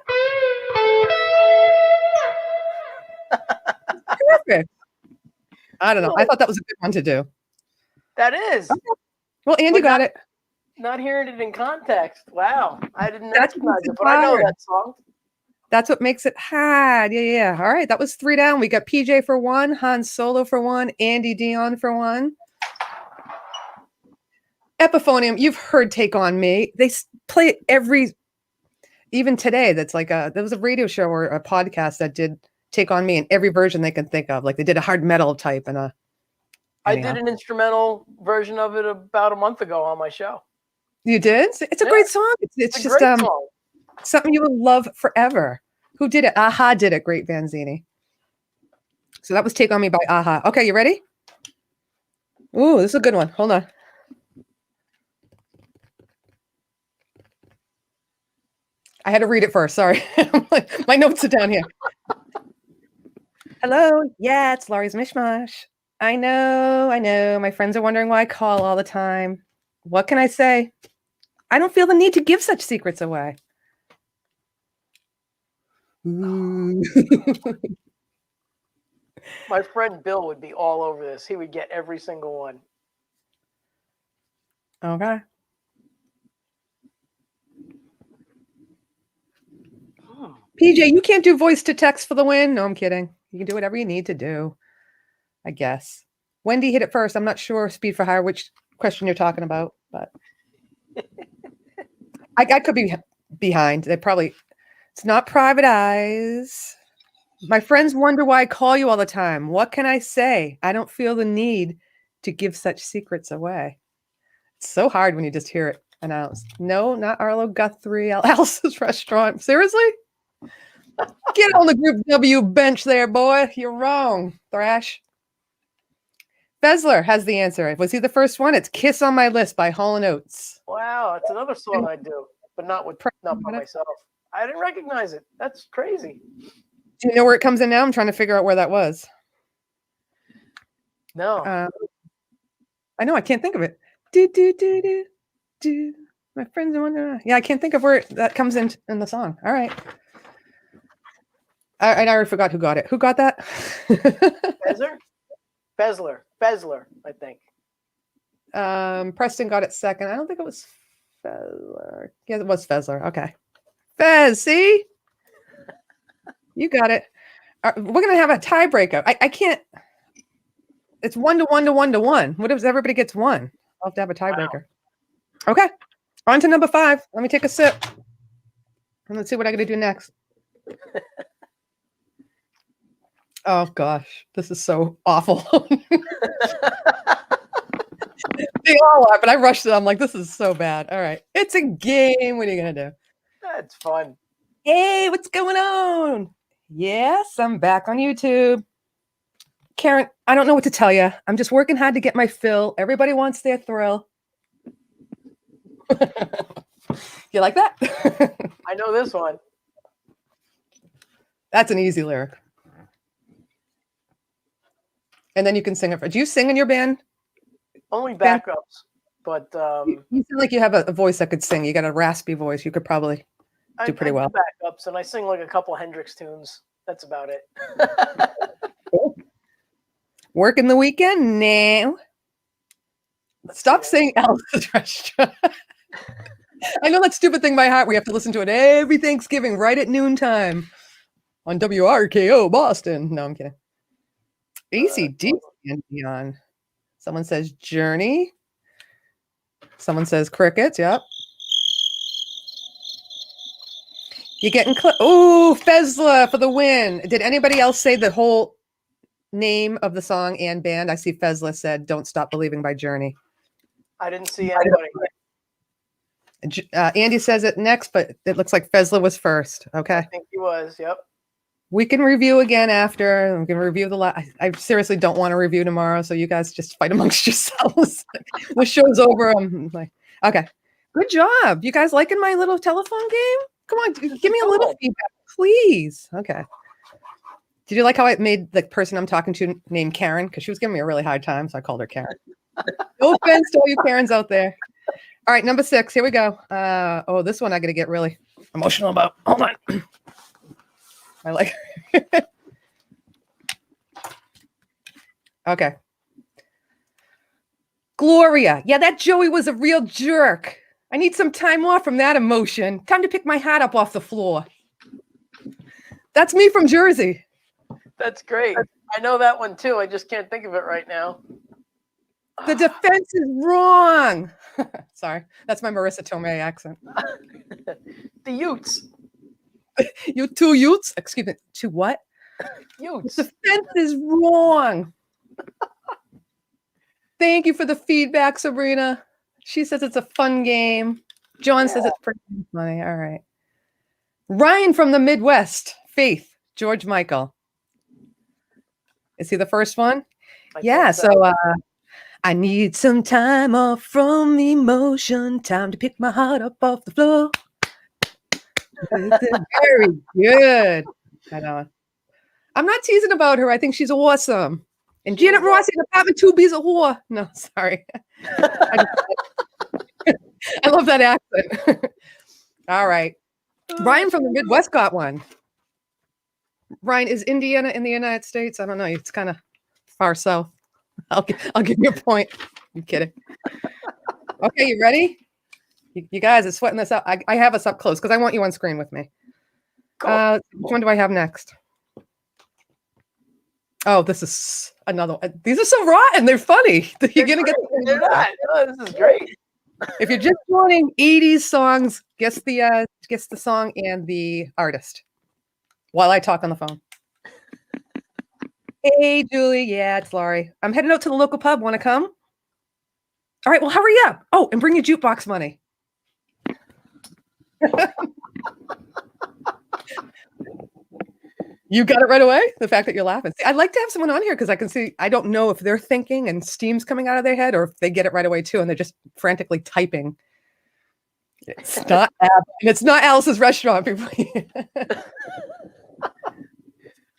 Perfect. I don't know. I thought that was a good one to do. That is. Okay. Well, Andy got it. Not hearing it in context. Wow. I didn't That's recognize it, but I know that song. That's what makes it hard. Yeah. All right. That was 3 down. We got PJ for 1, Hans Solo for 1, Andy Dion for 1. Epiphonium, you've heard Take On Me. They play it even today. That's like there was a radio show or a podcast that did Take On Me in every version they can think of. Like they did a hard metal type and I did an instrumental version of it about a month ago on my show. You did? It's a great song. It's just great song. Something you will love forever. Who did it? Aha did it. Great Vanzini. So that was Take On Me by Aha. Okay, you ready? Ooh, this is a good one. Hold on. I had to read it first. Sorry. My notes are down here. Hello. Yeah, it's Laurie's Mishmash. I know. My friends are wondering why I call all the time. What can I say? I don't feel the need to give such secrets away. Ooh. My friend Bill would be all over this. He would get every single one. Okay. PJ, you can't do voice to text for the win. No, I'm kidding. You can do whatever you need to do, I guess. Wendy hit it first. I'm not sure, Speed for Hire, which question you're talking about, but I could be behind. They probably, it's not private eyes. My friends wonder why I call you all the time. What can I say? I don't feel the need to give such secrets away. It's so hard when you just hear it announced. No, not Arlo Guthrie, Alice's restaurant. Seriously? Get on the Group W bench there, boy. You're wrong, Thrash. Fezler has the answer. Was he the first one? It's Kiss on My List by Hall & Oates. Wow, it's another song I do, but not by myself. I didn't recognize it. That's crazy. Do you know where it comes in now? I'm trying to figure out where that was. No. I know. I can't think of it. Do, do, do, do, do. My friends wonder. Yeah, I can't think of where that comes in the song. All right. I already forgot who got it. Who got that? Fezler, I think. Preston got it second. I don't think it was Fezler. Yeah, it was Fezler. Okay. Fez, see? You got it. We're going to have a tiebreaker. I can't. It's 1-1 to 1-1. What if everybody gets one? I'll have to have a tiebreaker. Wow. Okay. On to number 5. Let me take a sip. And let's see what I got to do next. Oh, gosh. This is so awful. They all are, but I rushed it. I'm like, this is so bad. All right. It's a game. What are you going to do? That's fun. Hey, what's going on? Yes, I'm back on YouTube. Karen, I don't know what to tell you. I'm just working hard to get my fill. Everybody wants their thrill. You like that? I know this one. That's an easy lyric. And then you can sing it. Do you sing in your band? Only backups, but you feel like you have a voice that could sing. You got a raspy voice. You could probably do pretty well. Backups, and I sing like a couple Hendrix tunes. That's about it. Cool. Working the weekend now. Stop saying Alice's restaurant. I know that stupid thing by heart. We have to listen to it every Thanksgiving right at noontime on WRKO Boston. No, I'm kidding. AC/DC and beyond. Someone says Journey. Someone says Crickets. Yep. You're getting close. Oh, Fezla for the win. Did anybody else say the whole name of the song and band? I see Fezla said Don't Stop Believing by Journey. I didn't see anybody. Andy says it next, but it looks like Fezla was first. Okay. I think he was. Yep. We can review again after. We can review the last. I seriously don't want to review tomorrow, so you guys just fight amongst yourselves. The show's over. I'm like, okay. Good job. You guys liking my little telephone game? Come on, give me a little feedback, please. Okay. Did you like how I made the person I'm talking to named Karen? Because she was giving me a really hard time, so I called her Karen. No offense to all you Karens out there. All right, number 6. Here we go. Oh, this one I got to get really emotional about. Hold on. I like it. Okay. Gloria. Yeah, that Joey was a real jerk. I need some time off from that emotion. Time to pick my hat up off the floor. That's me from Jersey. That's great. I know that one too. I just can't think of it right now. The defense is wrong. Sorry. That's my Marissa Tomei accent. The Utes. You 2 Utes? Excuse me. 2 what? Utes. The defense is wrong. Thank you for the feedback, Sabrina. She says it's a fun game. John says it's pretty funny. All right. Ryan from the Midwest. Faith. George Michael. Is he the first one? Yeah. So I need some time off from emotion. Time to pick my heart up off the floor. Very good. I know. I'm not teasing about her. I think she's awesome. And Janet Ross in apartment 2B's a whore. No, sorry. I love that that accent. All right. Ryan from the Midwest got one. Ryan, is Indiana in the United States? I don't know. It's kind of far south. I'll give you a point. I'm kidding. Okay, you ready? You guys are sweating this out. I have us up close because I want you on screen with me. Cool. Which one do I have next? Oh, this is another one. These are so rotten. They're funny. You're going to get They're not. Oh, this is great. If you're just wanting 80s songs, guess the song and the artist while I talk on the phone. Hey, Julie. Yeah, it's Laurie. I'm heading out to the local pub. Want to come? All right, well, hurry up. Oh, and bring your jukebox money. You got it right away? The fact that you're laughing. See, I'd like to have someone on here because I can see, I don't know if they're thinking and steam's coming out of their head or if they get it right away too and they're just frantically typing. It's not it's not Alice's restaurant, people.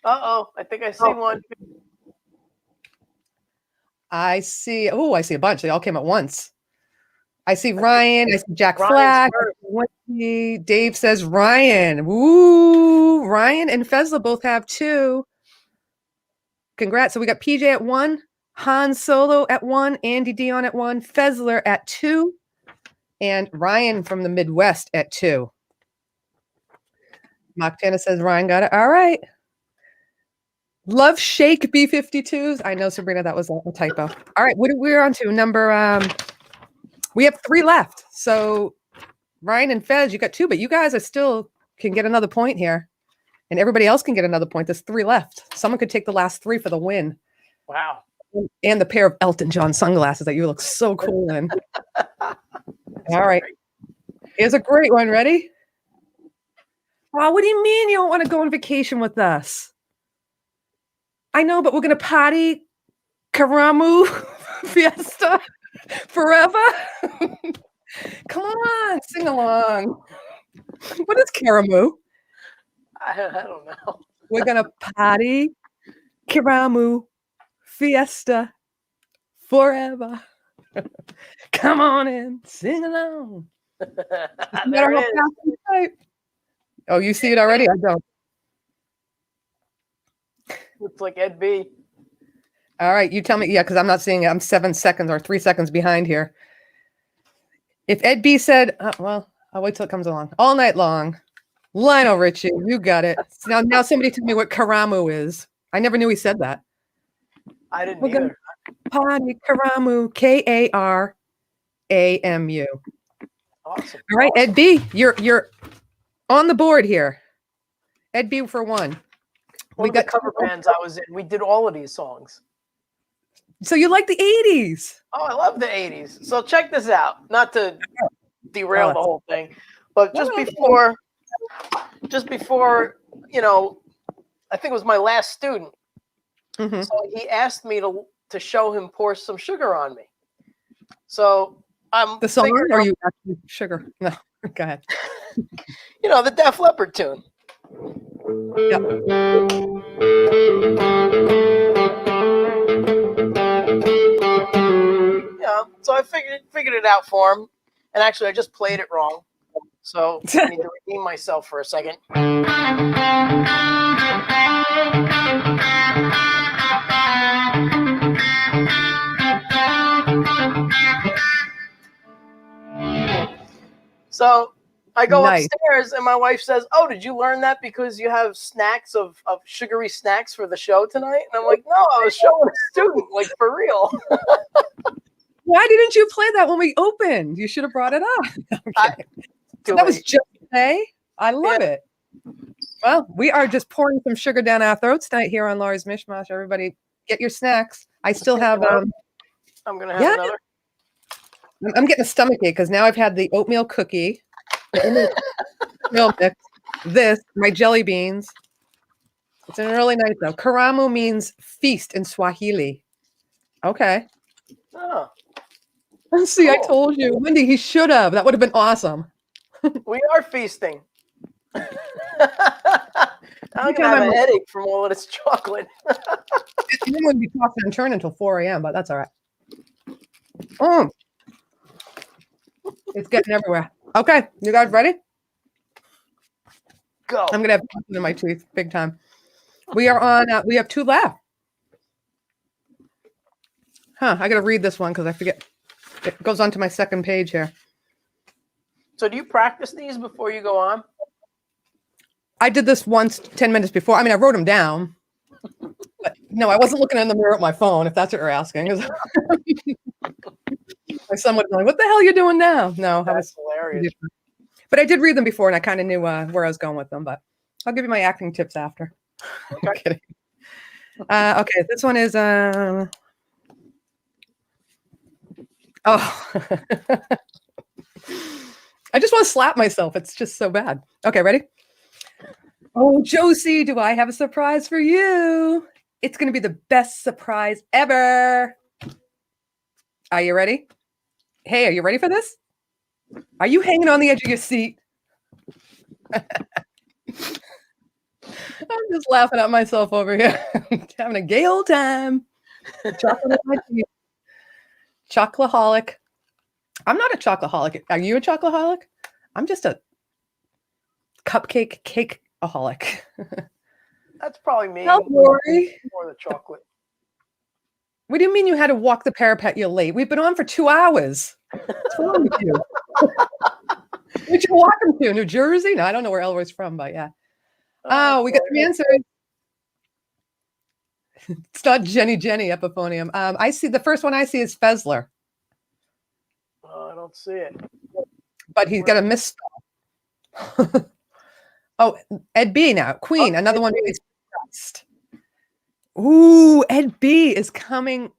Uh-oh, I think I see one. I see a bunch. They all came at once. I see Ryan. I see Jack Flack. Dave says Ryan. Woo! Ryan and Fezla both have 2. Congrats. So we got PJ at 1, Han Solo at 1, Andy Dion at 1, Fezler at 2, and Ryan from the Midwest at 2. Mock Tanner says Ryan got it. All right. Love Shake B52s. I know, Sabrina, that was a typo. All right, what are we on to? Number we have 3 left. So Ryan and Fez, you got 2, but you guys are still can get another point here. And everybody else can get another point. There's 3 left. Someone could take the last 3 for the win. Wow. And the pair of Elton John sunglasses that you look so cool in. All right. Here's a great one. Ready? Oh, what do you mean you don't want to go on vacation with us? I know, but we're going to party Karamu Fiesta forever. Come on, sing along. What is Karamu? I don't know. We're going to party Karamu Fiesta forever. Come on in, sing along. There it is. Oh, you see it already? I don't. Looks like Ed B. All right, you tell me. Yeah, because I'm not seeing it. I'm 7 seconds or 3 seconds behind here. If Ed B said, well, I'll wait till it comes along. All night long. Lionel Richie, you got it. Now somebody tell me what Karamu is. I never knew he said that. I didn't either. Party Karamu, Karamu. Awesome. All right, Ed B, you're on the board here. Ed B for 1. We got cover bands I was in. We did all of these songs. So you like the 80s? Oh, I love the 80s. So check this out. Not to derail the whole thing, but just before, you know, I think it was my last student. Mm-hmm. So he asked me to show him Pour Some Sugar on Me. So I'm the song, or are you actually sugar? No, go ahead. You know, the Def Leppard tune. Yep. Yeah, so I figured it out for him, and actually I just played it wrong, so I need to redeem myself for a second. So I go upstairs and my wife says, "Oh, did you learn that because you have snacks of sugary snacks for the show tonight?" And I'm like, "No, I was showing a student, like, for real." Why didn't you play that when we opened? You should have brought it up. Okay. So that was just today. I love it. Well, we are just pouring some sugar down our throats tonight here on Laurie's Mishmash. Everybody, get your snacks. I still have. I'm gonna have another. I'm getting a stomachache because now I've had the oatmeal cookie, the oatmeal mix, this, my jelly beans. It's an early night though. Karamu means feast in Swahili. Okay. Oh. See, cool. I told you, Wendy. He should have. That would have been awesome. We are feasting. I'm gonna have a headache from all of this chocolate. You wouldn't be tossing and turning until 4 a.m., but that's all right. It's getting everywhere. Okay, you guys ready? Go. I'm gonna have something in my teeth, big time. We are on. We have 2 left. I gotta read this one because I forget. It goes on to my second page here. So do you practice these before you go on? I did this once 10 minutes before. I mean, I wrote them down. But no, I wasn't looking in the mirror at my phone, if that's what you're asking. My son would be like, what the hell are you doing now? No, That's hilarious. But I did read them before, and I kind of knew where I was going with them. But I'll give you my acting tips after. Okay. I'm kidding. Okay, this one is... Oh. I just want to slap myself. It's just so bad. Okay, ready? Oh, Josie, do I have a surprise for you? It's going to be the best surprise ever. Are you ready? Hey, are you ready for this? Are you hanging on the edge of your seat? I'm just laughing at myself over here. Having a gay old time. Chocolate in my teeth. Chocoholic. I'm not a chocoholic. Are you a chocoholic? I'm just a cupcake cakeaholic. That's probably me. Don't worry. More the chocolate. What do you mean you had to walk the parapet? You're late. We've been on for 2 hours. What's wrong with you? Where'd you walk them to? New Jersey? No, I don't know where Elroy's from, but yeah. Oh, we got the answer. It's not Jenny Epiphonium. I see the first one I see is Fezler. Oh, I don't see it. But he's got a misspell. Oh, Ed B now. Queen, another one. Ooh, Ed B is coming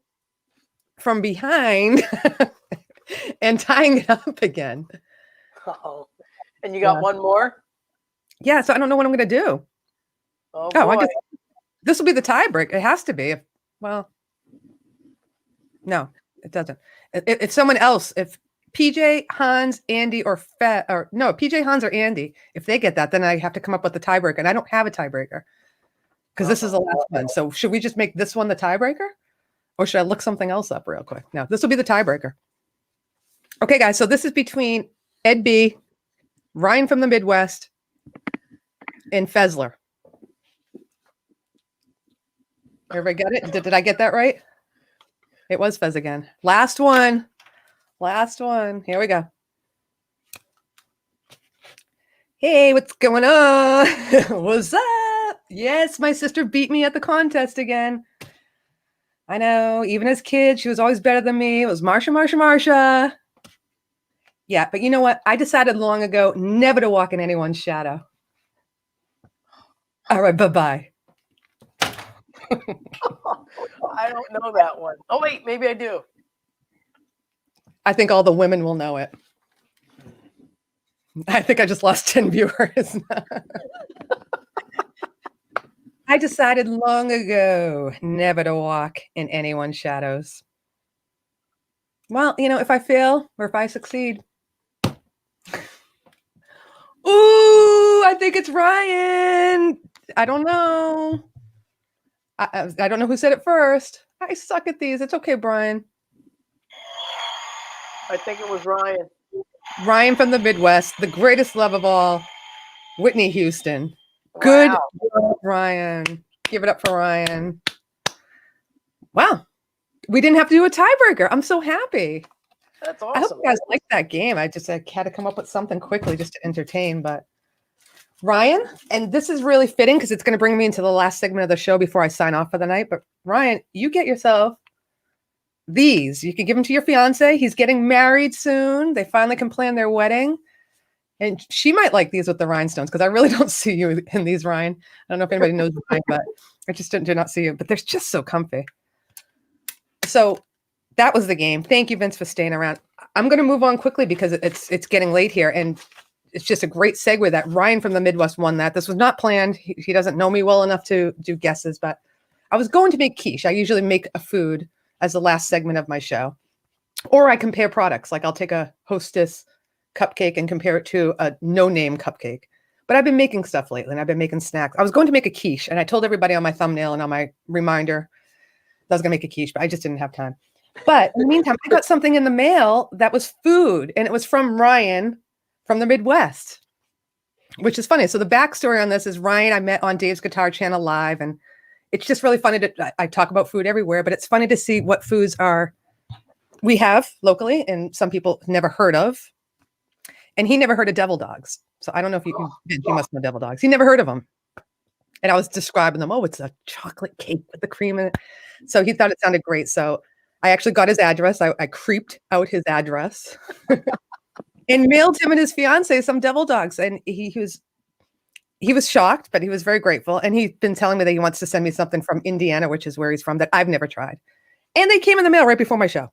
from behind and tying it up again. Oh, and you got one more? Yeah, so I don't know what I'm going to do. Oh, I boy. guess this will be the tiebreak. It has to be. Well, no, it doesn't. If someone else, if PJ, Hans, Andy, PJ, Hans, or Andy, if they get that, then I have to come up with the tiebreaker. And I don't have a tiebreaker because this is the last one. So should we just make this one the tiebreaker? Or should I look something else up real quick? No, this will be the tiebreaker. Okay, guys. So this is between Ed B, Ryan from the Midwest, and Fezler. Everybody get it? Did I get that right? It was Fez again. Last one. Here we go. Hey, what's going on? What's up? Yes, my sister beat me at the contest again. I know. Even as kids, she was always better than me. It was Marsha. Yeah, but you know what? I decided long ago never to walk in anyone's shadow. All right, bye-bye. I don't know that one. Oh, wait, maybe I do. I think all the women will know it. I think I just lost 10 viewers. I decided long ago never to walk in anyone's shadows. Well, you know, if I fail or if I succeed. Ooh, I think it's Ryan. I don't know. I don't know who said it first. I suck at these. It's okay, Brian. I think it was Ryan. Ryan from the Midwest, the greatest love of all, Whitney Houston. Good job, Ryan. Give it up for Ryan. Wow. We didn't have to do a tiebreaker. I'm so happy. That's awesome. I hope you guys like that game. I had to come up with something quickly just to entertain, but Ryan, and this is really fitting because it's going to bring me into the last segment of the show before I sign off for the night. But Ryan, you get yourself these. You can give them to your fiance. He's getting married soon. They finally can plan their wedding. And she might like these with the rhinestones because I really don't see you in these, Ryan. I don't know if anybody knows Ryan, but I just do not see you. But they're just so comfy. So that was the game. Thank you, Vince, for staying around. I'm going to move on quickly because it's getting late here. And it's just a great segue that Ryan from the Midwest won that. This was not planned. He doesn't know me well enough to do guesses, but I was going to make quiche. I usually make a food as the last segment of my show. Or I compare products. Like I'll take a Hostess cupcake and compare it to a no-name cupcake. But I've been making stuff lately, and I've been making snacks. I was going to make a quiche, and I told everybody on my thumbnail and on my reminder that I was going to make a quiche, but I just didn't have time. But in the meantime, I got something in the mail that was food, and it was from Ryan from the Midwest, which is funny. So the backstory on this is Ryan I met on Dave's Guitar Channel Live, and it's just really funny I talk about food everywhere, but it's funny to see what foods we have locally and some people never heard of. And he never heard of devil dogs. So I don't know if you must know devil dogs. He never heard of them. And I was describing them. Oh, it's a chocolate cake with the cream in it. So he thought it sounded great. So I actually got his address. I creeped out his address and mailed him and his fiance some devil dogs. And he was shocked, but he was very grateful. And he's been telling me that he wants to send me something from Indiana, which is where he's from, that I've never tried. And they came in the mail right before my show.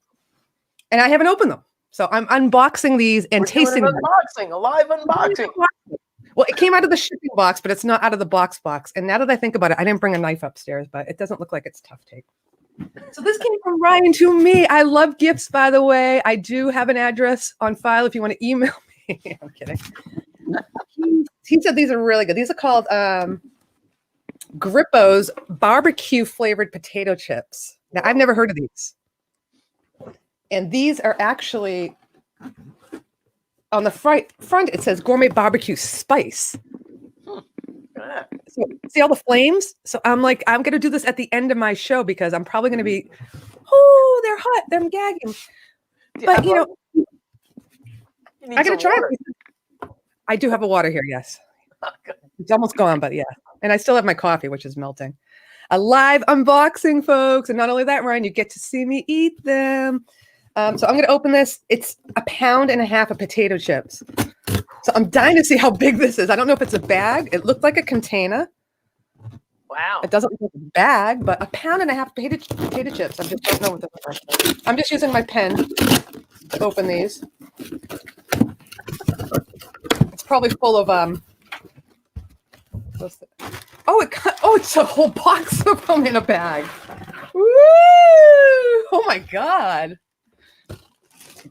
And I haven't opened them. So I'm unboxing these and tasting them. A live unboxing. Well, it came out of the shipping box, but it's not out of the box. And now that I think about it, I didn't bring a knife upstairs, but it doesn't look like it's tough tape. So this came from Ryan to me. I love gifts, by the way. I do have an address on file if you want to email me. I'm kidding. He said these are really good. These are called Grippo's barbecue flavored potato chips. Now, I've never heard of these. And these are actually on the front, it says gourmet barbecue spice. So, see all the flames? So I'm like, I'm going to do this at the end of my show because I'm probably going to be, oh, they're hot. I'm gagging. But, I got to try it. I do have a water here, yes. It's almost gone, but yeah. And I still have my coffee, which is melting. A live unboxing, folks. And not only that, Ryan, you get to see me eat them. So I'm going to open this. It's 1.5 pounds of potato chips. So I'm dying to see how big this is. I don't know if it's a bag. It looked like a container. Wow. It doesn't look like a bag, but 1.5 pounds potato chips. I just don't know what this is. I'm just using my pen to open these. It's probably full of it's a whole box of them in a bag. Woo! Oh my God.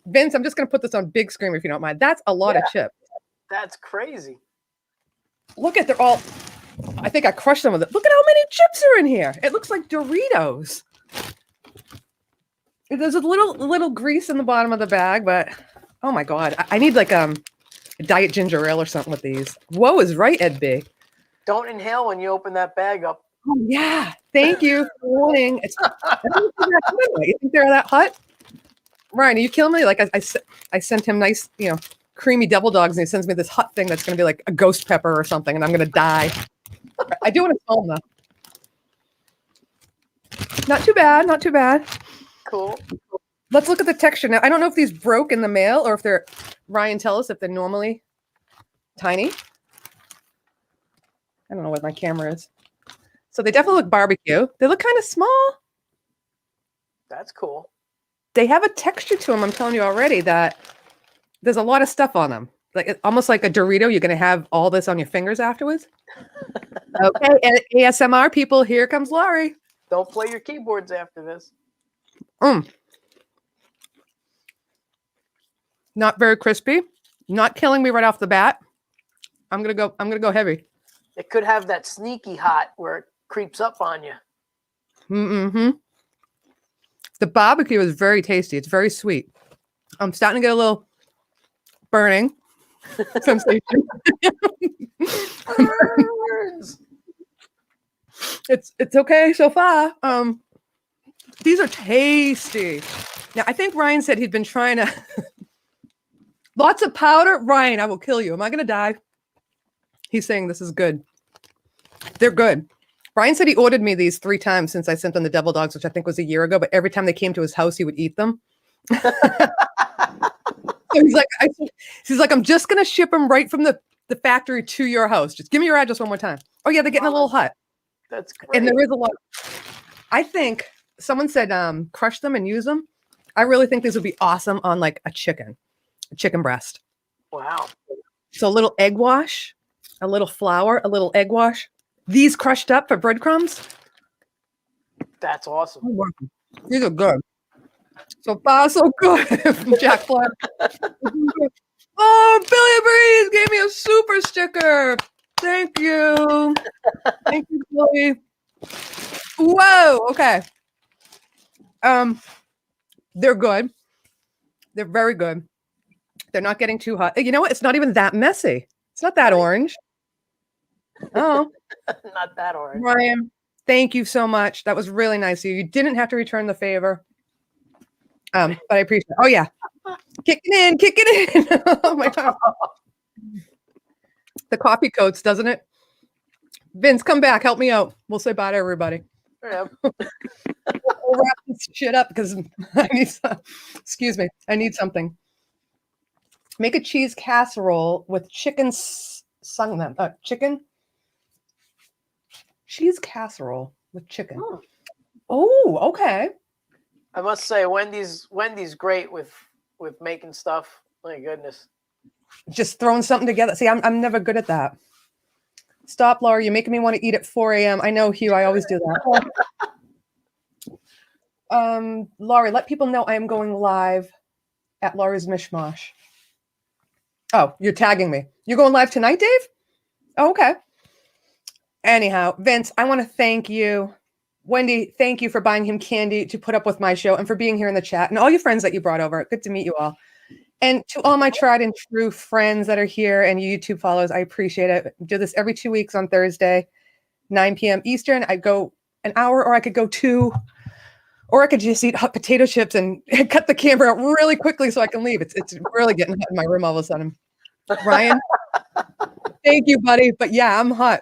Vince, I'm just going to put this on big screen if you don't mind. That's a lot of chips. That's crazy. Look at, they're all, I think I crushed some of them. Look at how many chips are in here. It looks like Doritos. There's a little grease in the bottom of the bag, but oh my God. I need like a diet ginger ale or something with these. Whoa is right, Ed B. Don't inhale when you open that bag up. Oh, yeah. Thank you for warning. You think they're that hot? Ryan, are you killing me? Like I sent him nice, creamy devil dogs, and he sends me this hot thing that's going to be like a ghost pepper or something, and I'm going to die. I do want to film though. Not too bad. Not too bad. Cool. Let's look at the texture now. I don't know if these broke in the mail or if they're, Ryan, tell us if they're normally tiny. I don't know what my camera is. So they definitely look barbecue. They look kind of small. That's cool. They have a texture to them. I'm telling you already that there's a lot of stuff on them. Like almost like a Dorito. You're going to have all this on your fingers afterwards. Okay. And ASMR people, here comes Laurie. Don't play your keyboards after this. Not very crispy. Not killing me right off the bat. I'm going to go heavy. It could have that sneaky hot where it creeps up on you. Mm-hmm. The barbecue is very tasty. It's very sweet. I'm starting to get a little burning sensation. It's okay so far. These are tasty. Now, I think Ryan said he'd been trying to lots of powder. Ryan, I will kill you. Am I going to die? He's saying this is good. They're good. Ryan said he ordered me these 3 times since I sent him the devil dogs, which I think was a year ago. But every time they came to his house, he would eat them. So he's like, I'm just going to ship them right from the factory to your house. Just give me your address one more time. Oh, yeah, they're getting a little hot. That's great. And there is a lot. I think someone said crush them and use them. I really think these would be awesome on like a chicken breast. Wow. So a little egg wash, a little flour, a little egg wash. These crushed up for breadcrumbs. That's awesome. These are good. So far, so good. Jack Black. Oh, Billy Breeze gave me a super sticker. Thank you. Thank you, Billy. Whoa. Okay. They're good. They're very good. They're not getting too hot. You know what? It's not even that messy. It's not that orange. Oh, Not that orange. Ryan, thank you so much. That was really nice of you. You didn't have to return the favor. But I appreciate it. Oh, yeah. Kick it in. Oh, my God. The coffee coats, doesn't it? Vince, come back. Help me out. We'll say bye to everybody. Yeah. We'll wrap this shit up because I need excuse me. I need something. Make a cheese casserole with chicken chicken cheese casserole with chicken. Oh, okay. I must say, Wendy's great with making stuff. My goodness. Just throwing something together. See, I'm never good at that. Stop, Laura. You're making me want to eat at 4 a.m. I know, Hugh. I always do that. Laurie, let people know I am going live at Laura's Mishmash. Oh, you're tagging me. You're going live tonight, Dave? Oh, okay. Anyhow, Vince, I want to thank you. Wendy, thank you for buying him candy to put up with my show and for being here in the chat and all your friends that you brought over. Good to meet you all. And to all my tried and true friends that are here and YouTube followers, I appreciate it. I do this every 2 weeks on Thursday, 9 p.m. Eastern. I go an hour or I could go 2, or I could just eat hot potato chips and cut the camera out really quickly so I can leave. It's really getting hot in my room all of a sudden. Ryan, thank you, buddy. But yeah, I'm hot.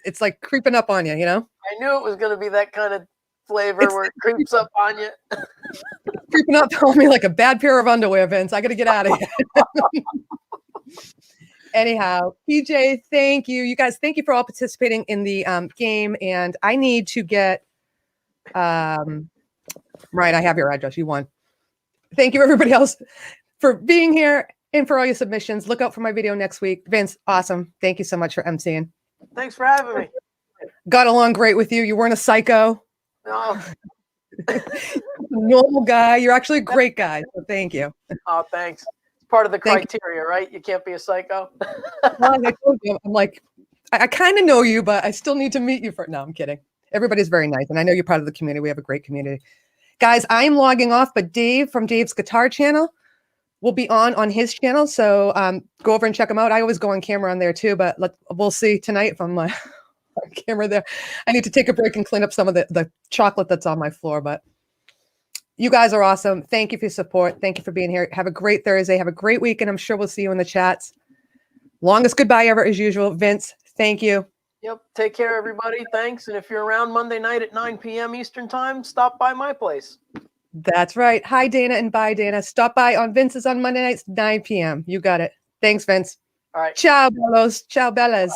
It's like creeping up on you, you know? I knew it was going to be that kind of flavor where it creeps up on you. Creeping up on me like a bad pair of underwear, Vince. I got to get out of here. Anyhow, PJ, thank you. You guys, thank you for all participating in the game. And I need to get, right, I have your address. You won. Thank you, everybody else, for being here and for all your submissions. Look out for my video next week. Vince, awesome. Thank you so much for emceeing. Thanks for having me. Got along great with you. You weren't a psycho. No. Normal guy. You're actually a great guy. So thank you. Oh, thanks. It's part of the criteria, right? You can't be a psycho. Well, I told you, I'm like, I kind of know you, but I still need to meet you for. No, I'm kidding. Everybody's very nice. And I know you're part of the community. We have a great community. Guys, I'm logging off, but Dave from Dave's Guitar channel will be on his channel. So go over and check him out. I always go on camera on there too, but we'll see tonight if I'm on camera there. I need to take a break and clean up some of the chocolate that's on my floor, but you guys are awesome. Thank you for your support. Thank you for being here. Have a great Thursday. Have a great week. And I'm sure we'll see you in the chats. Longest goodbye ever as usual. Vince, thank you. Yep. Take care, everybody. Thanks. And if you're around Monday night at 9 p.m. Eastern time, stop by my place. That's right. Hi, Dana, and bye, Dana. Stop by on Vince's on Monday nights, 9 p.m. You got it. Thanks, Vince. All right. Ciao, Bellos. Ciao, Bellas.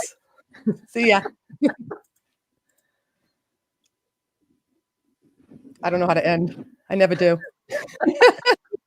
See ya. I don't know how to end. I never do.